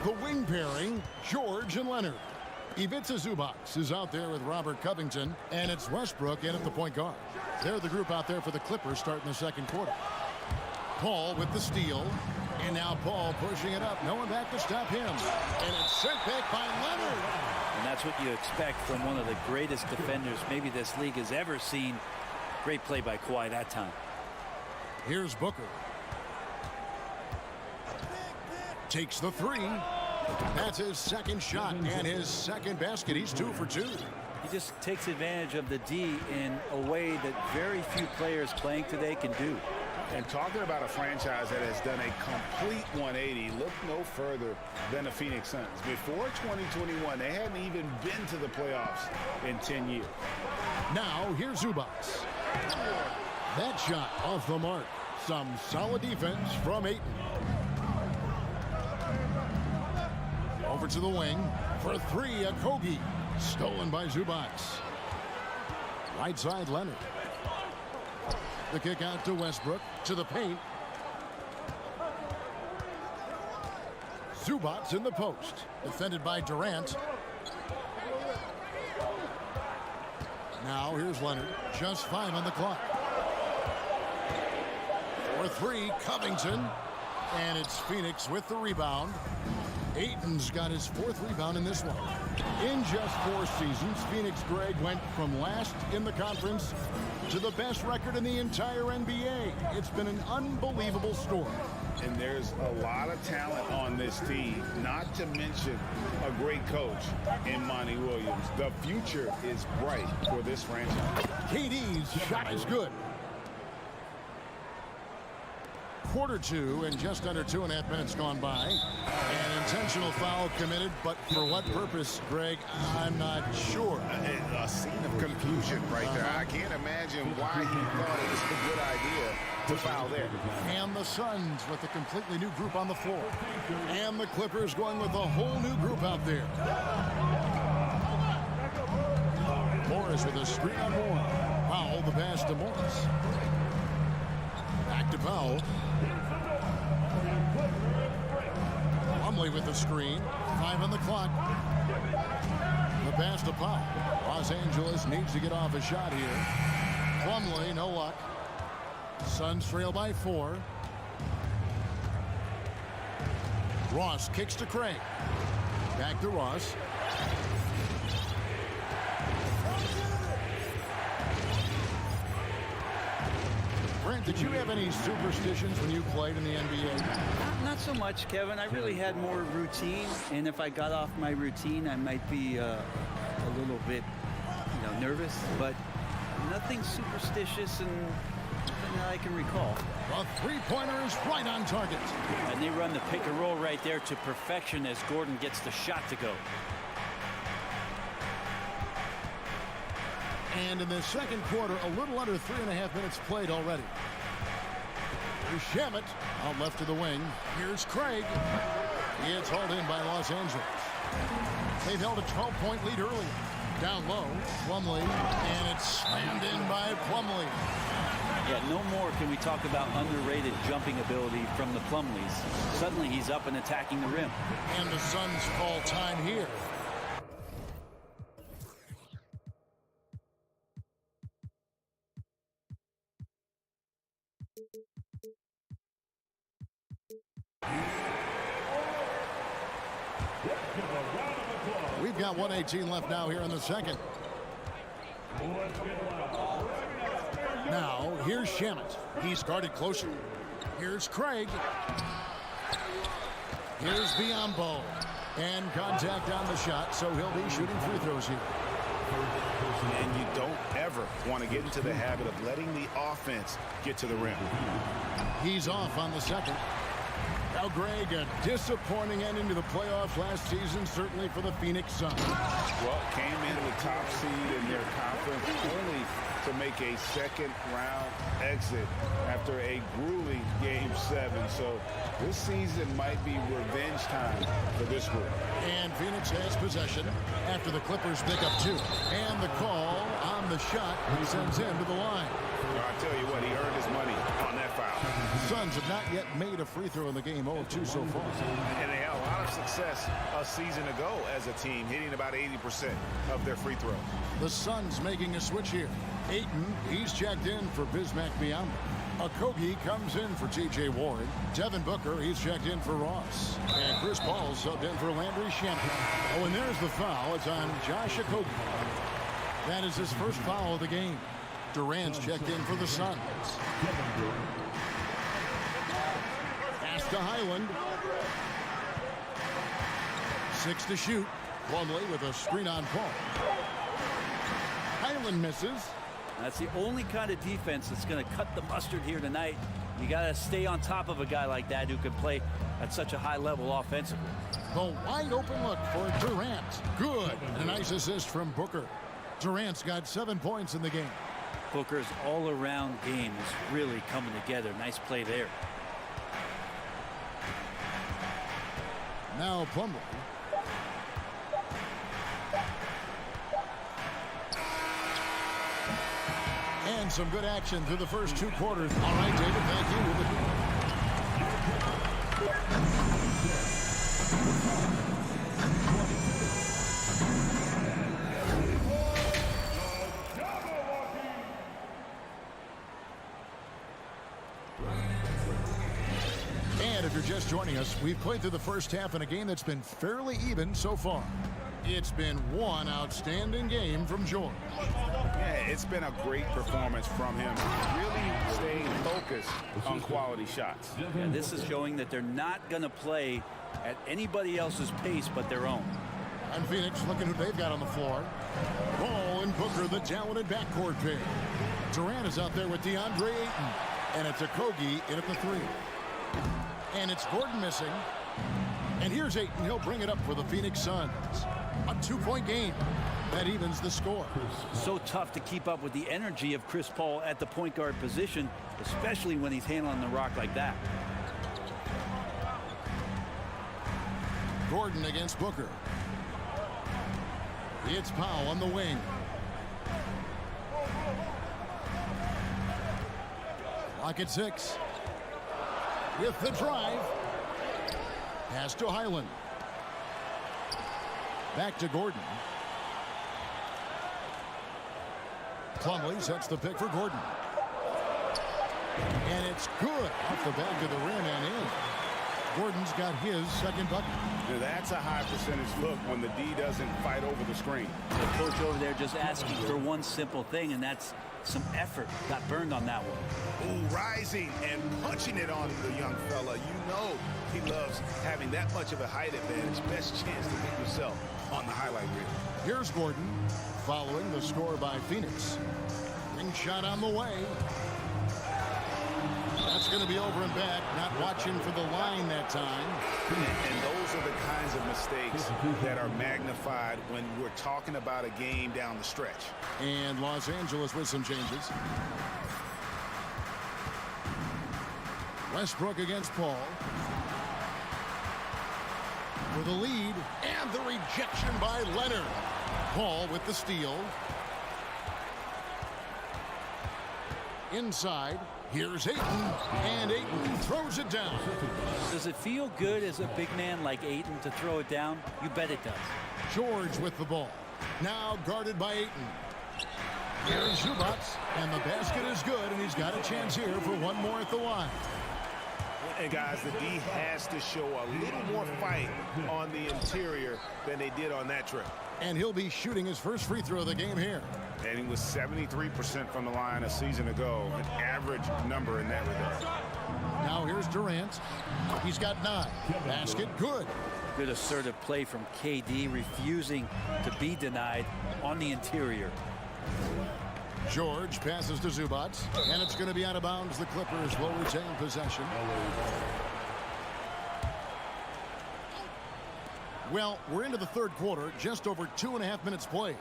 The wing pairing, George and Leonard. Ivica Zubac is out there with Robert Covington, and it's Westbrook in at the point guard. They're the group out there for the Clippers starting the second quarter. Paul with the steal, and now Paul pushing it up. No one back to stop him, and it's sent back by Leonard. And that's what you expect from one of the greatest defenders maybe this league has ever seen. Great play by Kawhi that time. Here's Booker. Takes the 3. That's his second shot and his second basket. He's 2 for 2. He just takes advantage of the D in a way that very few players playing today can do. And talking about a franchise that has done a complete 180, look no further than the Phoenix Suns. Before 2021, they hadn't even been to the playoffs in 10 years. Now, here's Zubac. That shot off the mark. Some solid defense from Ayton. Over to the wing for 3, Octopi. Stolen by Zubac. Right side, Leonard. The kick out to Westbrook, to the paint. Zubac in the post. Defended by Durant. Now here's Leonard. Just 5 on the clock. For 3, Covington. And it's Phoenix with the rebound. Ayton's got his 4th rebound in this one. In just 4 seasons, Phoenix, Greg, went from last in the conference to the best record in the entire NBA. It's been an unbelievable story. And there's a lot of talent on this team, not to mention a great coach in Monty Williams. The future is bright for this franchise. KD's shot is good. Quarter 2 and just under 2.5 minutes gone by. An intentional foul committed, but for what purpose, Greg, I'm not sure. A scene of confusion right there. I can't imagine why he thought it was a good idea to foul there. And the Suns with a completely new group on the floor. And the Clippers going with a whole new group out there. Morris with a screen on Moore. Powell the pass to Morris. Back to Powell. Plumlee with the screen. 5 on the clock. The pass to Powell. Los Angeles needs to get off a shot here. Plumlee, no luck. Suns trail by 4. Ross kicks to Craig. Back to Ross. Brent, did you have any superstitions when you played in the NBA? Not so much, Kevin. I really had more routine, and if I got off my routine, I might be a little bit, nervous, but nothing superstitious and nothing that I can recall. The three-pointer is right on target. And they run the pick and roll right there to perfection as Gordon gets the shot to go. And in the second quarter, a little under 3.5 minutes played already. Here's Shamet out left to the wing. Here's Craig. It's hauled in by Los Angeles. They've held a 12-point lead early. Down low, Plumlee, and it's slammed in by Plumlee. Yeah, no more can we talk about underrated jumping ability from the Plumlees. Suddenly he's up and attacking the rim. And the Suns call time here. We've got 1:18 left now here in the second. Now, here's Shamet. He's guarded closer. Here's Craig. Here's Biombo. And contact on the shot, so he'll be shooting free throws here. And you don't ever want to get into the habit of letting the offense get to the rim. He's off on the second. Now, Greg, a disappointing ending to the playoffs last season, certainly for the Phoenix Suns. Well, came in with top seed in their conference, only to make a second-round exit after a grueling Game 7. So this season might be revenge time for this group. And Phoenix has possession after the Clippers pick up 2. And the call on the shot sends him to the line. I tell you what, he earned his money on that foul. Suns have not yet made a free throw in the game, 0-2 so far. And they had a lot of success a season ago as a team, hitting about 80% of their free throws. The Suns making a switch here. Ayton, he's checked in for Bismack Biyombo. Octopi comes in for T.J. Warren. Devin Booker, he's checked in for Ross. And Chris Paul subbed in for Landry Shamet. Oh, and there's the foul. It's on Josh Octopi. That is his first foul of the game. Durant's checked in for the Suns. Pass to Highland. 6 to shoot. Plumlee with a screen on Paul. Highland misses. That's the only kind of defense that's going to cut the mustard here tonight. You got to stay on top of a guy like that who can play at such a high level offensively. The wide open look for Durant. Good. A nice assist from Booker. Durant's got 7 points in the game. Booker's all-around game is really coming together. Nice play there. Now Plumlee. And some good action through the first 2 quarters. All right, David, thank you. And if you're just joining us, we've played through the first half in a game that's been fairly even so far. It's been one outstanding game from George. Yeah, it's been a great performance from him. Really staying focused on quality shots. Yeah, this is showing that they're not going to play at anybody else's pace but their own. And Phoenix looking who they've got on the floor. Ball and Booker, the talented backcourt pair. Durant is out there with DeAndre Ayton. And it's Okogie in at the 3. And it's Gordon missing. And here's Ayton. He'll bring it up for the Phoenix Suns. A 2-point game. That evens the score. So tough to keep up with the energy of Chris Paul at the point guard position, especially when he's handling the rock like that. Gordon against Booker. It's Powell on the wing. Clock at 6. With the drive. Pass to Highland. Back to Gordon. Plumlee sets the pick for Gordon. And it's good off the back of the rim and in. Gordon's got his second bucket. Now that's a high percentage look when the D doesn't fight over the screen. The coach over there just asking for one simple thing, and that's some effort. Got burned on that one. Ooh, rising and punching it on the young fella. You know he loves having that much of a height advantage. Best chance to get yourself on the highlight reel. Here's Gordon following the score by Phoenix. Ring shot on the way. That's going to be over and back. Not watching for the line that time. And those are the kinds of mistakes that are magnified when we're talking about a game down the stretch. And Los Angeles with some changes. Westbrook against Paul. For the lead, and the rejection by Leonard. Paul with the steal. Inside. Here's Ayton, and Ayton throws it down. Does it feel good as a big man like Ayton to throw it down? You bet it does. George with the ball. Now guarded by Ayton. Here's Zubats, and the basket is good, and he's got a chance here for one more at the line. And guys, the D has to show a little more fight on the interior than they did on that trip. And he'll be shooting his first free throw of the game here. And he was 73% from the line a season ago, an average number in that regard. Now here's Durant. He's got 9. Basket good. Good assertive play from KD, refusing to be denied on the interior. George passes to Zubats, and it's going to be out of bounds. The Clippers will retain possession. Well, we're into the third quarter, just over 2.5 minutes played.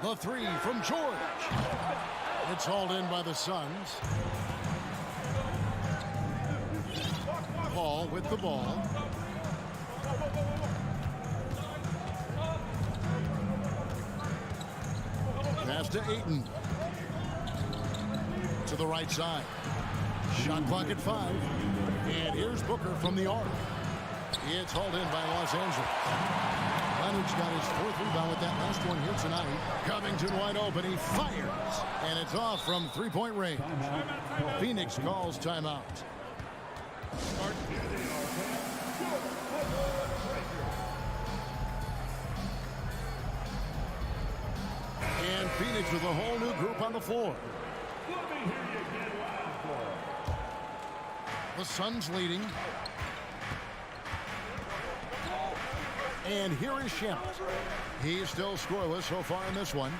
The three from George. It's hauled in by the Suns. Paul with the ball. Pass to Ayton. To the right side. Shot clock at 5. And here's Booker from the arc. It's hauled in by Los Angeles. Leonard's got his 4th rebound with that last one here tonight. Covington wide open. He fires. And it's off from three-point range. Phoenix calls timeout. And Phoenix with a whole new group on the floor. The Suns leading. And here is Shemp. He's still scoreless so far in this one.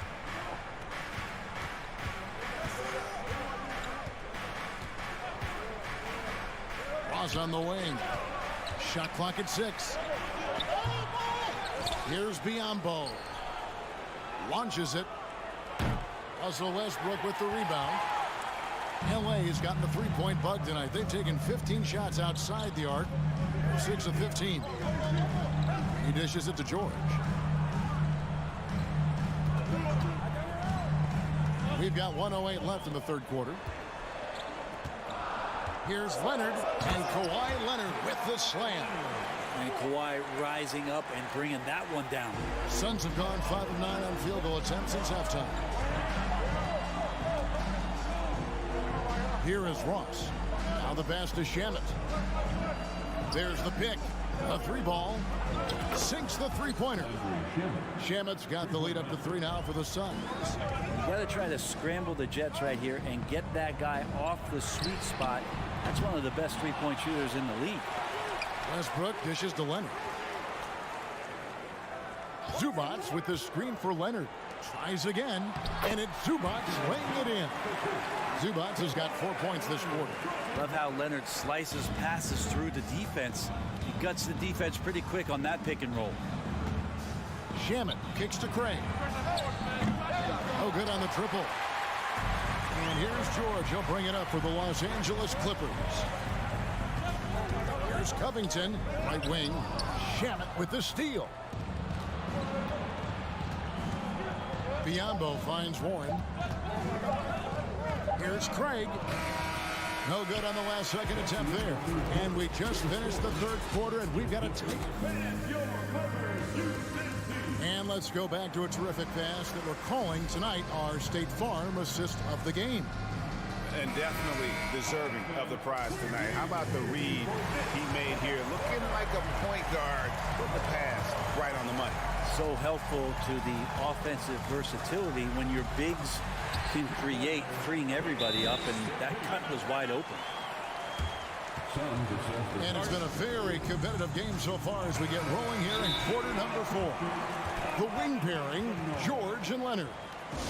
Ross on the wing. Shot clock at 6. Here's Biyombo. Launches it. Russell Westbrook with the rebound. LA has gotten the three-point bug tonight. They've taken 15 shots outside the arc. 6 of 15. He dishes it to George. We've got 1:08 left in the third quarter. Here's Leonard, and Kawhi Leonard with the slam. And Kawhi rising up and bringing that one down. Suns have gone 5 of 9 on field goal attempts since halftime. Here is Ross. Now the pass to Shamet. There's the pick. A 3-ball. Sinks the three-pointer. Shamet's got the lead up to 3 now for the Suns. You got to try to scramble the Jets right here and get that guy off the sweet spot. That's one of the best three-point shooters in the league. Westbrook dishes to Leonard. Zubats with the screen for Leonard. Tries again, and it's Zubats laying it in. Zubats has got 4 points this quarter. Love how Leonard slices passes through the defense. He guts the defense pretty quick on that pick and roll. Shamet kicks to Craig. No good on the triple. And here's George. He'll bring it up for the Los Angeles Clippers. Here's Covington, right wing. Shamet with the steal. Biyombo finds Warren. Here's Craig. No good on the last second attempt there. And we just finished the third quarter, and we've got a tie. And let's go back to a terrific pass that we're calling tonight our State Farm assist of the game. And definitely deserving of the prize tonight. How about the read he made here? Looking like a point guard with the pass right on the money. So helpful to the offensive versatility when your bigs can create, freeing everybody up, and that cut was wide open. And it's been a very competitive game so far as we get rolling here in quarter number 4. The wing pairing, George and Leonard.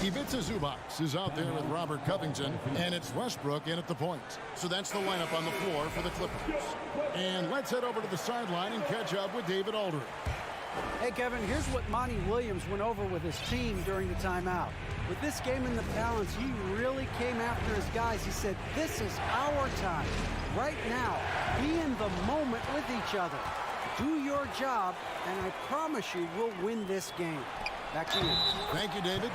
Ivica Zubats is out there with Robert Covington, and it's Westbrook in at the point. So that's the lineup on the floor for the Clippers. And let's head over to the sideline and catch up with David Aldridge. Hey, Kevin, here's what Monty Williams went over with his team during the timeout. With this game in the balance, he really came after his guys. He said, this is our time. Right now, be in the moment with each other. Do your job, and I promise you, we'll win this game. Back to you. Thank you, David.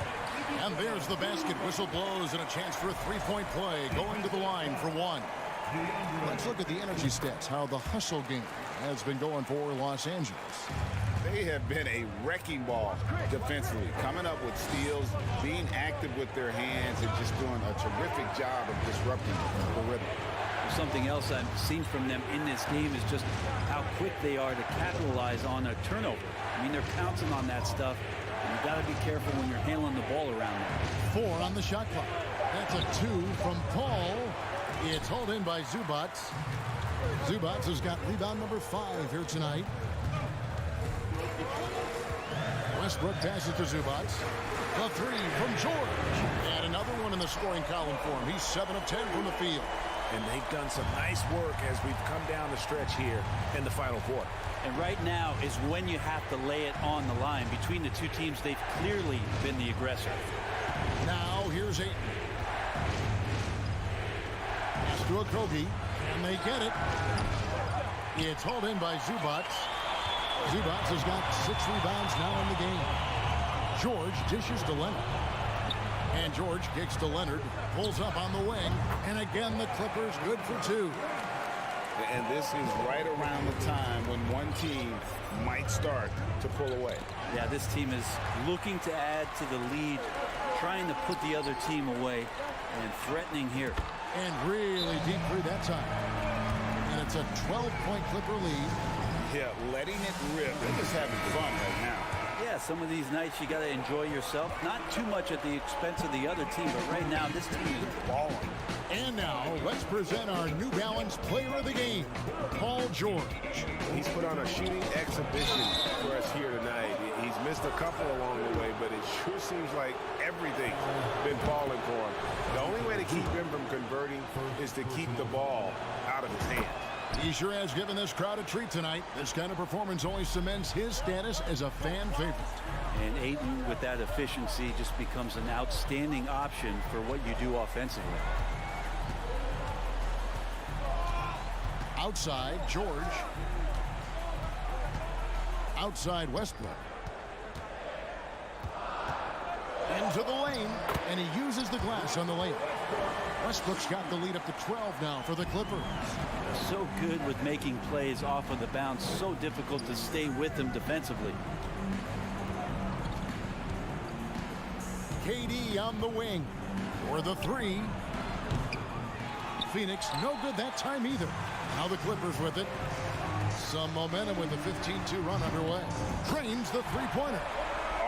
And there's the basket. Whistle blows and a chance for a three-point play going to the line for one. Let's look at the energy stats, how the hustle game has been going for Los Angeles. They have been a wrecking ball defensively, coming up with steals, being active with their hands, and just doing a terrific job of disrupting the rhythm. Something else I've seen from them in this game is just how quick they are to capitalize on a turnover. I mean, they're pouncing on that stuff, and you got to be careful when you're handling the ball around them. 4 on the shot clock. That's a 2 from Paul. It's hauled in by Zubats. Zubats has got rebound number 5 here tonight. Westbrook passes to Zubats. The 3 from George. And another one in the scoring column for him. He's 7 of 10 from the field. And they've done some nice work as we've come down the stretch here in the final quarter. And right now is when you have to lay it on the line. Between the two teams, they've clearly been the aggressor. Now here's Ayton. Pass to Octopi, and they get it. It's hauled in by Zubats. Zubats has got 6 rebounds now in the game. George dishes to Leonard. And George kicks to Leonard, pulls up on the wing, and again the Clippers good for 2. And this is right around the time when one team might start to pull away. Yeah, this team is looking to add to the lead, trying to put the other team away, and threatening here. And really deep three that time. And it's a 12-point Clipper lead. Yeah, letting it rip. They're just having fun right now. Yeah, some of these nights you got to enjoy yourself. Not too much at the expense of the other team, but right now this team is balling. And now let's present our New Balance Player of the Game, Paul George. He's put on a shooting exhibition for us here tonight. He's missed a couple along the way, but it sure seems like everything's been falling for him. The only way to keep him from converting is to keep the ball out of his hand. He sure has given this crowd a treat tonight. This kind of performance only cements his status as a fan favorite. And Ayton, with that efficiency, just becomes an outstanding option for what you do offensively. Outside, George. Outside, Westbrook. Into the lane, and he uses the glass on the lane. Westbrook's got the lead up to 12 now for the Clippers. So good with making plays off of the bounce. So difficult to stay with them defensively. KD on the wing for the 3. Phoenix no good that time either. Now the Clippers with it. Some momentum with the 15-2 run underway. Drains the three-pointer.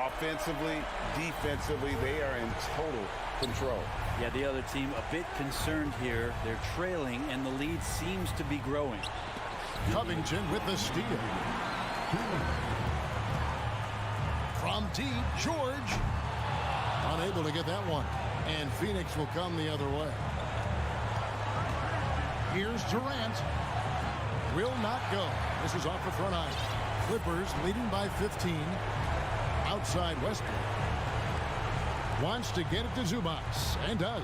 Offensively, defensively, they are in total control. Yeah, the other team a bit concerned here. They're trailing, and the lead seems to be growing. Covington with the steal. From deep, George. Unable to get that one. And Phoenix will come the other way. Here's Durant. Will not go. This is off the front eye. Clippers leading by 15. Outside Westbrook. Wants to get it to Zubats, and does.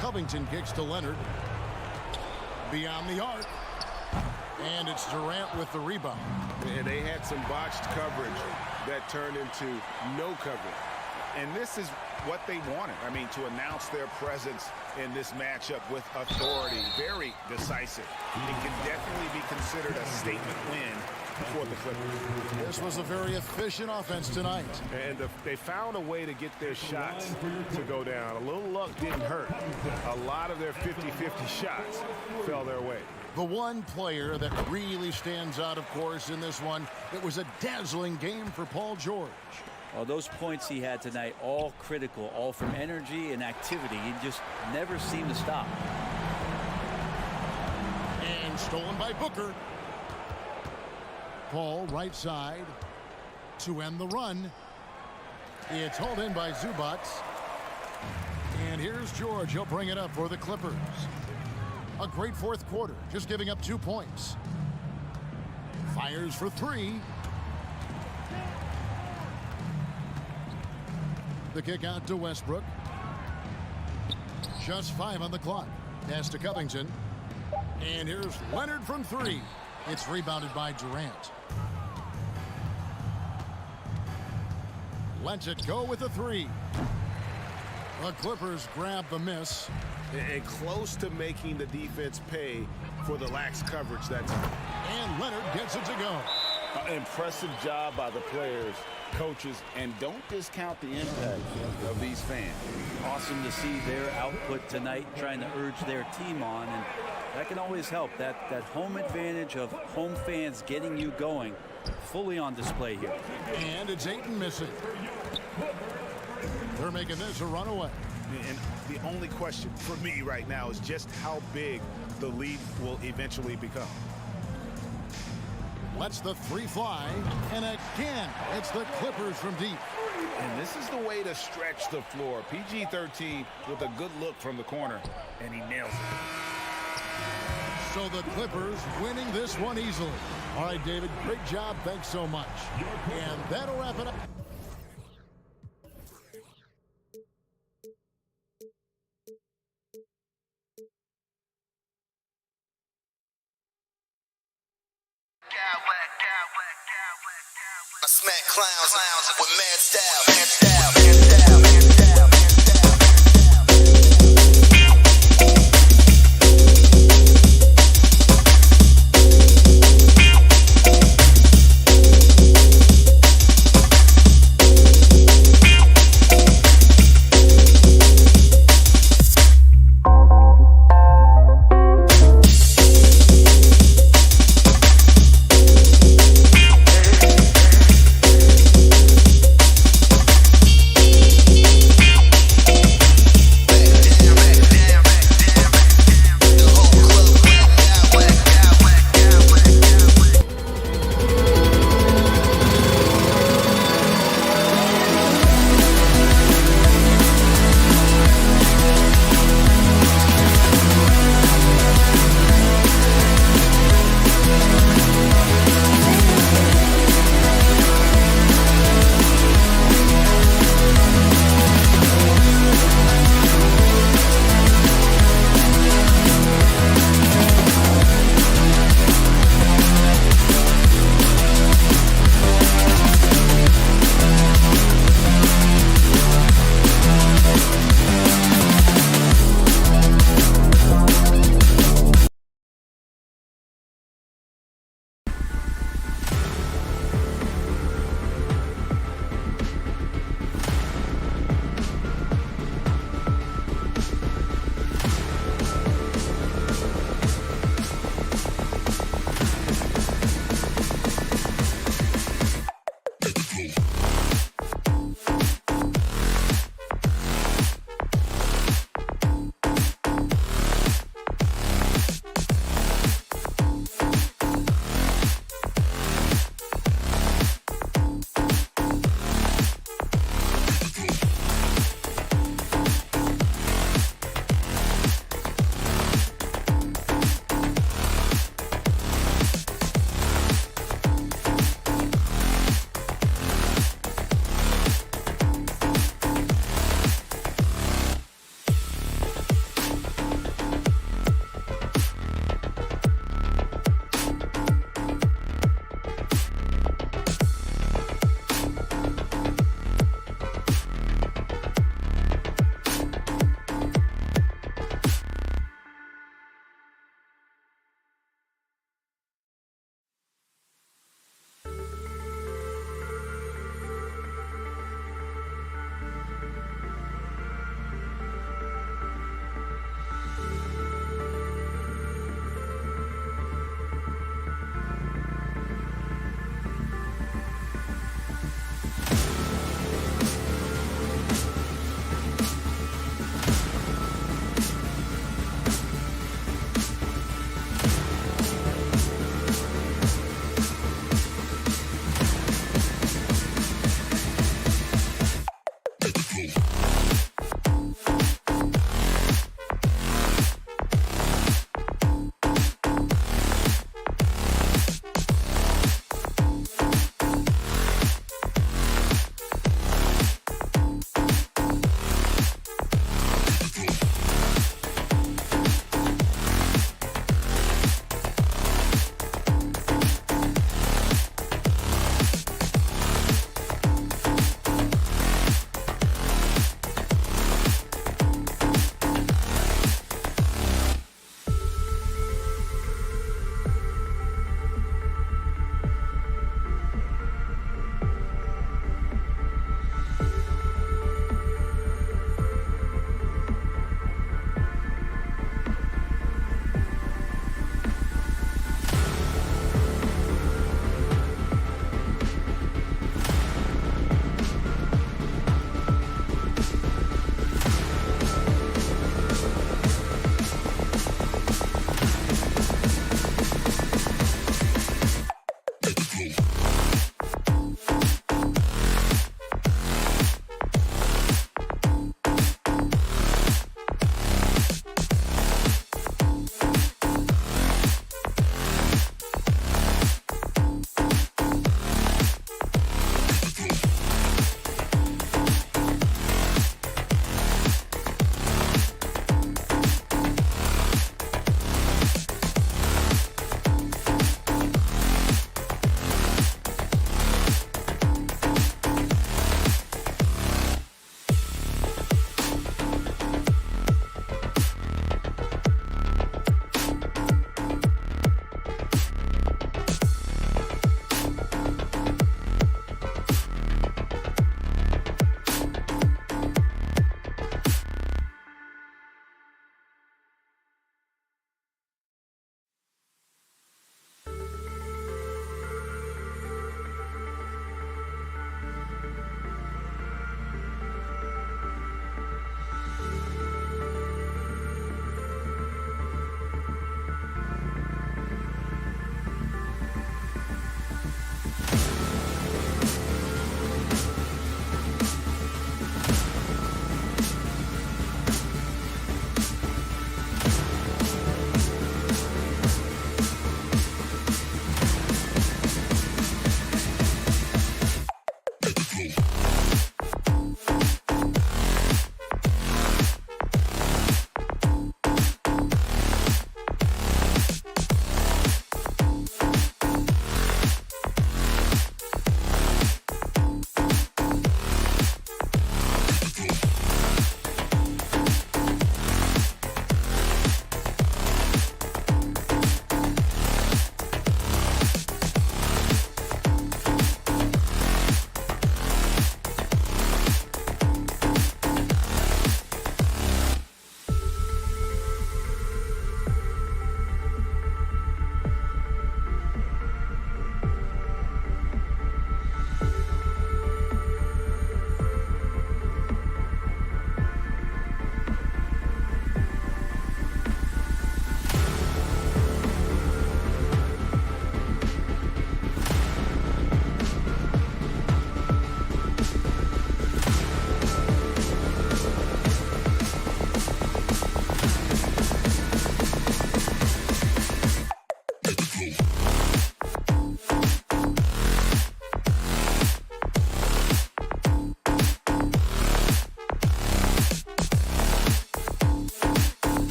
Covington kicks to Leonard. Beyond the arc. And it's Durant with the rebound. And they had some botched coverage that turned into no coverage. And this is what they wanted. I mean, to announce their presence in this matchup with authority. Very decisive. It can definitely be considered a statement win for the Clippers. This was a very efficient offense tonight. And they found a way to get their shots to go down. A little luck didn't hurt. A lot of their 50-50 shots fell their way. The one player that really stands out, of course, in this one, it was a dazzling game for Paul George. Well, those points he had tonight, all critical, all from energy and activity. He just never seemed to stop. And stolen by Booker. Paul right side to end the run. It's hauled in by Zubats. And here's George. He'll bring it up for the Clippers. A great fourth quarter, just giving up 2 points. Fires for 3. The kick out to Westbrook. Just 5 on the clock. Pass to Covington. And here's Leonard from 3. It's rebounded by Durant. Lets it go with a three. The Clippers grab the miss. And close to making the defense pay for the lax coverage that time. And Leonard gets it to go. Impressive job by the players, coaches, and don't discount the impact of these fans. Awesome to see their output tonight, trying to urge their team on, and that can always help. That home advantage of home fans getting you going, fully on display here. And it's Ayton missing. They're making this a runaway. And the only question for me right now is just how big the lead will eventually become. Lets the three fly, and again, it's the Clippers from deep. And this is the way to stretch the floor. PG-13 with a good look from the corner, and he nails it. So the Clippers winning this one easily. All right, David, great job. Thanks so much. And that'll wrap it up. I smack clowns with mad style.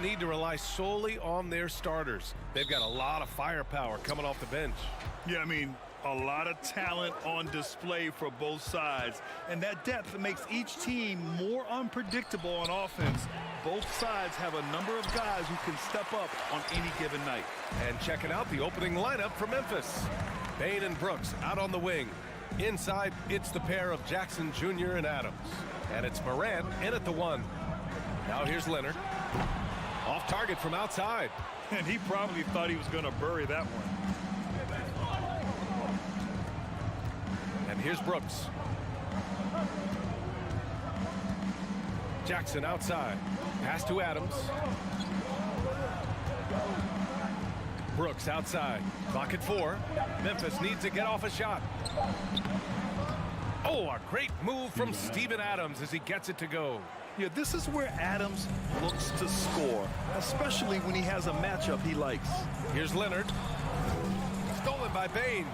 won't need to rely solely on their starters. They've got a lot of firepower coming off the bench. Yeah, I mean, a lot of talent on display for both sides. And that depth makes each team more unpredictable on offense. Both sides have a number of guys who can step up on any given night. And checking out the opening lineup for Memphis. Bane and Brooks out on the wing. Inside, it's the pair of Jackson Jr. and Adams. And it's Morant in at the 1. Now here's Leonard. Off target from outside. And he probably thought he was going to bury that one. And here's Brooks. Jackson outside. Pass to Adams. Brooks outside. Clock at 4. Memphis needs to get off a shot. Oh, a great move from Steven Adams as he gets it to go. Yeah, this is where Adams looks to score, especially when he has a matchup he likes. Here's Leonard. Stolen by Bane.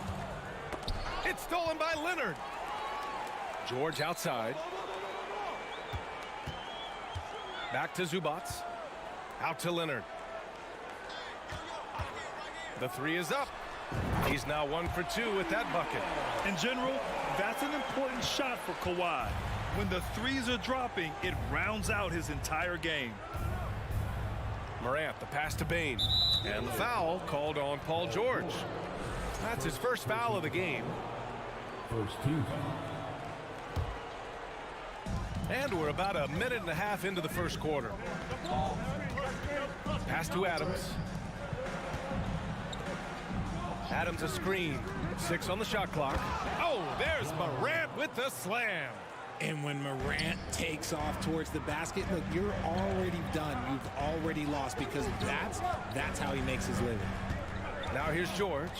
It's stolen by Leonard. George outside. Back to Zubats. Out to Leonard. The 3 is up. He's now 1 for 2 with that bucket. In general, that's an important shot for Kawhi. When the 3s are dropping, it rounds out his entire game. Morant, the pass to Bane. And the foul called on Paul George. That's his first foul of the game. First team. And we're about a minute and a half into the first quarter. Pass to Adams. Adams a screen. 6 on the shot clock. Oh, there's Morant with the slam. And when Morant takes off towards the basket, look, you're already done. You've already lost because that's how he makes his living. Now here's George.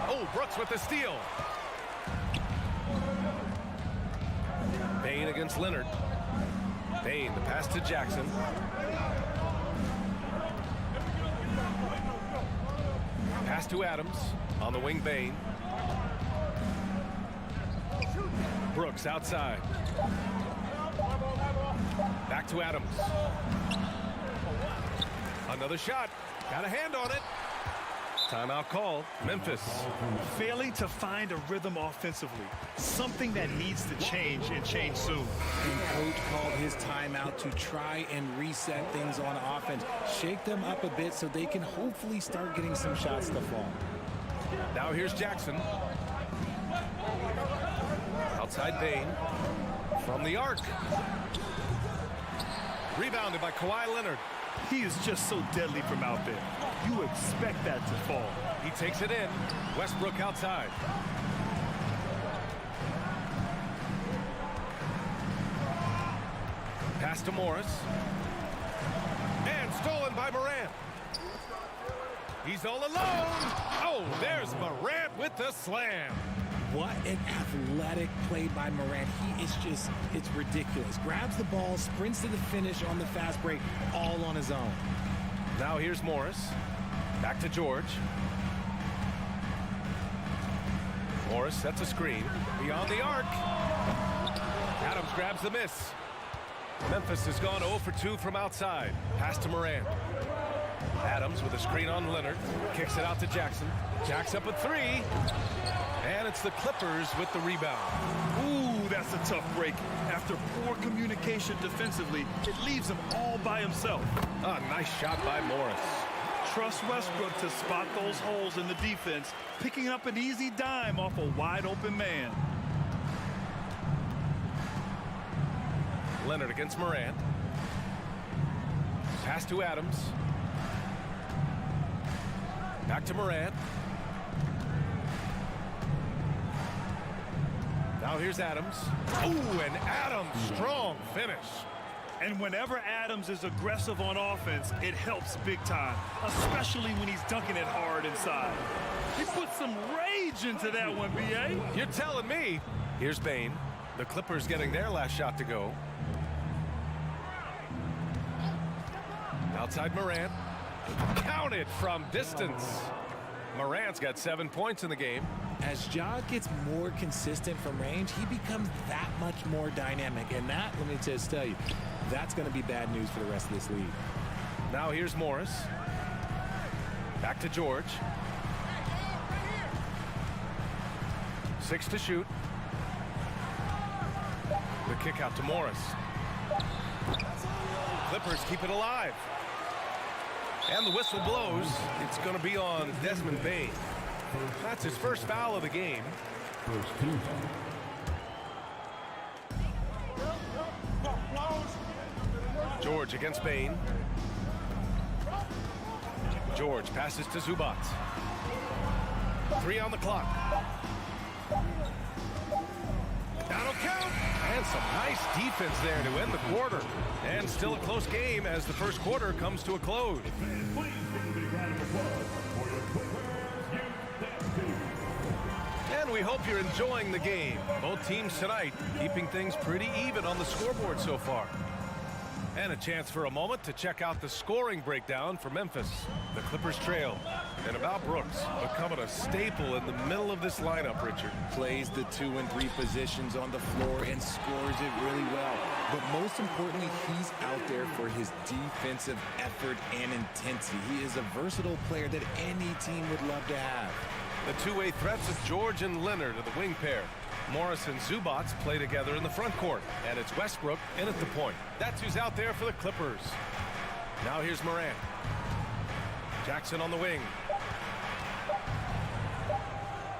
Oh, Brooks with the steal. Bane against Leonard. Bane, the pass to Jackson. Pass to Adams. On the wing, Bane. Brooks outside. Back to Adams. Another shot. Got a hand on it. Timeout called. Memphis. Failing to find a rhythm offensively. Something that needs to change and change soon. And coach called his timeout to try and reset things on offense. Shake them up a bit so they can hopefully start getting some shots to fall. Now here's Jackson. Outside Bane. From the arc. Rebounded by Kawhi Leonard. He is just so deadly from out there. You expect that to fall. He takes it in. Westbrook outside. Pass to Morris. And stolen by Morant. He's all alone. Oh, there's Morant with the slam. What an athletic play by Morant. He is just, it's ridiculous. Grabs the ball, sprints to the finish on the fast break, all on his own. Now here's Morris. Back to George. Morris sets a screen. Beyond the arc. Adams grabs the miss. Memphis has gone 0 for 2 from outside. Pass to Morant. Adams with a screen on Leonard. Kicks it out to Jackson. Jack's up a 3. And it's the Clippers with the rebound. Ooh, that's a tough break. After poor communication defensively, it leaves him all by himself. A nice shot by Morris. Trust Westbrook to spot those holes in the defense, picking up an easy dime off a wide open man. Leonard against Morant. Pass to Adams. Back to Morant. Now here's Adams. Ooh, and Adams, strong finish. And whenever Adams is aggressive on offense, it helps big time, especially when he's dunking it hard inside. He put some rage into that one, B.A. You're telling me. Here's Bane. The Clippers getting their last shot to go. Outside Morant. Counted from distance. Morant's got 7 points in the game. As Ja gets more consistent from range, he becomes that much more dynamic. And that, let me just tell you, that's going to be bad news for the rest of this league. Now here's Morris. Back to George. 6 to shoot. The kick out to Morris. Clippers keep it alive. And the whistle blows. It's going to be on Desmond Bane. That's his first foul of the game. George against Bane. George passes to Zubac. 3 on the clock. That'll count. And some nice defense there to end the quarter. And still a close game as the first quarter comes to a close. And we hope you're enjoying the game. Both teams tonight keeping things pretty even on the scoreboard so far. And a chance for a moment to check out the scoring breakdown for Memphis. The Clippers trail. And about Brooks, becoming a staple in the middle of this lineup, Richard. Plays the 2 and 3 positions on the floor and scores it really well. But most importantly, he's out there for his defensive effort and intensity. He is a versatile player that any team would love to have. The two-way threats of George and Leonard are the wing pair. Morris and Zubac play together in the front court, and it's Westbrook in at the point. That's who's out there for the Clippers. Now here's Morant. Jackson on the wing.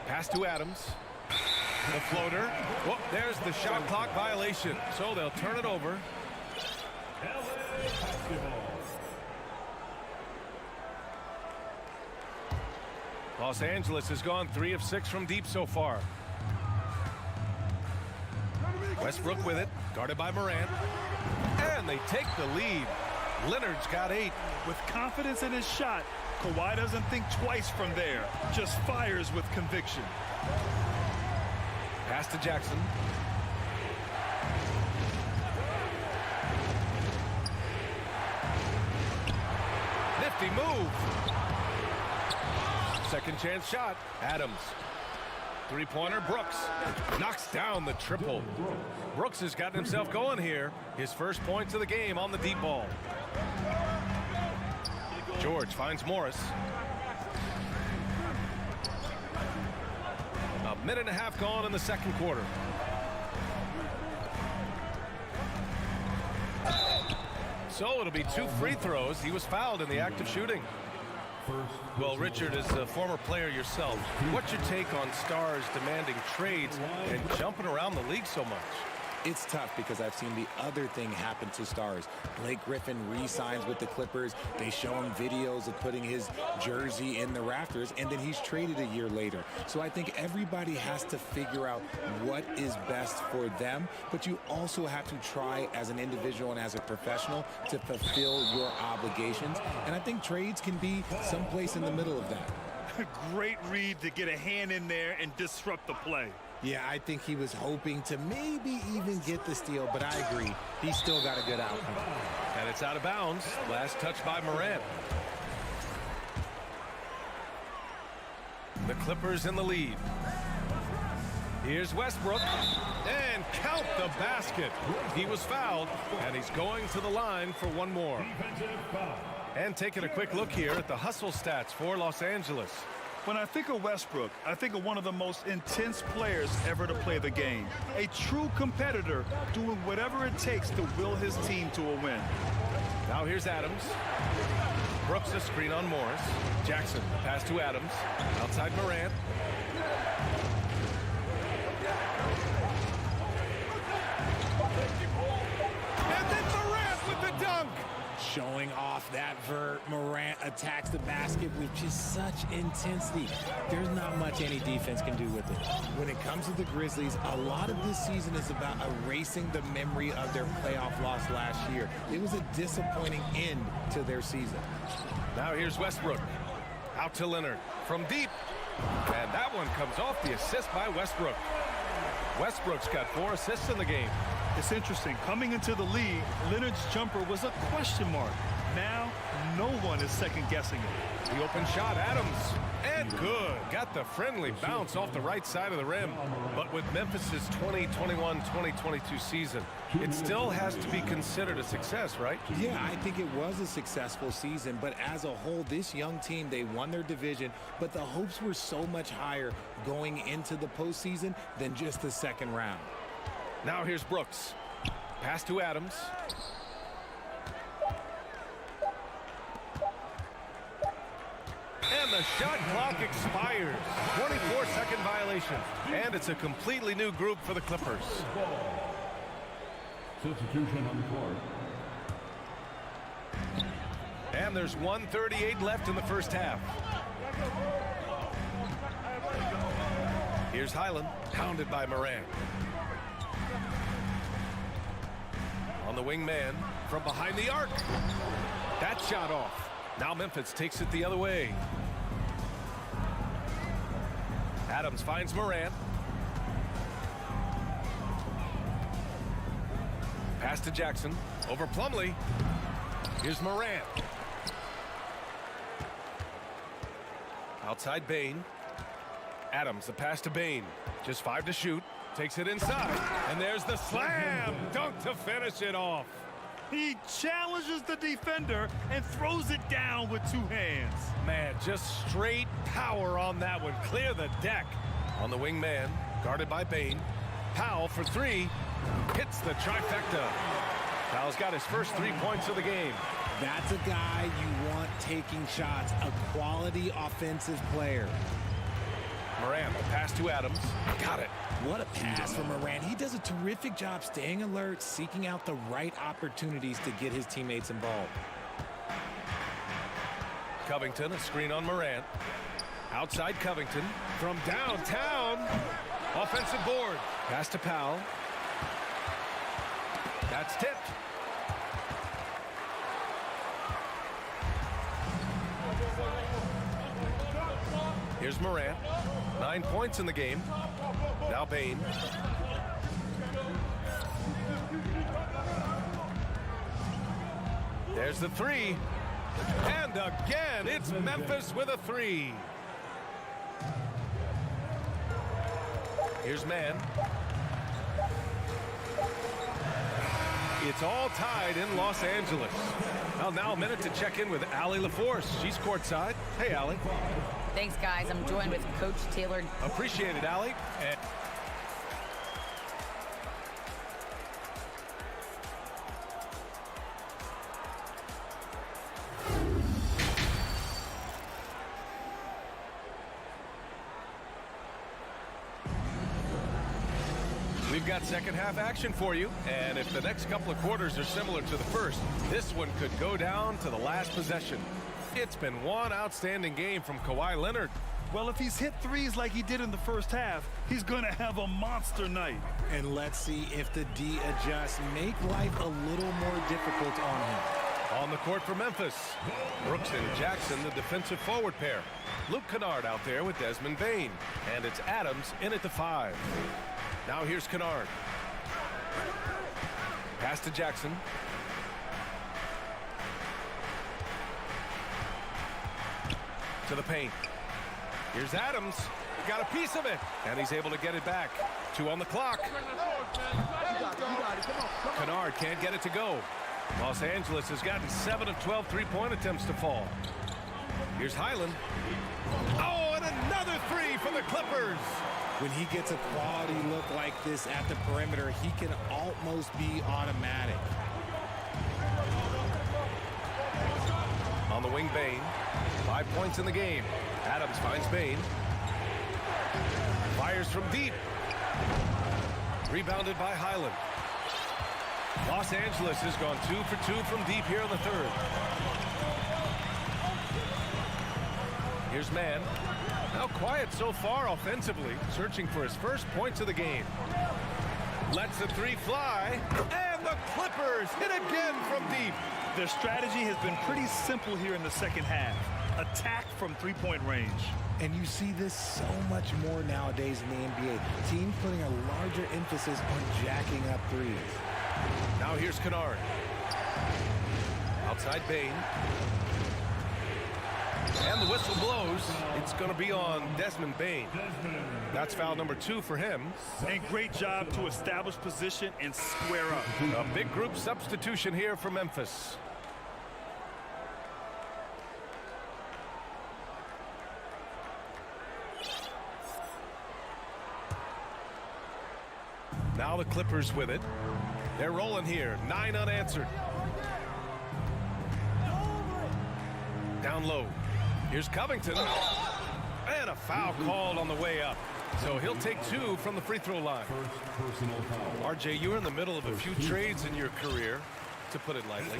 Pass to Adams. The floater. Whoa, there's the shot clock violation, so they'll turn it over. Los Angeles has gone 3 of 6 from deep so far. Westbrook with it, guarded by Morant. And they take the lead. Leonard's got 8. With confidence in his shot, Kawhi doesn't think twice from there. Just fires with conviction. Pass to Jackson. Nifty move. Second chance shot. Adams. Three-pointer, Brooks. Knocks down the triple. Brooks has gotten himself going here. His first points of the game on the deep ball. George finds Morris. A minute and a half gone in the second quarter. So it'll be 2 free throws. He was fouled in the act of shooting. Well, Richard, as a former player yourself, what's your take on stars demanding trades and jumping around the league so much? It's tough because I've seen the other thing happen to stars. Blake Griffin re-signs with the Clippers. They show him videos of putting his jersey in the rafters, and then he's traded a year later. So I think everybody has to figure out what is best for them, but you also have to try as an individual and as a professional to fulfill your obligations. And I think trades can be someplace in the middle of that. Great read to get a hand in there and disrupt the play. Yeah, I think he was hoping to maybe even get the steal, but I agree. He's still got a good outcome. And it's out of bounds. Last touch by Morant. The Clippers in the lead. Here's Westbrook. And count the basket. He was fouled, and he's going to the line for one more. And taking a quick look here at the hustle stats for Los Angeles. When I think of Westbrook, I think of one of the most intense players ever to play the game. A true competitor doing whatever it takes to will his team to a win. Now here's Adams. Brooks a screen on Morris. Jackson, pass to Adams. Outside Morant. And then Morant with the dunk. Showing off that vert. Morant attacks the basket with just such intensity. There's not much any defense can do with it. When it comes to the Grizzlies, a lot of this season is about erasing the memory of their playoff loss last year. It was a disappointing end to their season. Now here's Westbrook. Out to Leonard from deep. And that one comes off the assist by Westbrook. Westbrook's got 4 assists in the game. It's interesting. Coming into the league, Leonard's jumper was a question mark. Now, no one is second-guessing it. The open shot, Adams. And good. Got the friendly bounce off the right side of the rim. But with Memphis's 2021-2022 season, it still has to be considered a success, right? Yeah, I think it was a successful season, but as a whole, this young team, they won their division, but the hopes were so much higher going into the postseason than just the second round. Now here's Brooks. Pass to Adams. And the shot clock expires. 24-second violation. And it's a completely new group for the Clippers. Substitution on the court. And there's 1:38 left in the first half. Here's Highland, pounded by Morant. On the wing man from behind the arc. That shot off. Now Memphis takes it the other way. Adams finds Morant. Pass to Jackson. Over Plumlee. Here's Morant. Outside Bane. Adams, the pass to Bane. Just 5 to shoot. Takes it inside. And there's the slam. Dunk to finish it off. He challenges the defender and throws it down with 2 hands. Man, just straight power on that one. Clear the deck. On the wing man, guarded by Bane. Powell for 3. Hits the trifecta. Powell's got his first 3 points of the game. That's a guy you want taking shots, a quality offensive player. Morant, the pass to Adams. Got it. What a pass from Morant. He does a terrific job staying alert, seeking out the right opportunities to get his teammates involved. Covington, a screen on Morant. Outside Covington. From downtown. Offensive board. Pass to Powell. That's tipped. Here's Morant. 9 points in the game. Now Bane. There's the 3. And again, it's Memphis with a 3. Here's Man. It's all tied in Los Angeles. Well, now a minute to check in with Allie LaForce. She's courtside. Hey, Allie. Thanks, guys. I'm joined with Coach Taylor. Appreciate it, Allie. We've got second half action for you, and if the next couple of quarters are similar to the first, this one could go down to the last possession. It's been one outstanding game from Kawhi Leonard. Well, if he's hit threes like he did in the first half, he's going to have a monster night. And let's see if the D adjusts, make life a little more difficult on him. On the court for Memphis, Brooks and Jackson, the defensive forward pair. Luke Kennard out there with Desmond Bane, and it's Adams in at the 5. Now here's Kennard. Pass to Jackson. To the paint. Here's Adams. He got a piece of it, and he's able to get it back. 2 on the clock. Kennard can't get it to go. Los Angeles has gotten 7 of 12 three-point attempts to fall. Here's Highland. Oh, and another 3 for the Clippers. When he gets a quality look like this at the perimeter, he can almost be automatic. On the wing, Bane. 5 points in the game. Adams finds Bane. Fires from deep. Rebounded by Highland. Los Angeles has gone 2 for 2 from deep here in the third. Here's Man. Now quiet so far offensively, searching for his first points of the game. Lets the 3 fly, and the Clippers hit again from deep. Their strategy has been pretty simple here in the second half. Attack from three-point range. And you see this so much more nowadays in the NBA. Teams putting a larger emphasis on jacking up threes. Now here's Kennard. Outside Bane. And the whistle blows. It's going to be on Desmond Bane. That's foul number 2 for him. And great job to establish position and square up. A big group substitution here for Memphis. Now the Clippers with it. They're rolling here. 9 unanswered. Down low. Here's Covington. And a foul called on the way up. So he'll take 2 from the free throw line. RJ, you're in the middle of a few trades in your career, to put it lightly.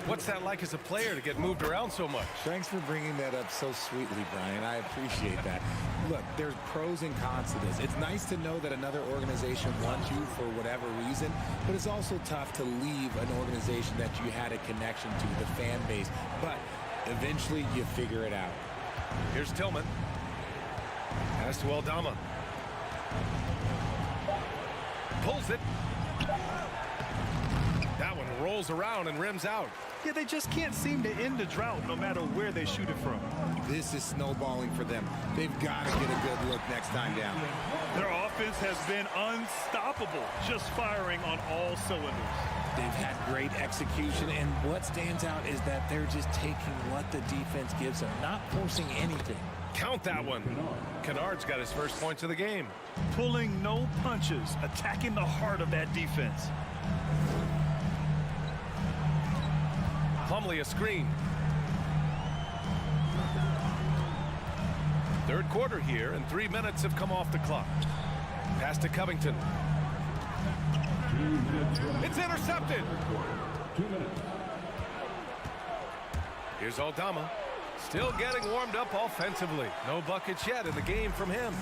What's that like as a player to get moved around so much? Thanks for bringing that up so sweetly, Brian. I appreciate that. Look, there's pros and cons to this. It's nice to know that another organization wants you for whatever reason, but it's also tough to leave an organization that you had a connection to, the fan base. But eventually you figure it out. Here's Tillman. Pass to Aldama. Pulls it. That one rolls around and rims out. Yeah, they just can't seem to end the drought no matter where they shoot it from. This is snowballing for them. They've got to get a good look next time down. Their offense has been unstoppable, just firing on all cylinders. They've had great execution, and what stands out is that they're just taking what the defense gives them, not forcing anything. Count that one. Kennard's got his first points of the game. Pulling no punches, attacking the heart of that defense. Plumlee a screen. Third quarter here, and 3 minutes have come off the clock. Pass to Covington. It's intercepted. Here's Aldama. Still getting warmed up offensively. No buckets yet in the game from him.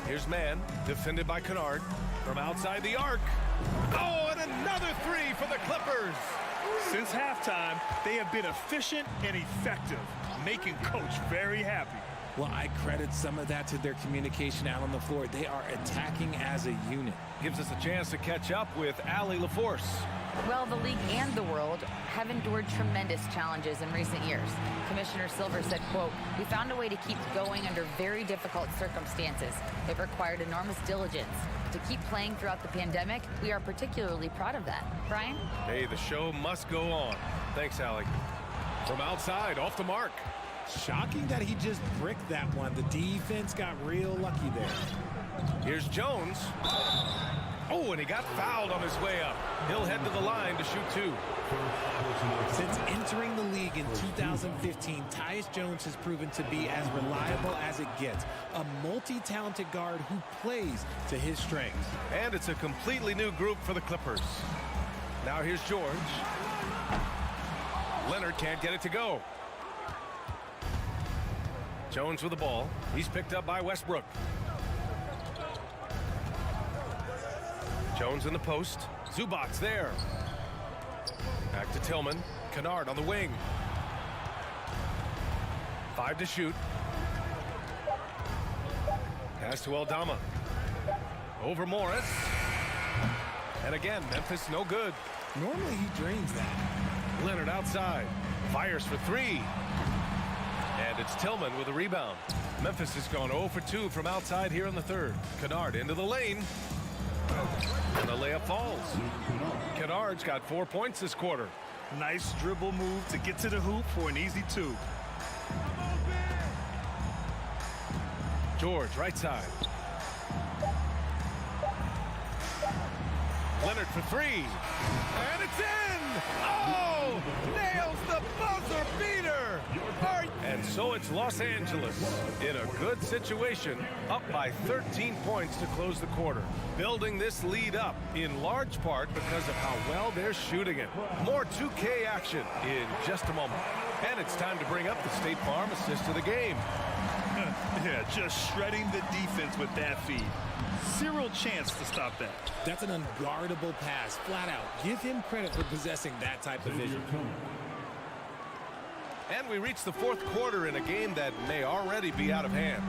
Here's Mann, defended by Kennard. From outside the arc. Oh, and another 3 for the Clippers. Since halftime, they have been efficient and effective, making Coach very happy. Well, I credit some of that to their communication out on the floor. They are attacking as a unit. Gives us a chance to catch up with Allie LaForce. Well, the league and the world have endured tremendous challenges in recent years. Commissioner Silver said, quote, "We found a way to keep going under very difficult circumstances. It required enormous diligence. To keep playing throughout the pandemic, we are particularly proud of that." Brian? Hey, the show must go on. Thanks, Allie. From outside, off the mark. Shocking that he just bricked that one. The defense got real lucky there. Here's Jones. Oh, and he got fouled on his way up. He'll head to the line to shoot 2. Since entering the league in 2015, Tyus Jones has proven to be as reliable as it gets. A multi-talented guard who plays to his strengths. And it's a completely new group for the Clippers. Now here's George. Leonard can't get it to go. Jones with the ball. He's picked up by Westbrook. Jones in the post. Zubac's there. Back to Tillman. Kennard on the wing. 5 to shoot. Pass to Aldama. Over Morris. And again, Memphis no good. Normally he drains that. Leonard outside. Fires for 3. And it's Tillman with a rebound. Memphis has gone 0 for 2 from outside here in the third. Kennard into the lane. And the layup falls. Kennard's got 4 points this quarter. Nice dribble move to get to the hoop for an easy 2. George, right side. Leonard for 3. And it's in! Oh! Nails the buzzer beater! And so it's Los Angeles in a good situation, up by 13 points to close the quarter. Building this lead up in large part because of how well they're shooting it. More 2K action in just a moment. And it's time to bring up the State Farm assist of the game. Yeah, just shredding the defense with that feed. Zero chance to stop that. That's an unguardable pass, flat out. Give him credit for possessing that type of vision. And we reach the fourth quarter in a game that may already be out of hand.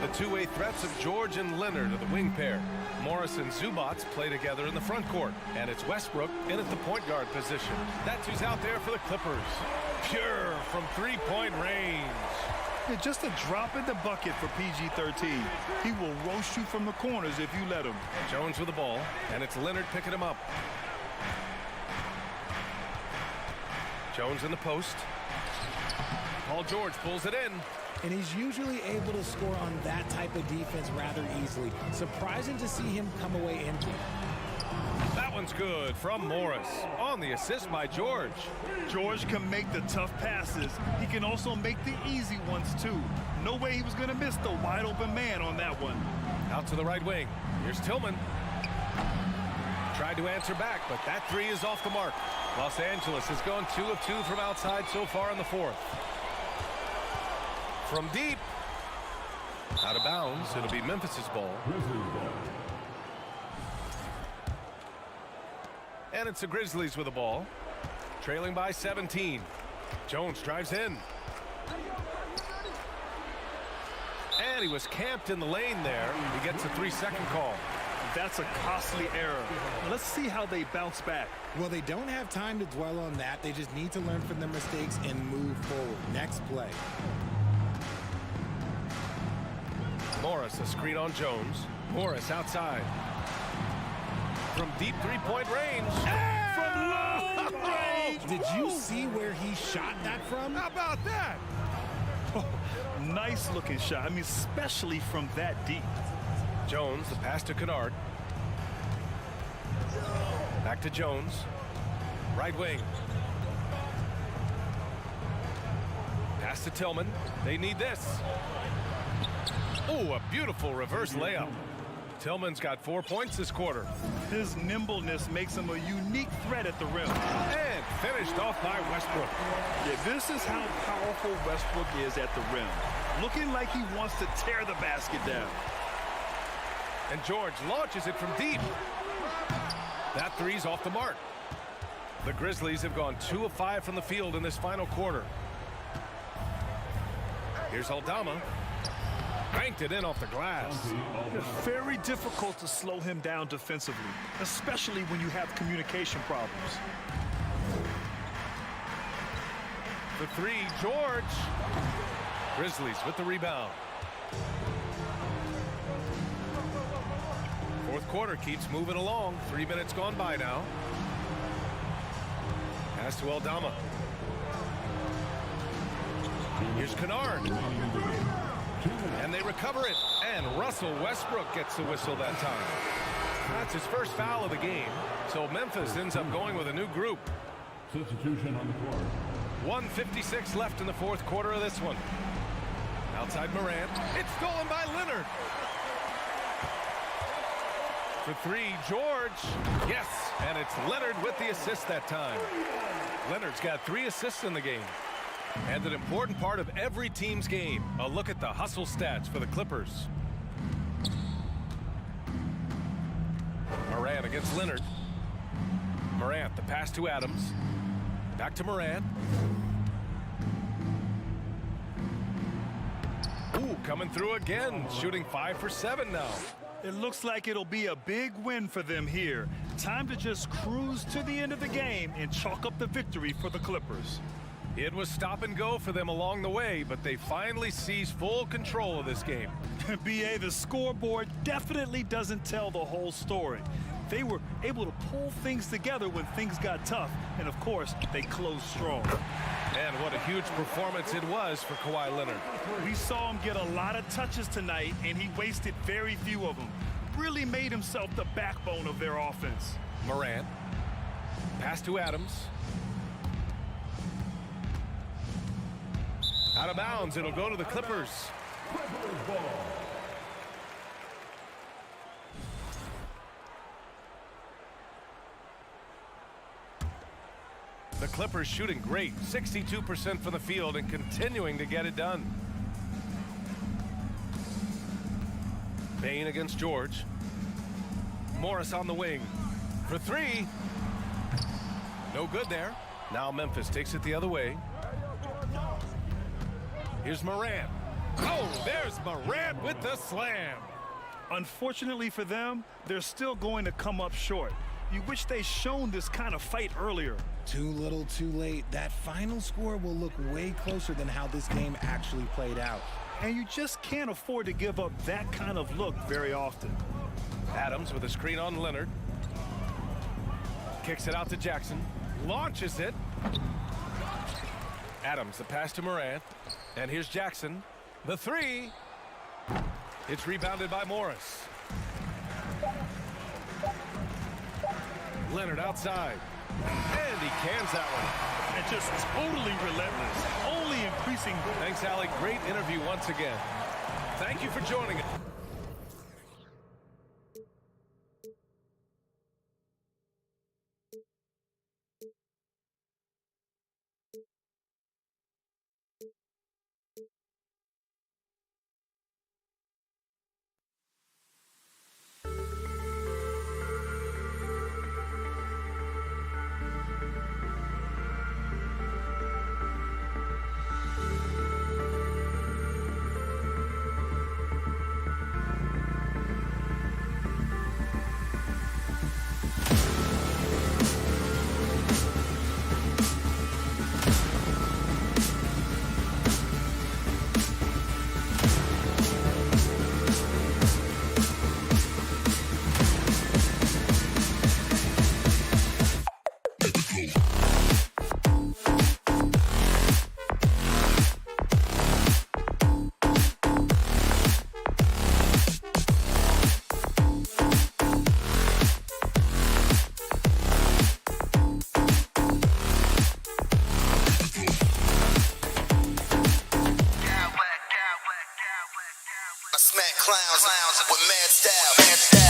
The two-way threats of George and Leonard are the wing pair. Morris and Zubac play together in the front court. And it's Westbrook in at the point guard position. That's who's out there for the Clippers. Pure from three-point range. Yeah, just a drop in the bucket for PG-13. He will roast you from the corners if you let him. Jones with the ball, and it's Leonard picking him up. Jones in the post. Paul George pulls it in. And he's usually able to score on that type of defense rather easily. Surprising to see him come away empty. That one's good from Morris on the assist by George. George can make the tough passes. He can also make the easy ones too. No way he was going to miss the wide open man on that one. Out to the right wing. Here's Tillman. Tried to answer back, but that three is off the mark. Los Angeles has gone 2 of 2 from outside so far in the fourth. From deep. Out of bounds. It'll be Memphis's ball. And it's the Grizzlies with the ball. Trailing by 17. Jones drives in. And he was camped in the lane there. He gets a 3-second call. That's a costly error. Let's see how they bounce back. Well, they don't have time to dwell on that. They just need to learn from their mistakes and move forward. Next play. Morris, a screen on Jones. Morris outside. From deep three-point range. From long range. Did you see where he shot that from? How about that? Oh, nice looking shot. I mean, especially from that deep. Jones, the pass to Kennard. Back to Jones. Right wing. Pass to Tillman. They need this. Oh, a beautiful reverse layup. Tillman's got 4 points this quarter. His nimbleness makes him a unique threat at the rim. And finished off by Westbrook. Yeah, this is how powerful Westbrook is at the rim. Looking like he wants to tear the basket down. And George launches it from deep. That three's off the mark. The Grizzlies have gone 2 of 5 from the field in this final quarter. Here's Aldama. Banked it in off the glass. It's very difficult to slow him down defensively, especially when you have communication problems. The three, George. Grizzlies with the rebound. Fourth quarter keeps moving along. 3 minutes gone by now. Pass to Aldama. Here's Kennard. And they recover it. And Russell Westbrook gets the whistle that time. That's his first foul of the game. So Memphis ends up going with a new group. Substitution on the court. 1:56 left in the fourth quarter of this one. Outside Morant. It's stolen by Leonard. For three, George. Yes, and it's Leonard with the assist that time. Leonard's got 3 assists in the game. And an important part of every team's game. A look at the hustle stats for the Clippers. Morant against Leonard. Morant, the pass to Adams. Back to Morant. Ooh, coming through again. Shooting 5 for 7 now. It looks like it'll be a big win for them here. Time to just cruise to the end of the game and chalk up the victory for the Clippers. It was stop and go for them along the way, but they finally seized full control of this game. BA, the scoreboard definitely doesn't tell the whole story. They were able to pull things together when things got tough, and of course, they closed strong. And what a huge performance it was for Kawhi Leonard. We saw him get a lot of touches tonight, and he wasted very few of them. Really made himself the backbone of their offense. Morant. Pass to Adams. Out of bounds, it'll go to the Clippers. The Clippers shooting great, 62% from the field and continuing to get it done. Bain against George. Morris on the wing. For 3. No good there. Now Memphis takes it the other way. Here's Morant. Oh, there's Morant with the slam. Unfortunately for them, they're still going to come up short. You wish they shown this kind of fight earlier. Too little, too late. That final score will look way closer than how this game actually played out. And you just can't afford to give up that kind of look very often. Adams with a screen on Leonard. Kicks it out to Jackson. Launches it. Adams, the pass to Morant. And here's Jackson. The three. It's rebounded by Morris. Leonard outside. And he cans that one. And just totally relentless. Only increasing. Thanks, Alec. Great interview once again. Thank you for joining us. Clowns with mad style.